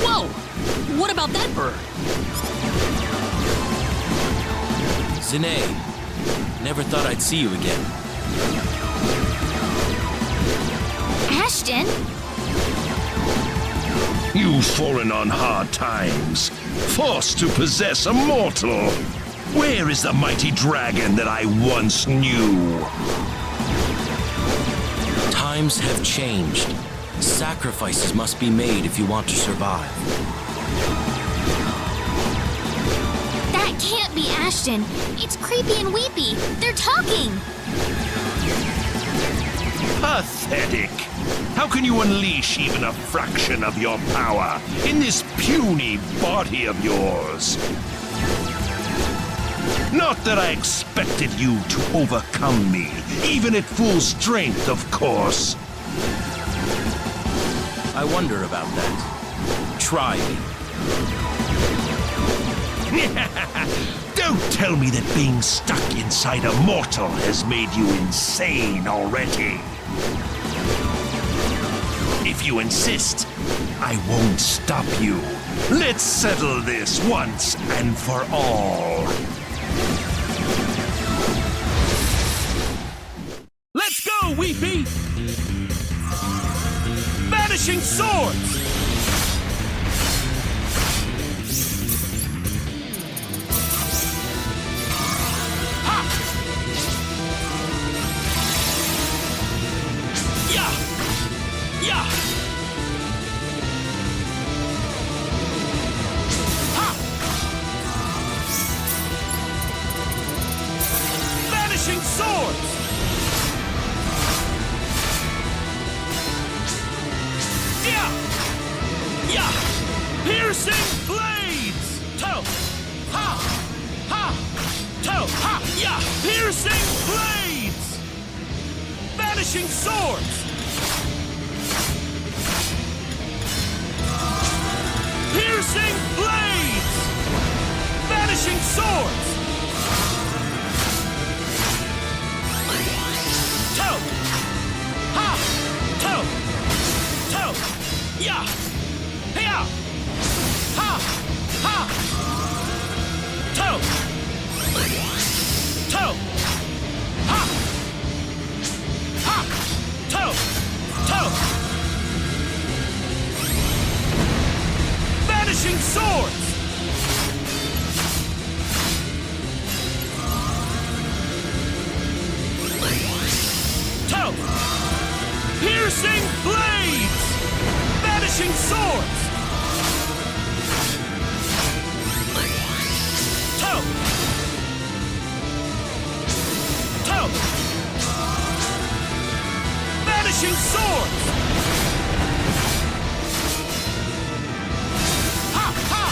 Whoa! What about that bird? Zine, never thought I'd see you again. Ashton? You've fallen on hard times, forced to possess a mortal. Where is the mighty dragon that I once knew? Times have changed. Sacrifices must be made if you want to survive. That can't be Ashton. It's creepy and weepy. They're talking. Pathetic. How can you unleash even a fraction of your power in this puny body of yours? Not that I expected you to overcome me, even at full strength, of course. I wonder about that. Try me. Don't tell me that being stuck inside a mortal has made you insane already. If you insist, I won't stop you. Let's settle this once and for all. Let's go, Weepy! Vanishing swords! Ha! Yeah! Yeah! Ha! Vanishing swords! Yeah! Yeah! Piercing blades! Toe! Ha! Ha! Toe! Ha! Yeah! Piercing blades! Vanishing swords! Piercing blades! Vanishing swords! Toe! Yeah! Yeah! Ha! Ha! Toe! Toe! Ha! Ha! Toe! Toe! Vanishing swords! Toe! Piercing blades! Vanishing swords! Toe! Toe! Vanishing swords! Ha! Ha!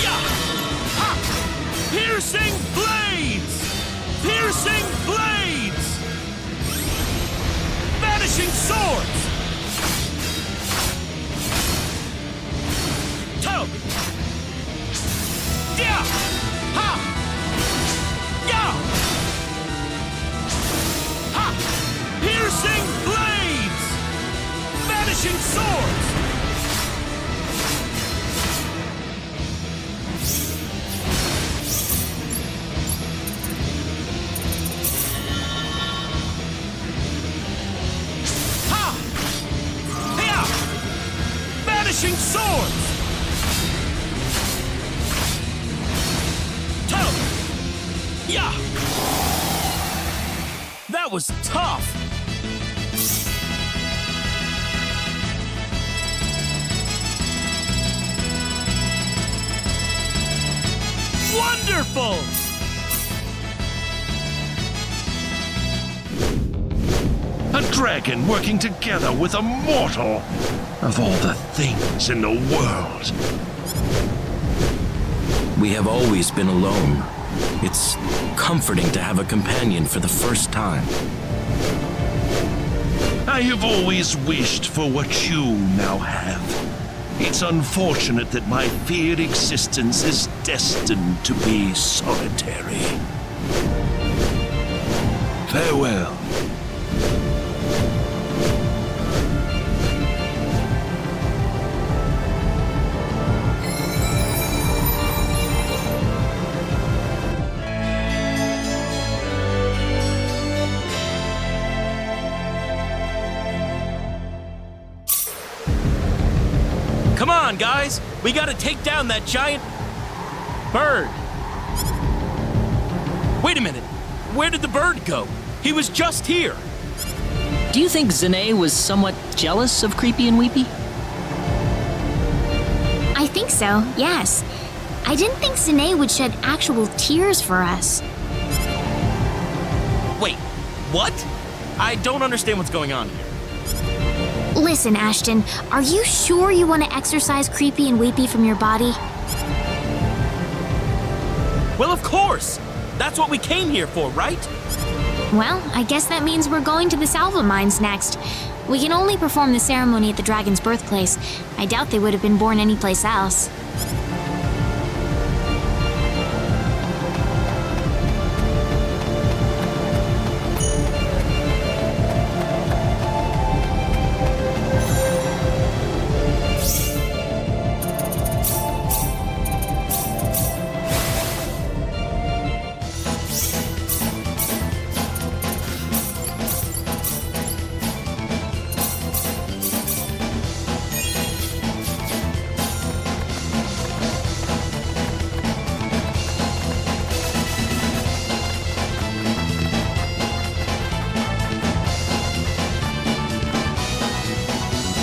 Yeah! Ha! Piercing blades! Piercing blades! Vanishing swords! Toe! Yeah! Ha! Yeah! Ha! Piercing blades! Vanishing swords! Vanishing swords! Toe! Yeah! That was tough! Wonderful! A dragon working together with a mortal! Of all the things in the world. We have always been alone. It's comforting to have a companion for the first time. I have always wished for what you now have. It's unfortunate that my feared existence is destined to be solitary. Farewell. Come on, guys! We gotta take down that giant bird. Wait a minute. Where did the bird go? He was just here. Do you think Zane was somewhat jealous of Creepy and Weepy? I think so, yes. I didn't think Zane would shed actual tears for us. Wait, what? I don't understand what's going on here. Listen, Ashton, are you sure you want to exorcise Creepy and Weepy from your body? Well, of course! That's what we came here for, right? Well, I guess that means we're going to the Salva Mines next. We can only perform the ceremony at the dragon's birthplace. I doubt they would have been born anyplace else.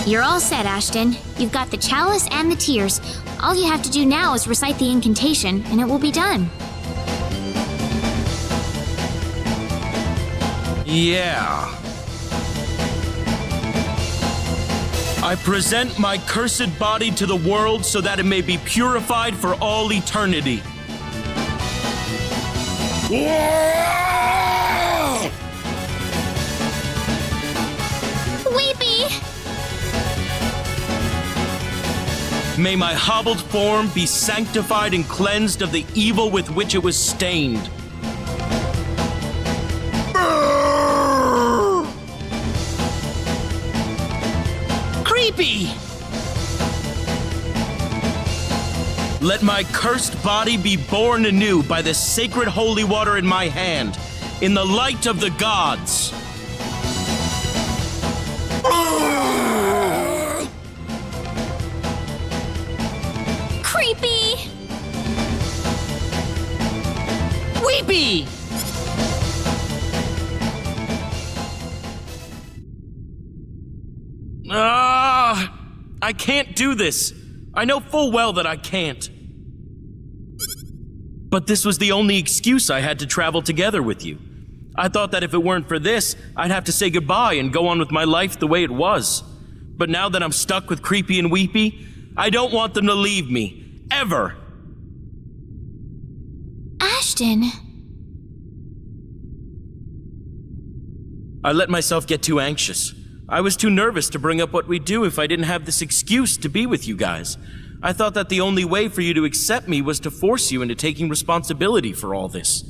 You're all set, Ashton. You've got the chalice and the tears. All you have to do now is recite the incantation, and it will be done. Yeah. I present my cursed body to the world so that it may be purified for all eternity. Weepy! May my hobbled form be sanctified and cleansed of the evil with which it was stained. Creepy! Let my cursed body be born anew by the sacred holy water in my hand, in the light of the gods. Creepy! Weepy! I can't do this. I know full well that I can't. But this was the only excuse I had to travel together with you. I thought that if it weren't for this, I'd have to say goodbye and go on with my life the way it was. But now that I'm stuck with Creepy and Weepy, I don't want them to leave me. Ever. Ashton. I let myself get too anxious. I was too nervous to bring up what we'd do if I didn't have this excuse to be with you guys. I thought that the only way for you to accept me was to force you into taking responsibility for all this.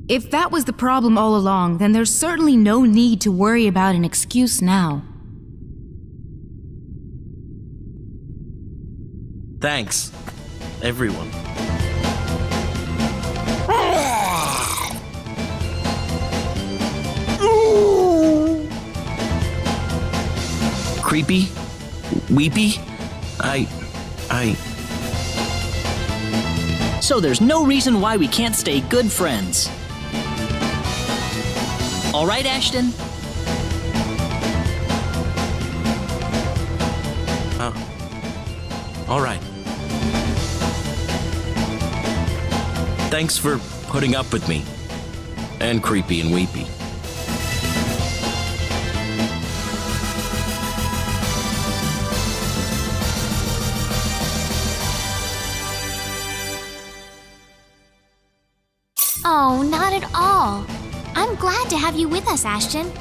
If that was the problem all along, then there's certainly no need to worry about an excuse now. Thanks, everyone. Creepy? Weepy? So there's no reason why we can't stay good friends. All right, Ashton? All right. Thanks for putting up with me. And Creepy and Weepy. Oh, not at all. I'm glad to have you with us, Ashton.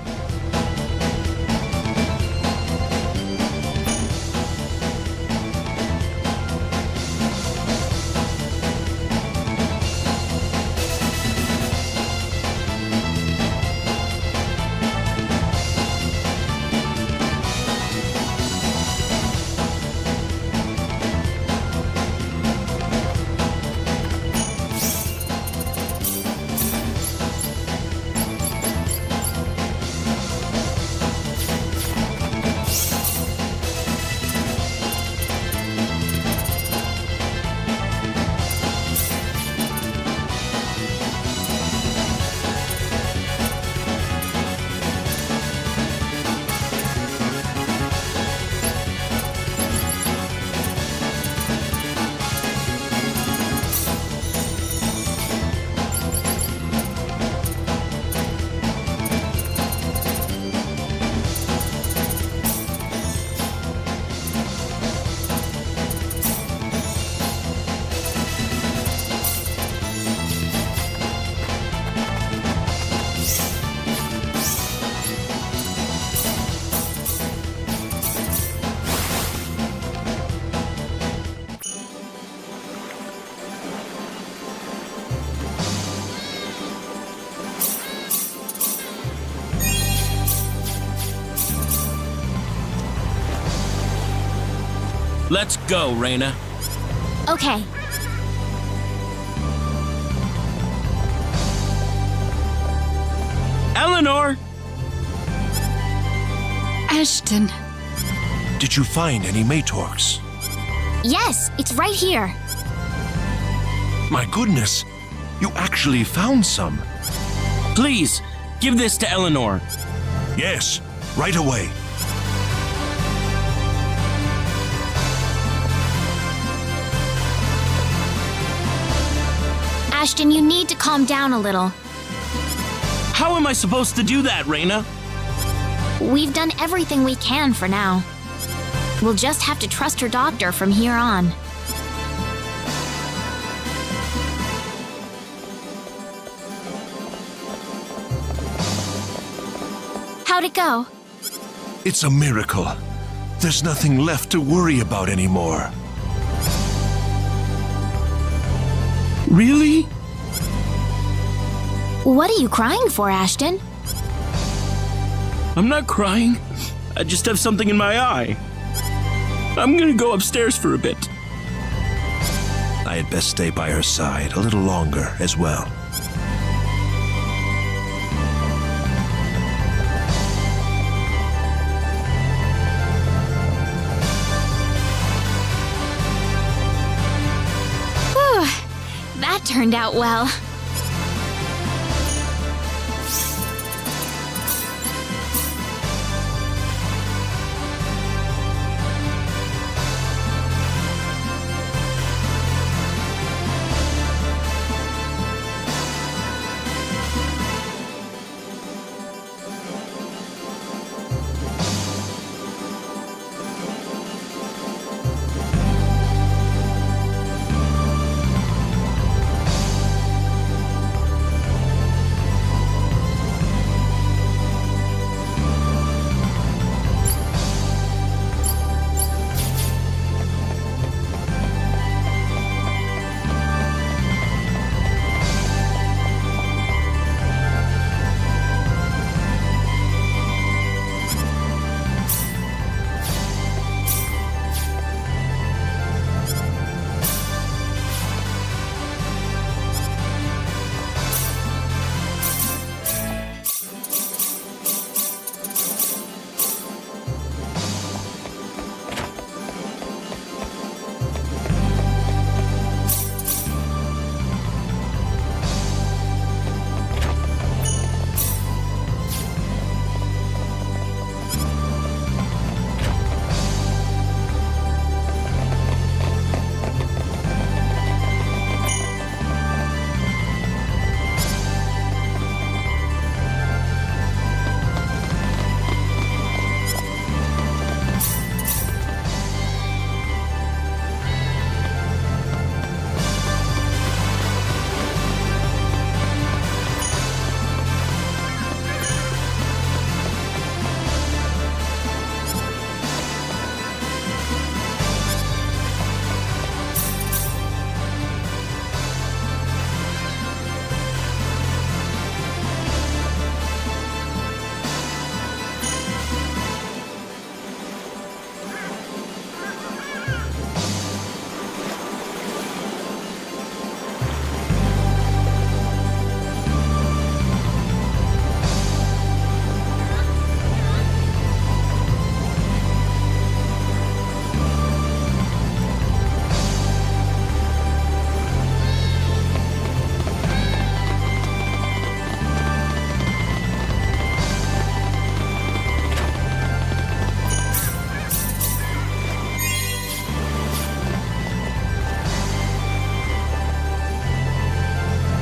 Let's go, Rena. Okay. Eleanor! Ashton. Did you find any Matorks? Yes, it's right here. My goodness, you actually found some. Please, give this to Eleanor. Yes, right away. Ashton, you need to calm down a little. How am I supposed to do that, Rena? We've done everything we can for now. We'll just have to trust her doctor from here on. How'd it go? It's a miracle. There's nothing left to worry about anymore. Really? What are you crying for, Ashton? I'm not crying. I just have something in my eye. I'm gonna go upstairs for a bit. I had best stay by her side a little longer as well. Whew, that turned out well.